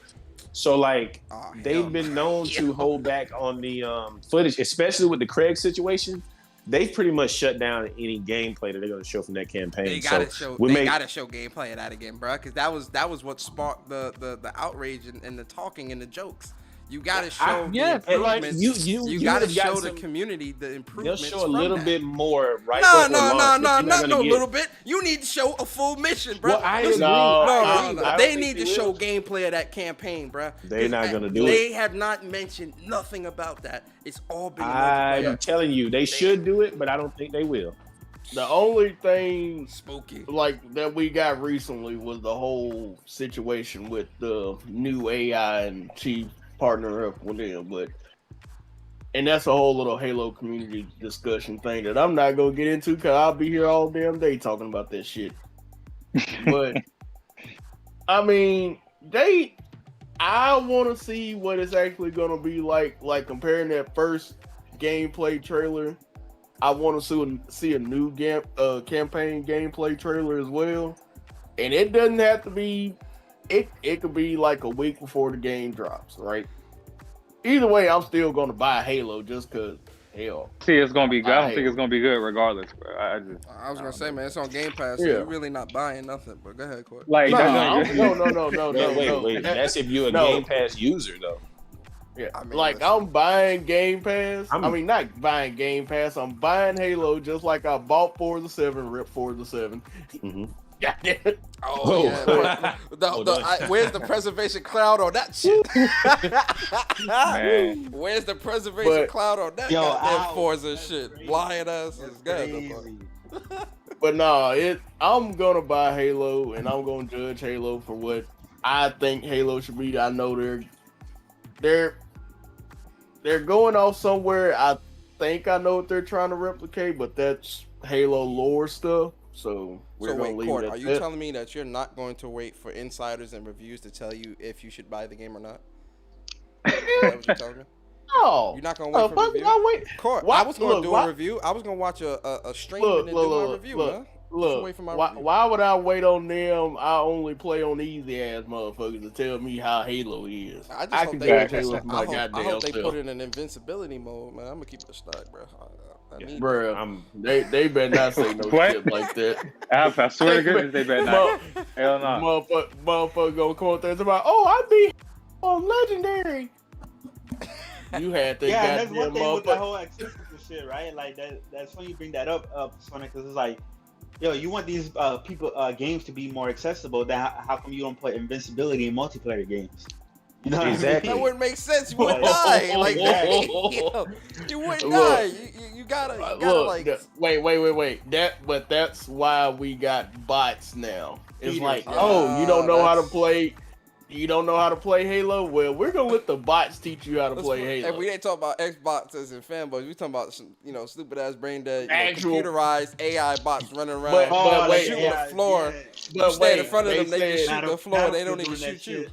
So like Oh, hell they've been known no. to hold back on the footage, especially with the Craig situation. They've pretty much shut down any gameplay that they're going to show from that campaign. They gotta so show. we They may- gotta show gameplay of that again, bro. Because that was what sparked the outrage and the talking and the jokes. You gotta show the yeah, like, improvements. You gotta would've got show the some- community the They'll improvements. show a from little that. bit more right No, before no, launch, but you're not gonna no get- little bit. You need to show a full mission, bro. Well, I Listen, agree. No, I agree. I don't They think need to they show will. gameplay of that campaign, bro. They're not gonna do They have not mentioned nothing about that. It's all been I'm multiplayer. telling you, they should do it, but I don't think they will. The only thing Spooky. like that we got recently was the whole situation with the new AI and Chief partner up with them, and that's a whole little Halo community discussion thing that I'm not gonna get into because I'll be here all damn day talking about that shit. But I mean, I want to see what it's actually gonna be like comparing that first gameplay trailer. I want to see a new campaign gameplay trailer as well, and it doesn't have to be. It could be like a week before the game drops, right? Either way, I'm still gonna buy Halo just cause hell. See, it's gonna be good. I don't I- think it's gonna be good regardless, bro. I was gonna say, man, it's on Game Pass, so Yeah. you're really not buying nothing. But go ahead, Court. like No, that's no. Wait, that's if you're a No. Game Pass user, though. Yeah, I mean, like listen. I'm buying Game Pass. I'm- I mean, not buying Game Pass. I'm buying Halo just like I bought Forza 7, rip Forza 7. Mhm. Yeah, damn. Oh yeah, where's the preservation cloud on that shit? Man. Where's the preservation But- cloud on that Yo, goddamn ow, Forza that's shit? crazy. Blind ass is That's good. crazy. But no, I'm gonna buy Halo and I'm gonna judge Halo for what I think Halo should be. I know they're going off somewhere. I think I know what they're trying to replicate, but that's Halo lore stuff. So we're So gonna wait, leave Court, it are at you that. telling me that you're not going to wait for insiders and reviews to tell you if you should buy the game or not? Is that what you're telling me? No, You're not gonna wait for a review? I wait. Court, Why- I was gonna look, do why- a review. I was gonna watch a stream Look, and then do my look, review, look, man. Look, wait for my why, review. why would I wait on them? I only play on easy ass motherfuckers to tell me how Halo is. I just I hope can they, judge Halo for my I goddamn hope they self. put it in invincibility mode, man. I'm gonna keep it a stack, bro. I need Bruh, they better not say no What? shit like that. I swear to goodness, they better not. Hell no. Motherfucker gonna come up there and say, "Oh, I be on legendary." You had to Yeah, and that's one goddamn thing with the motherfucker. whole accessible shit, right? Like that's when you bring that up, Sonic, because it's like, yo, you want these games to be more accessible. Then how come you don't put invincibility in multiplayer games? You know what I Exactly. that mean? wouldn't make sense. You wouldn't Like- die. Like Look. you wouldn't Look. die. You gotta Look, like. wait. That's why we got bots now. It's Cheaters, like, yeah. oh, you don't know how to That's- play. You don't know how to play Halo? Well, we're gonna let the bots teach you how to play Halo. And we ain't talking about Xboxes and fanboys. We talking about stupid ass brain dead, Actual- computerized AI bots running around, But Oh, wait, shooting yeah, the floor. yeah. You But stand in wait, front of they them, they can said- shoot the floor. Not They don't doing even that shoot you. shit.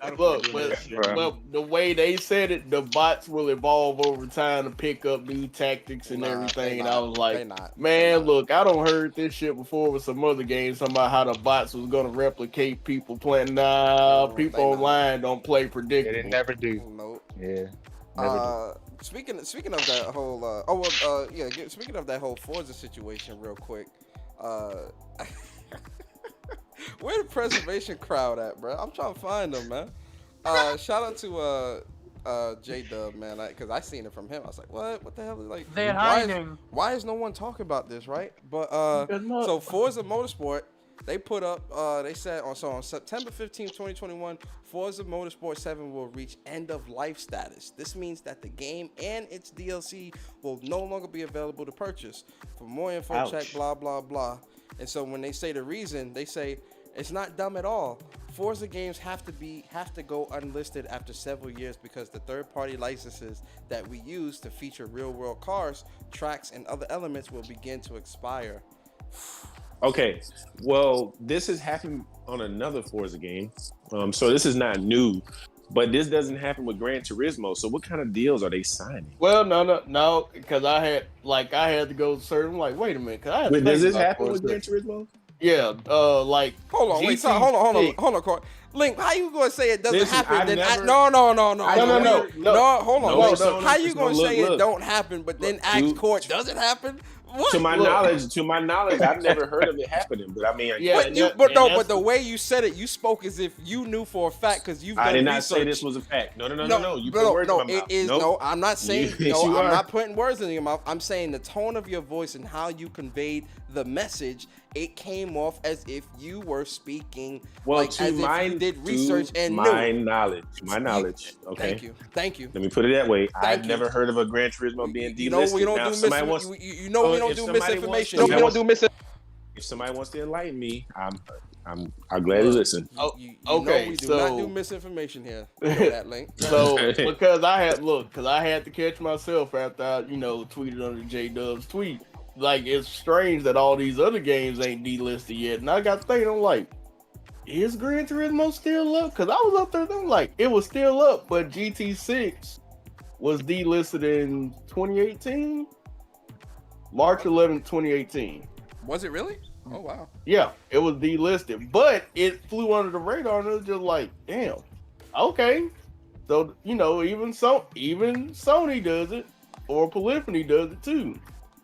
Not Look, doing that shit. well, the way they said it, the bots will evolve over time to pick up new tactics and Nah, everything. they And not. I was like, They not. man, They not. look, I don't heard this shit before with some other games talking about how the bots was gonna replicate people playing. Nah, No, people they not. online don't play Yeah, predictable. they never do. Nope. Yeah, never Speaking of that whole speaking of that whole Forza situation real quick, where the preservation crowd at, bro? I'm trying to find them, man. Shout out to J Dub, man, because I seen it from him. I was like, what the hell is like? They're why is- hiding. Why is no one talking about this, right? But Good luck. so Forza Motorsport, they put up, they said on September 15, 2021, Forza Motorsport 7 will reach end of life status. This means that the game and its DLC will no longer be available to purchase. For more info, Ouch. check blah blah blah. And so when they say the reason, they say it's not dumb at all. Forza games have to go unlisted after several years because the third-party licenses that we use to feature real-world cars, tracks, and other elements will begin to expire. Okay, well, this has happened on another Forza game, so this is not new. But this doesn't happen with Gran Turismo. So what kind of deals are they signing? Well, no, because I had to go certain. I'm like, wait a minute, 'cause I had to Wait, does think this about happen with Forza. Gran Turismo? Yeah, like Hold on, wait, GT hold on, Court. Link, how you gonna say it doesn't Listen, happen? I've Then never- no, No, hold on. No, Wait, Persona- how you gonna look, say it look. don't happen, but then ask Dude. Court, does it happen? What? To my Look. knowledge, I've never heard of it happening. But I mean, Yeah, But and you, that- but and no, that's but the way you said it, you spoke as if you knew for a fact because you've done I did not research. say this was a fact. No. You put words no, in my mouth. it is Nope. no. I'm not saying Yes, no. you I'm are. not putting words in your mouth. I'm saying the tone of your voice and how you conveyed the message. It came off as if you were speaking, Well, like, to as my if you did research and my knew. knowledge. Okay. Thank you. Let me put it that way. I've you. never heard of a Gran Turismo being You know delisted. we don't Now, do somebody wants, you know we so don't if do somebody wants misinformation. to- We don't do if somebody wants to enlighten me, I'll gladly listen. You okay, know we do so- not do misinformation here. You know that, Link. So because I had to catch myself after I, tweeted under J Dub's tweet. Like, it's strange that all these other games ain't delisted yet. And I got thinking, I'm like, is Gran Turismo still up? Because I was up there, I'm like, it was still up, but GT6 was delisted in 2018, March 11th, 2018. Was it really? Oh wow. Yeah, it was delisted, but it flew under the radar, and it was just like, damn, okay. So even Sony does it, or Polyphony does it too.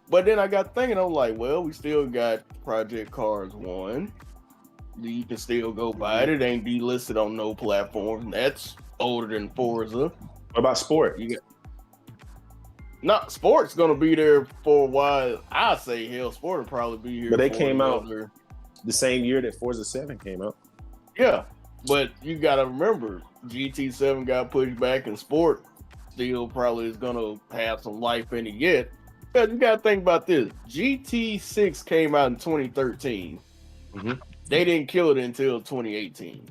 But then I got thinking, I'm like, well, we still got Project Cars 1, You can still go buy it. It ain't delisted on no platform. That's older than Forza. What about sport? You got not sport's gonna be there for a while. I say hell, sport will probably be here. But they for came out another- the same year that Forza 7 came out. Yeah, but you gotta remember, GT7 got pushed back, and sport still probably is gonna have some life in it yet. But you gotta think about this: GT6 came out in 2013. Mhm. They didn't kill it until 2018.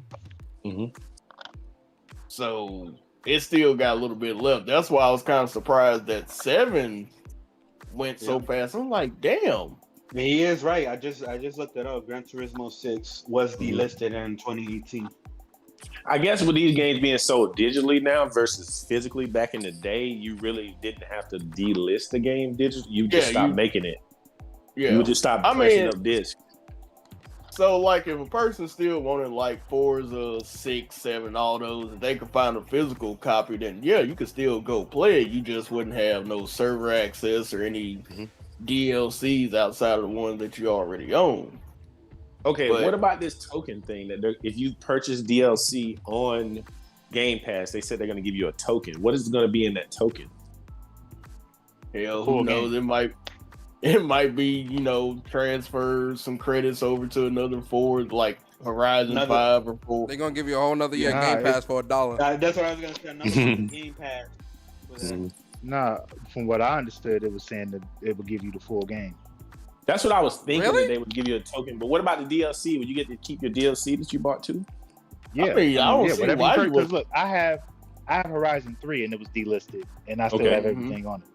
Mhm. So it still got a little bit left. That's why I was kind of surprised that 7 went so fast. I'm like, damn. He is right. I just looked it up. Gran Turismo 6 was delisted in 2018. I guess with these games being sold digitally now versus physically back in the day, you really didn't have to delist the game digitally. You just stopped making it. Yeah. You would just stop pressing up discs. So, like, if a person still wanted, like, Forza 6, 7, all those, if they could find a physical copy, then, yeah, you could still go play it. You just wouldn't have no server access or any DLCs outside of the ones that you already own. Okay, But- what about this token thing that if you purchase DLC on Game Pass, they said they're going to give you a token. What is going to be in that token? Hell, Full who knows? It might be, you know, transfer some credits over to another Ford, like Horizon 5 or 4. They're gonna give you a whole nother year Nah, Game Pass for $1. That's what I was gonna say. Another Game Pass. Was that? Nah, from what I understood, it was saying that it would give you the full game. That's what I was thinking, Really? that they would give you a token. But what about the DLC? Would you get to keep your DLC that you bought too? Yeah, I don't see whatever why you because would. look, I have Horizon 3 and it was delisted, and I still Okay. have everything on it.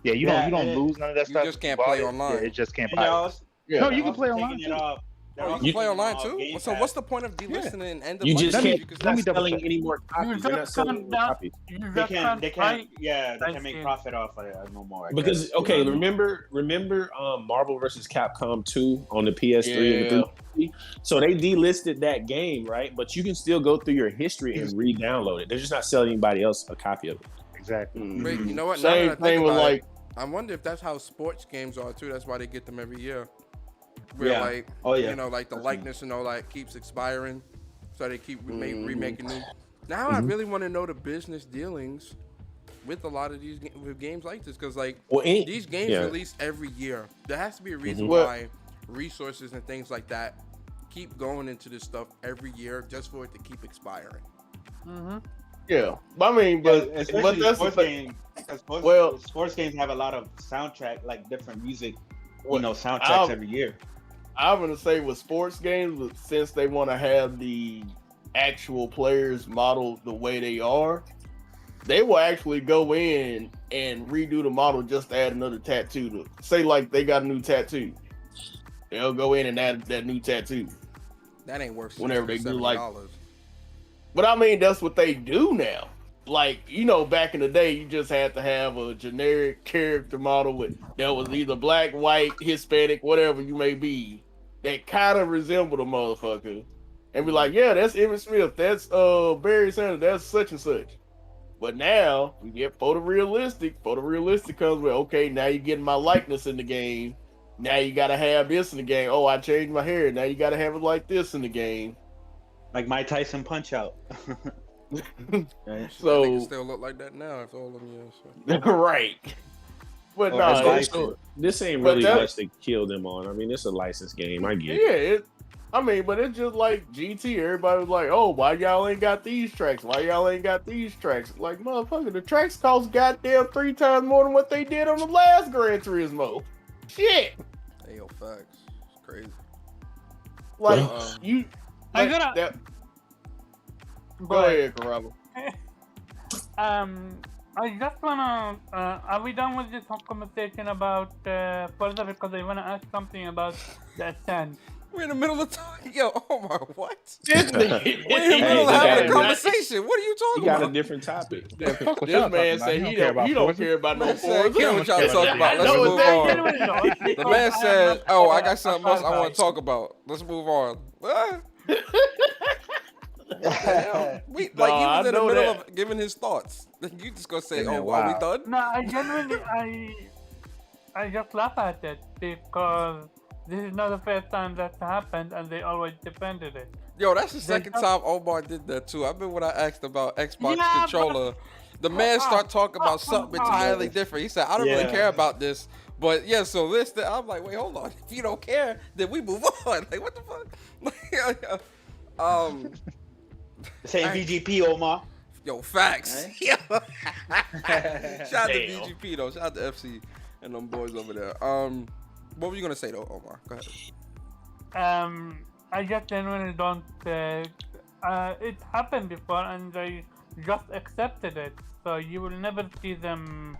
Yeah, you Yeah, don't and lose none of that you stuff. just if can't bought play it. online. Yeah, it just can't And buy they're it. also- Yeah. No, they're you can also play taking online it too. off- they're Oh, you also can play taking it online off too? Game So Pass. what's the point of delisting it and end of You month? just Let me- can't. You can You're let not me double selling check. any more copies. You're not just selling can't any more down- copies. You They just can't, buy yeah, they I can make see. profit off of it no more. I Because guess. okay, remember Marvel vs. Capcom 2 on the PS3 and the 360? So they delisted that game, right? But you can still go through your history and re-download it. They're just not selling anybody else a copy of it. Exactly. Wait, you know what? Same now that I thing think with about like it, I wonder if that's how sports games are too. That's why they get them every year. Where Yeah. like, Oh, yeah. you know, like the likeness and all that keeps expiring, so they keep remaking new. Now I really want to know the business dealings with a lot of these with games like this, because like these games release every year. There has to be a reason why resources and things like that keep going into this stuff every year just for it to keep expiring. Yeah, I mean, but especially that's sports the thing. games. Because sports games have a lot of soundtrack, like different music, soundtracks every year. I'm gonna say with sports games, since they want to have the actual players modeled the way they are, they will actually go in and redo the model just to add another tattoo to say like they got a new tattoo. They'll go in and add that new tattoo. That ain't worth Whenever they do like $70. But I mean, that's what they do now. Like, back in the day, you just had to have a generic character model that was either black, white, Hispanic, whatever you may be, that kind of resembled a motherfucker. And be like, yeah, that's Emmitt Smith, that's Barry Sanders, that's such and such. But now, you get photorealistic. Photorealistic comes with, okay, now you're getting my likeness in the game. Now you got to have this in the game. Oh, I changed my hair. Now you got to have it like this in the game. Like Mike Tyson Punch Out. They So can still look like that now after all them years. So. right. But Or no, as This ain't But really that- much to kill them on. I mean, it's a licensed game. I get it. yeah, but it's just like GT. Everybody was like, "Oh, why y'all ain't got these tracks? Why y'all ain't got these tracks?" Like, motherfucker, the tracks cost goddamn 3 times more than what they did on the last Gran Turismo. Shit, Hey, yo, facts. It's crazy. like you. I Like, gotta- that, go But ahead, Karama. I just wanna. Are we done with this whole conversation about Forza? Because I wanna ask something about the Ascent. We're in the middle of talking. Yo, oh my, what? This We're in the middle of Hey, having a hey, conversation. What are you You talking got a about? different topic. Fuck what y'all This man talking about. said he don't care about no Man said, Forza. "Care what y'all talking about. I Let's know move exactly. on." The man said, "Oh, I got something else I want to talk about. Let's move on." What? Hell, he Nah, was I in the know middle that. of giving his thoughts. You just gonna say, Hey, man, "Oh, are we wow. done?" No, I genuinely, I just laugh at it because This is not the first time that's happened, and they always defended it. Yo, that's the They second just- time Omar did that too. I remember when I asked about Xbox Yeah, controller, the man start talking about something entirely different. He said, "I don't really Yeah. care about this, but yeah." So this, that. I'm like, wait, hold on. If you don't care, then we move on. Like, what the fuck? Same VGP, Omar. Yo, facts. Right? Yo. Shout out to Damn. VGP though. Shout out to FC and them boys over there. What were you gonna say though, Omar? Go ahead. I just genuinely don't. It happened before, and I just accepted it. So you will never see them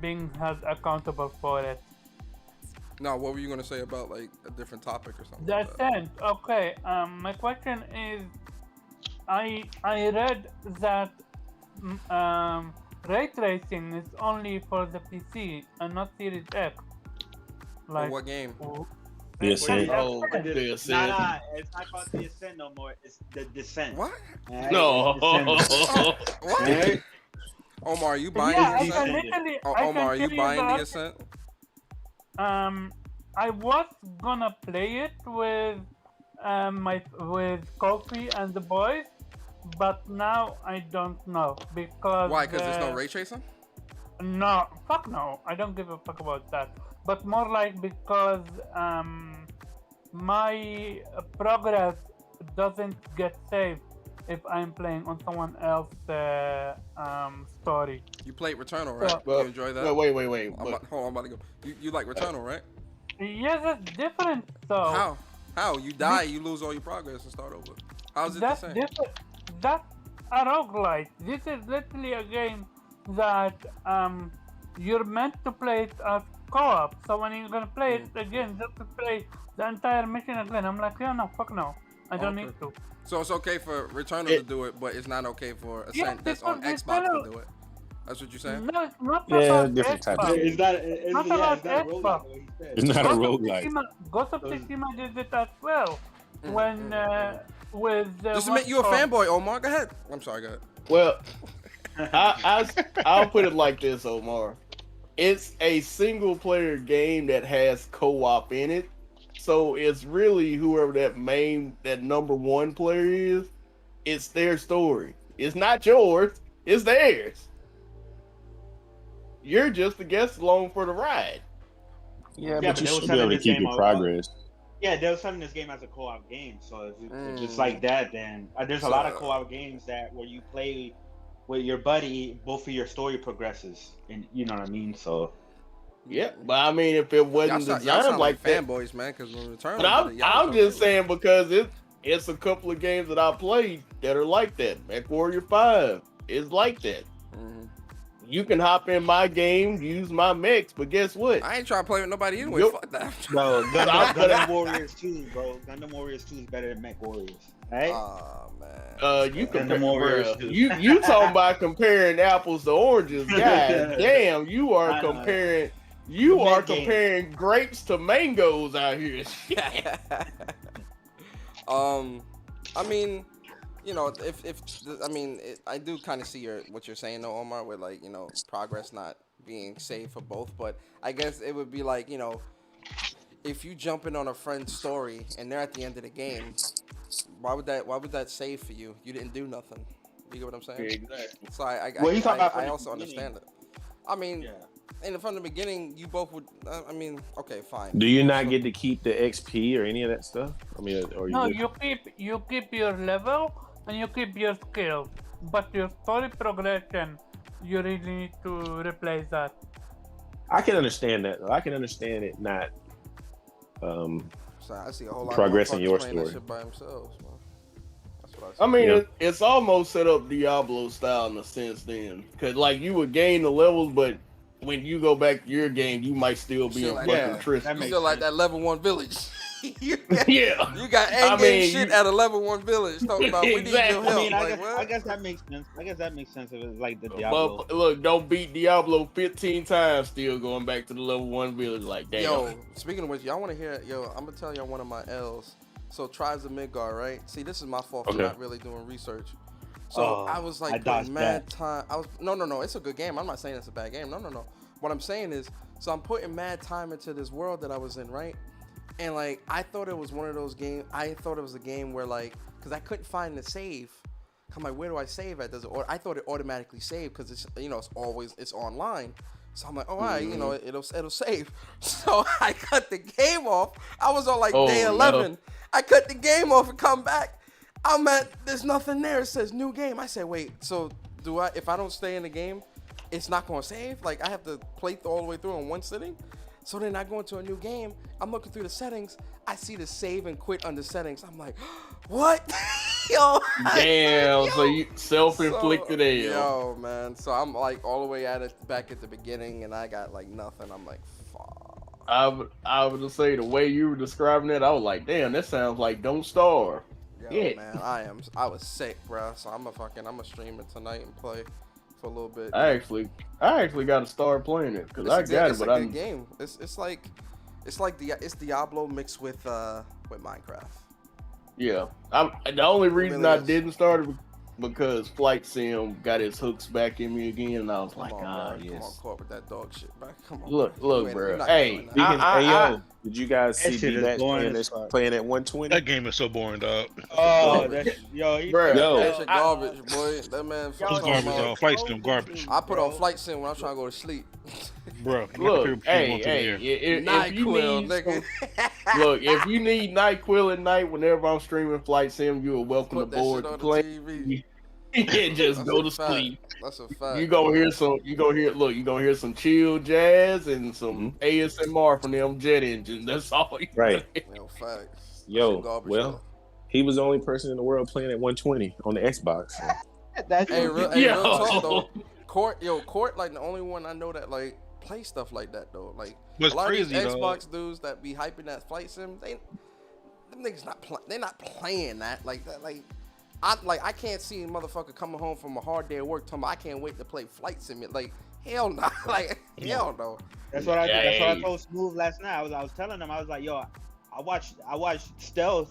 being held accountable for it. No, what were you gonna say about like a different topic or something? The like that? Ascent. Okay. My question is, I read that ray tracing is only for the PC and not Series X. For what game? The Ascent. Oh, the Ascent. Nah, it's not called the Ascent no more. It's the Descent. What? Alright? No. Descent. What? Alright? Omar, are you buying Yeah, the I can Ascent? literally. Oh, I can Omar, are you tell buying the that, Ascent? I was gonna play it with with Kofi and the boys, but now I don't know because Why? Because there's no ray tracing? no, fuck no, I don't give a fuck about that. But more like because my progress doesn't get saved if I'm playing on someone else's story. You played Returnal, right? Yeah. You enjoy that? Wait. Hold on, I'm about to go. You like Returnal, right? Yes, it's different though. How? How? You die, you lose all your progress and start over. How's it the That's same? different. That's a roguelike. This is literally a game that you're meant to play it as co-op. So when you're gonna play it again, just to play the entire mission again, I'm like, yeah, no, fuck no, I don't Okay. need to. So it's okay for Returnal to do it, but it's not okay for Ascent that's on because Xbox Returnal- to do it. That's what you're saying? No, it's not Yeah, about different type of Xbox. game. Is that Not about Xbox. what he said? It's not a Ghost of roguelike. Tsushima- Ghost of Tsushima did it as well. When with Just admit you a fanboy, Omar. Go ahead. I'm sorry, go ahead. Well, I'll put it like this, Omar. It's a single player game that has co-op in it. So it's really whoever that number one player is, it's their story. It's not yours, it's theirs. You're just a guest along for the ride. Yeah, Yeah, but but you there was should be able something to this keep game your all progress. Yeah, they were selling this game as a co-op game. So if it's like that, then there's a lot of co-op games that where you play with your buddy, both of your story progresses, and you know what I mean. So Yeah, but I mean, if it wasn't Y'all designed sound like that, fanboys, man, because when Returnal but did it, y'all I'm was just okay saying because it's a couple of games that I played that are like that. Mech Warrior 5 is like that. with it. Mhm. You can hop in my game, use my mechs, but guess what? I ain't trying to play with nobody anyway. Yup. Fuck that. bro, But I- Gundam Warriors 2, bro. Gundam Warriors 2 is better than Mech Warriors, right? Oh, man. You Gundam compare, Warriors bruh, 2. you talking about comparing apples to oranges? God damn, you are I know. comparing. The You are mech game. comparing grapes to mangoes out here. I mean, you know, if I mean, I do kind of see what you're saying though, Omar, with like, you know, progress not being saved for both, but I guess it would be like, you know, if you jump in on a friend's story and they're at the end of the game, why would that save for you? You didn't do nothing. You get what I'm saying? Exactly. So I Well, you talking about from I the also beginning. understand it. I mean, Yeah. and from the beginning, you both would. I mean, okay, fine. Do you not get to keep the XP or any of that stuff? I mean, or No, you you keep your level and you keep your skill, but your story progression, you really need to replace that. I can understand that. I can understand it not. So I see a whole lot Progressing of your motherfuckers playing that story. shit by themselves, man. That's what I see. I mean, Yeah. it's almost set up Diablo style in a sense, then, because like you would gain the levels, but when you go back to your game, you might still be Shit in like fucking that. Tristan. That You makes feel like sense. that level 1 village. you got, Yeah. you got I end game mean, shit you- at a level 1 village talking about we need your Exactly. help. I mean, I like, guess, what? I guess that makes sense. I guess that makes sense if it's like the Diablo. But look, don't beat Diablo 15 times still going back to the level 1 village like damn. Yo, speaking of which, y'all want to hear? Yo, I'm gonna tell y'all one of my L's. So Tribes of Midgard, right? See, this is my fault for Okay. not really doing research. So Oh, I was I like dodged putting mad that. time. No. It's a good game. I'm not saying it's a bad game. No. What I'm saying is, so I'm putting mad time into this world that I was in, right? And like I thought it was one of those games. I thought it was a game where like, cause I couldn't find the save. I'm like, where do I save at? Does it? I thought it automatically saved because it's it's online. So I'm like, all right, it'll save. So I cut the game off. I was on like day 11. No. I cut the game off and come back. There's nothing there. It says new game. I said, wait. So if I don't stay in the game, it's not gonna save? Like I have to play all the way through in one sitting? So then I go into a new game. I'm looking through the settings. I see the save and quit under settings. I'm like, what? Yo. Damn. So you self-inflicted L. Yo, man. So I'm like all the way back at the beginning, and I got like nothing. I'm like, fuck. I would just say the way you were describing it, I was like, damn, that sounds like Don't Starve. Yo, man, I was sick, bro. So I'm a stream it tonight and play for a little bit. I actually got to start playing it because I got it, but I'm. It's a good game. It's Diablo mixed with Minecraft. Yeah, the only reason I didn't start it because Flight Sim got its hooks back in me again, and I was like, yes. Come on, Court, with that dog shit, man. Come on. Look, bro. Hey, did you guys see B-Max playing at 120? That game is so boring, dog. Oh, that shit garbage, boy. That man. Garbage. Flight Sim garbage. I put on Flight Sim when I'm trying to go to sleep. Bro, look, if you need NyQuil at night whenever I'm streaming Flight Sim, you are welcome to board to play. And just go to sleep. That's a fact. You gonna hear some chill jazz and some ASMR from them jet engines. That's all you right. Yo, facts. Well, he was the only person in the world playing at 120 on the Xbox. So. real talk though. Court, like the only one I know that like play stuff like that though. Like what's a lot crazy, of these Xbox dudes that be hyping that Flight Sim, them niggas they're not playing that like that. I can't see a motherfucker coming home from a hard day of work talking about I can't wait to play Flight Sim. Like hell no, hell no. That's what I told Smooth last night. I was telling him, I was like, yo, I watched Stealth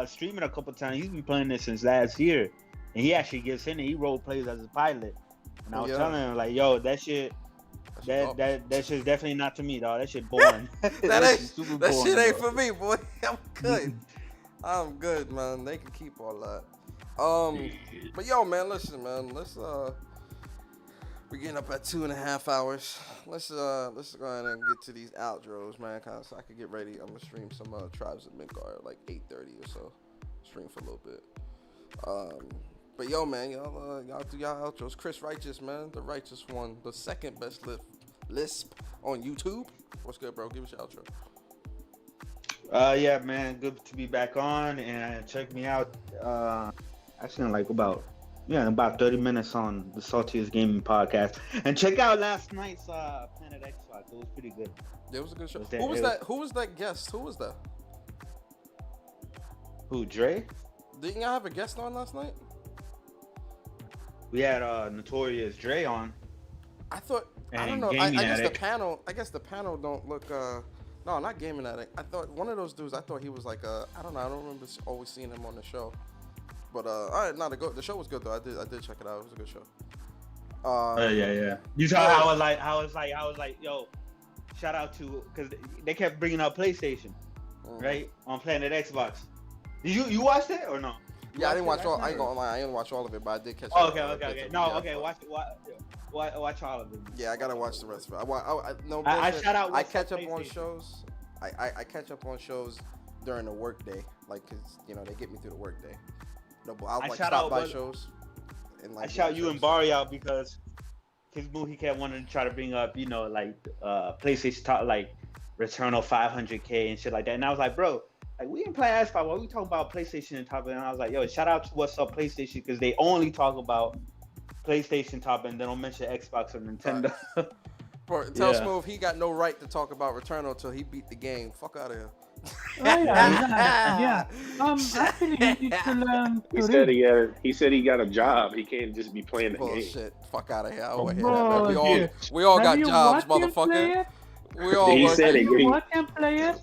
streaming a couple times. He's been playing this since last year, and he actually gets in it. He role plays as a pilot, and I was telling him like, yo, that shit. That shit's definitely not to me, dog. That shit boring. that shit ain't for me, boy. I'm good. I'm good, man. They can keep all that. But yo, man, listen, man. Let's we're getting up at 2.5 hours. Let's go ahead and get to these outros, man, so I can get ready. I'm gonna stream some Tribes of Midgard at like 8:30 or so. Stream for a little bit. But yo, man, y'all do y'all outros. Chris Righteous, man, the righteous one, the second best lisp on YouTube. What's good, bro? Give us your outro. Yeah, man, good to be back on, and check me out. Actually, in about 30 minutes on the Saltiest Gaming Podcast, and check out last night's Planet Xbox. It was pretty good. It was a good show. Who was that guest? Who was that? Who, Dre? Didn't y'all have a guest on last night? We had Notorious Dre on. I don't know. I guess the panel don't look. No, not Gaming Addict. I thought one of those dudes. I thought he was like I don't know. I don't remember always seeing him on the show. But all right, the show was good though. I did check it out. It was a good show. Yeah. You saw how I was like, yo, shout out to, because they kept bringing up PlayStation, right, on Planet Xbox. Did you watched it or no? Yeah, I didn't watch all. I ain't gonna lie, I didn't watch all of it, but I did catch. Okay. Watch all of it. Yeah, I gotta watch the rest of it. I catch up on shows. I catch up on shows during the work day, like, cause they get me through the work day. No, but I'll stop by shows. And, like, I shout you and Barry out because he kept wanting to try to bring up, PlayStation top, like Returnal 500K and shit like that. And I was like, bro, like, we ain't playing Xbox. What we talking about PlayStation and top? And I was like, yo, shout out to What's Up PlayStation, because they only talk about PlayStation top and they don't mention Xbox or Nintendo. Tell Smooth he got no right to talk about Returnal until he beat the game. Fuck out of here. Yeah. Actually, he needs to learn to read. He said he got a job. He can't just be playing the game. Bullshit. Fuck out of here. I don't hear that. We all got jobs, motherfucker. We all work. You watch him play it?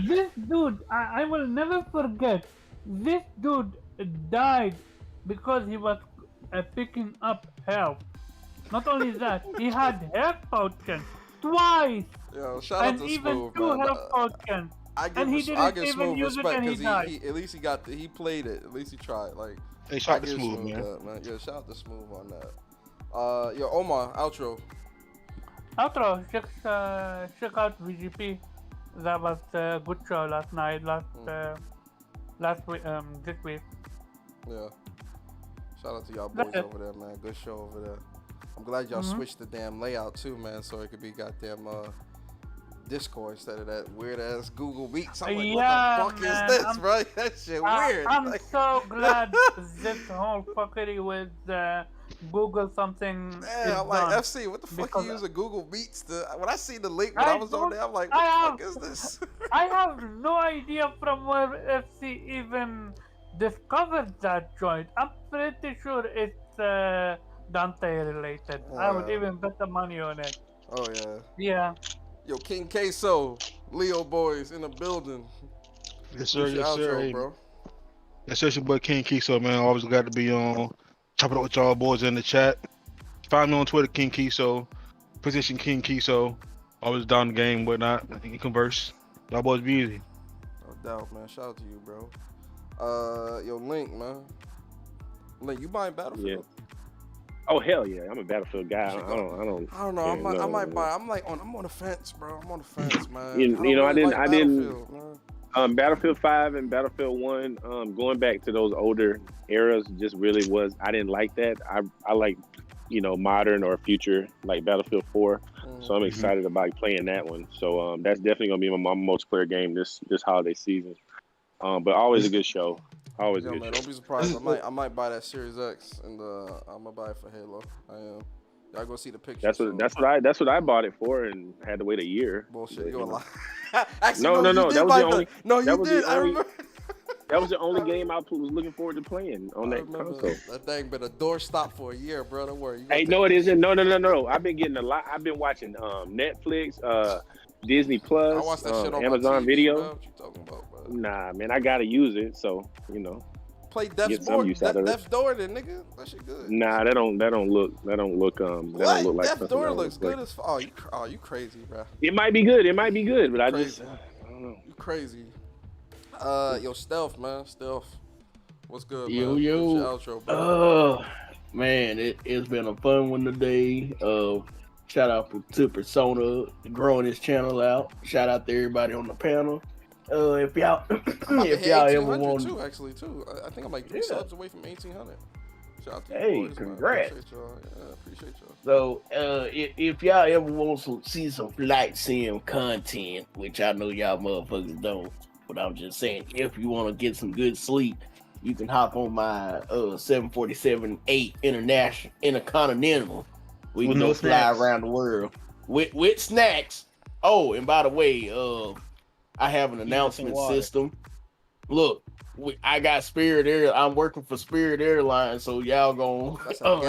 This dude, I will never forget. This dude died because he was picking up health. Not only that, he had health potions twice. Yo, shout out to even Smooth, 2 man. health potions. I And he give didn't even Smooth use it respect and he because died. he at least he played it. At least he tried. Like Hey, I shout out to give Smooth, man. that, man. Yeah, shout out to Smooth on that. Yo, Omar, outro. Outro, check out VGP. That was a good show last night, last week, this week. Yeah. Shout out to y'all boys over there, man. Good show over there. I'm glad y'all switched the damn layout too, man, so it could be goddamn Discord instead of that weird ass Google Meets. I'm like, what the fuck is this, bro? That shit weird. I'm Like, so glad this whole fuckery with Google something. yeah, I'm like, FC, what the fuck you using Google Meets to? When I see the link when I was on there, I'm like, what the fuck is this? I have no idea from where FC even discovered that joint. I'm pretty sure it's Dante related. I would even bet the money on it. Oh yeah. Yeah. Yo, King Queso, Leo boys in the building. Yes, sir. What's your Yes, sir. outro, Hey, bro. yes, sir. It's your boy King Kiso, man. Always glad to be on. Chopping up with y'all boys in the chat. Find me on Twitter, King Kiso. Position King Kiso. Always down the game, whatnot. I think you converse. Y'all boys be easy. No doubt, man. Shout out to you, bro. Yo, Link, man. Link, you buying Battlefield? Yeah. Oh hell yeah! I'm a Battlefield guy. I don't know. Yeah, I might buy. I'm on the fence, bro. I'm on the fence, man. You know, I didn't. Man. Battlefield 5 and Battlefield 1. Going back to those older eras, just really was. I didn't like that. I like, modern or future like Battlefield 4. So I'm excited about playing that one. So that's definitely gonna be my multiplayer game this holiday season. But always a good show. Always Yo, good. man, don't be surprised. I might buy that Series X, and I'm gonna buy it for Halo. I am. Y'all go see the picture. That's what I bought it for, and had to wait a year. Bullshit, you a But, lie. Actually, no. That was the only. No, you did. I remember. That was the only game I was looking forward to playing on that console. That thing been a doorstop for a year, bro. Don't worry. Hey, no, it isn't. No. I've been getting a lot. I've been watching Netflix, Disney Plus, I watched that shit on Amazon my TV, Video. Bro. What you talking about, bro? Nah, man, I gotta use it. So Play get Death's some Door. use out of it. Death's Door, then, nigga. That shit good. Nah, that don't look What? like Death's Door that looks like. good as fuck. Oh, you crazy, bro. It might be good, but I Crazy. just I don't know. You crazy. Yo, Stealth, man. Stealth. What's good, man? Yo. What's your outro, bro? Man, it's been a fun one today. Shout out to Persona growing his channel out. Shout out to everybody on the panel. If y'all ever want too, actually, too. I think I'm like 3 subs away from 1,800. Shout out to Hey, you boys, congrats. Man. Appreciate y'all. Yeah, appreciate y'all. So, if y'all ever want to see some flight sim content, which I know y'all motherfuckers don't, but I'm just saying, if you want to get some good sleep, you can hop on my 747-8 Intercontinental. We can go fly around the world with snacks. Oh, and by the way, I have an announcement system. Look, I got Spirit Air. I'm working for Spirit Airlines, so y'all gonna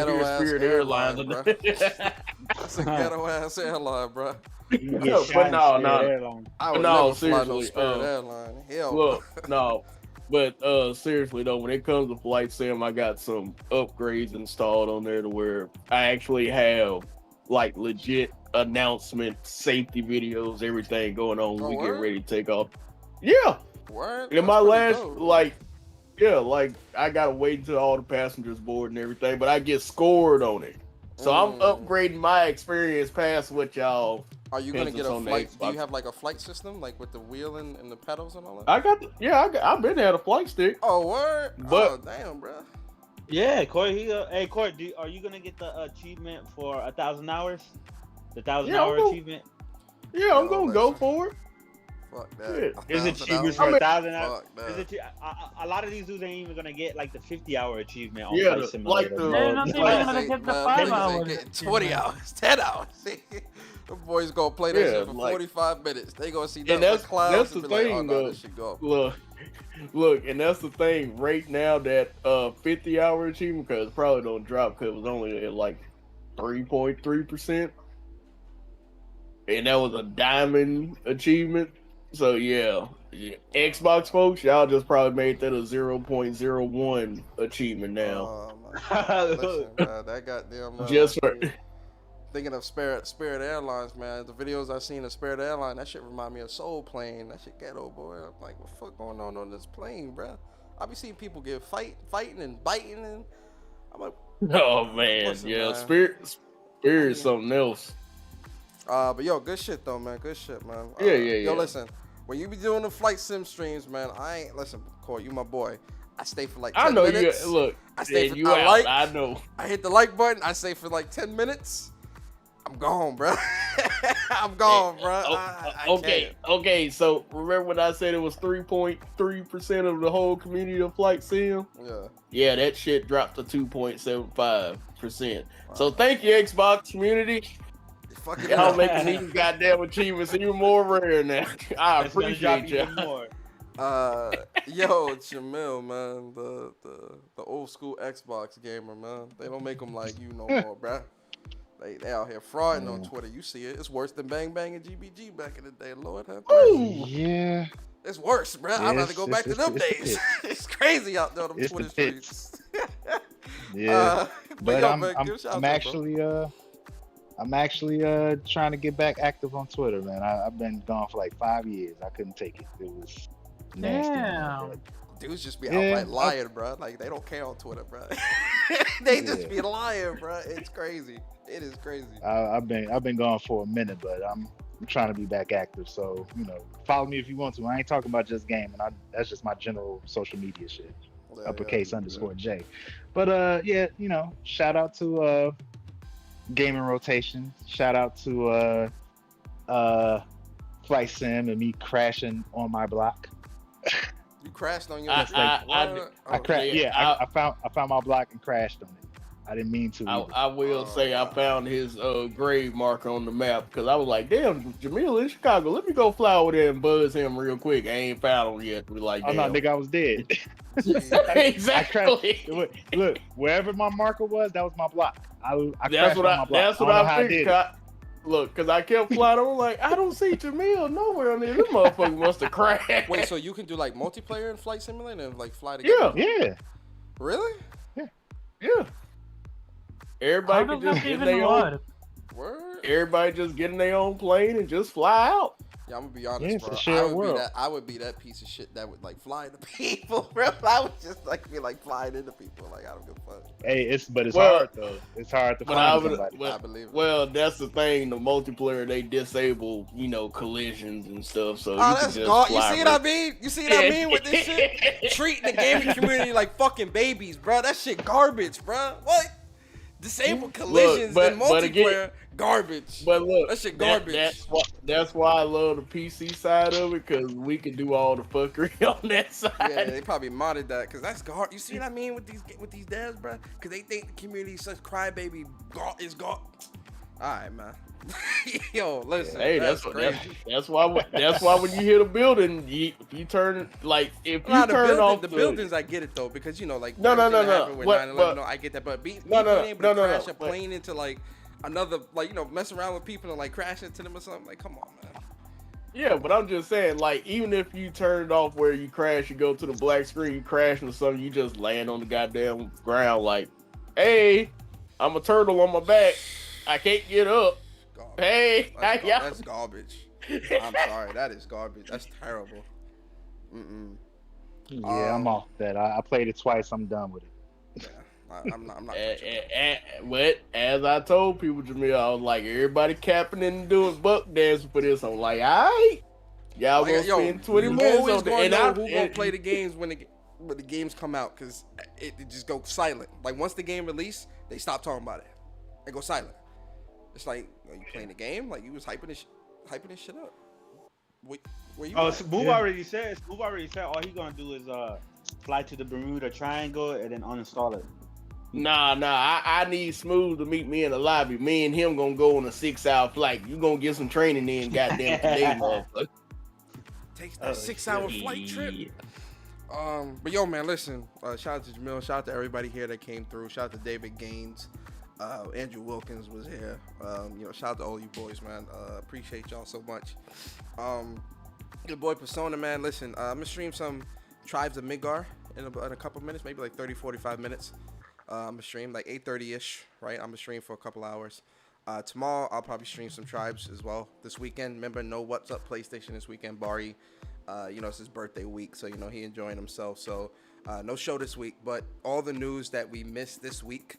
hear Spirit Airlines. That's a ghetto ass airline, bro. But no. I would no, never fly no seriously. Spirit Airline. Hell, Look, no. But seriously though, when it comes to flight sim, I got some upgrades installed on there to where I actually have like legit announcement, safety videos, everything going on. Oh, we word? get ready to take off. Yeah. Word? In my That's last, pretty dope. like I gotta wait until all the passengers board and everything, but I get scored on it. So I'm upgrading my experience past what y'all. Are you gonna get a on the flight? Do Xbox. you have like a flight system, like with the wheel and the pedals and all that? I've been at a flight stick. Oh, word! But oh, damn, bro. Yeah, Corey. Hey, Corey, are you gonna get the achievement for 1,000 hours? The 1,000-hour achievement? Yeah, I'm gonna go for it. Fuck that. There's 1,000 achievements hours? for 1,000 hours. Fuck that. A lot of these dudes ain't even gonna get like the 50-hour achievement on Yeah, Flight Simulator. They're not even gonna get the 5 Niggas hours. ain't getting 20 hours, 10 hours. The boys gonna play that shit for like- 45 minutes. They gonna see And nothing that's but clouds that's the and be like, thing, oh, no, though. this should go. Look, and that's the thing. Right now, that 50-hour achievement, because it probably don't drop because it was only at like 3.3%, and that was a diamond achievement. So yeah, Xbox folks, y'all just probably made that a 0.01 achievement now. Listen, that goddamn. Just for Thinking of Spirit Airlines, man. The videos I seen of Spirit Airlines, that shit remind me of Soul Plane. That shit ghetto, boy. I'm like, what the fuck going on this plane, bruh? I be seeing people get fighting and biting, and I'm like, Oh man, listen, yeah, man. Spirit is something else. But yo, good shit though, man. Good shit, man. Yeah. Yo, listen, when you be doing the flight sim streams, man, listen, Corey, you my boy. I stay for like 10 I know minutes. you. Look, I stay for. you I out. like. I know. I hit the like button. I stay for like 10 minutes. I'm gone, bro. I'm gone, bro. Okay. So remember when I said it was 3.3% of the whole community of flight sim? Yeah. Yeah, that shit dropped to 2.75%. So thank you, Xbox community. Y'all making these goddamn achievements even more rare now. I appreciate you. Yo, Jamil, man, the old school Xbox gamer, man. They don't make them like you no more, bro. They out here frauding on Twitter. You see it. It's worse than Bang Bang and GBG back in the day. Lord have mercy. Yeah. It's worse, bro. I'd rather go back to them days. It's crazy out there on them Twitter streets. Yeah. But yo, I'm man, actually trying to get back active on Twitter, man. I've been gone for like 5 years. I couldn't take it. It was nasty. Damn. Dudes just be outright lying, bro. Like they don't care on Twitter, bro. They just be lying, bro. It's crazy. It is crazy. I've been gone for a minute, but I'm trying to be back active. So follow me if you want to. I ain't talking about just gaming. That's just my general social media shit. Uppercase _ J. But shout out to Gaming Rotation. Shout out to Flight Sim and me crashing on my block. You crashed on your. I crashed. Yeah, I found my block and crashed on it. I didn't mean to. I will say I found his grave marker on the map because I was like, damn, Jamil in Chicago. Let me go fly over there and buzz him real quick. I ain't found him yet. We're like, oh no, nigga, I was dead. Exactly. Look, wherever my marker was, that was my block. That's what I figured. Look, because I kept flying. I'm like, I don't see Jamil nowhere on there. This motherfucker must have crashed. Wait, so you can do like multiplayer in Flight Simulator and like fly together? Yeah. Really? Yeah. Everybody can just get in their own. Word? Everybody just get in their own plane and just fly out. Yeah, I'm gonna be honest, bro. I would be that piece of shit that would like fly into people, bro. I would just like be like flying into people. Like I don't give a fuck. Hey, it's hard though. It's hard to find somebody. I believe it. Well, that's the thing. The multiplayer, they disable, collisions and stuff. So that's gone. You see what I mean? You see what I mean with this shit? Treating the gaming community like fucking babies, bro. That shit garbage, bro. What? Disabled collisions and multiplayer, garbage. But look, that shit garbage. That's why I love the PC side of it, because we can do all the fuckery on that side. Yeah, they probably modded that, because that's garbage. You see what I mean with these devs, bro? Because they think the community is such crybaby is garbage. All right, man. Yo, listen. Hey, that's why when you hit a building, if you turn off the buildings, I get it though, because like no. I get that, but being able to crash a plane into like another, like mess around with people and like crash into them or something, like come on, man. Yeah, but I'm just saying, like, even if you turn it off where you crash, you go to the black screen, you crash into something, you just land on the goddamn ground, like, hey, I'm a turtle on my back, I can't get up. Garbage. Hey, that's garbage. I'm sorry, that is garbage. That's terrible. Yeah, I'm off that. I played it twice. I'm done with it. Yeah, I'm not. But as I told people, Jamil, I was like, everybody capping and doing buck dancing for this. I'm like, all right, y'all gonna spend 20 minutes on the and who gonna play the games when the games come out, because it just goes silent. Like once the game release, they stop talking about it. It goes silent. It's like, are you playing the game? Like you was hyping this shit up. Where you Smooth already said all he gonna do is fly to the Bermuda Triangle and then uninstall it. Nah, I need Smooth to meet me in the lobby. Me and him gonna go on a 6-hour flight. You gonna get some training in, goddamn today, motherfucker. Takes that 6-hour flight trip. But yo, man, listen. Shout out to Jamil. Shout out to everybody here that came through. Shout out to David Gaines. Andrew Wilkins was here. Shout out to all you boys, man. Appreciate y'all so much. Your boy Persona, man. Listen, I'm gonna stream some Tribes of Midgar in a couple minutes, maybe like 30-45 minutes. I'm gonna stream like 8:30ish, right? I'm gonna stream for a couple hours. Tomorrow I'll probably stream some Tribes as well this weekend. Remember, no What's Up PlayStation this weekend. Bari, it's his birthday week, so he enjoying himself. So no show this week, but all the news that we missed this week,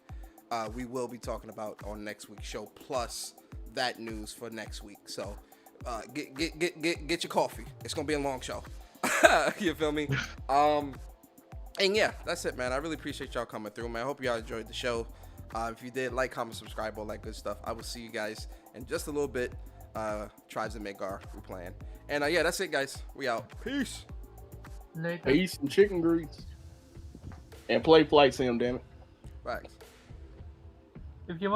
we will be talking about on next week's show, plus that news for next week. So get your coffee. It's gonna be a long show. You feel me? And yeah, that's it, man. I really appreciate y'all coming through, man. I hope y'all enjoyed the show. If you did, like, comment, subscribe, all that good stuff. I will see you guys in just a little bit. Tribes and Midgar, we're playing. And yeah, that's it, guys. We out. Peace. Later. Peace and chicken grease. And play Flight Sim, damn it. Thanks. If you want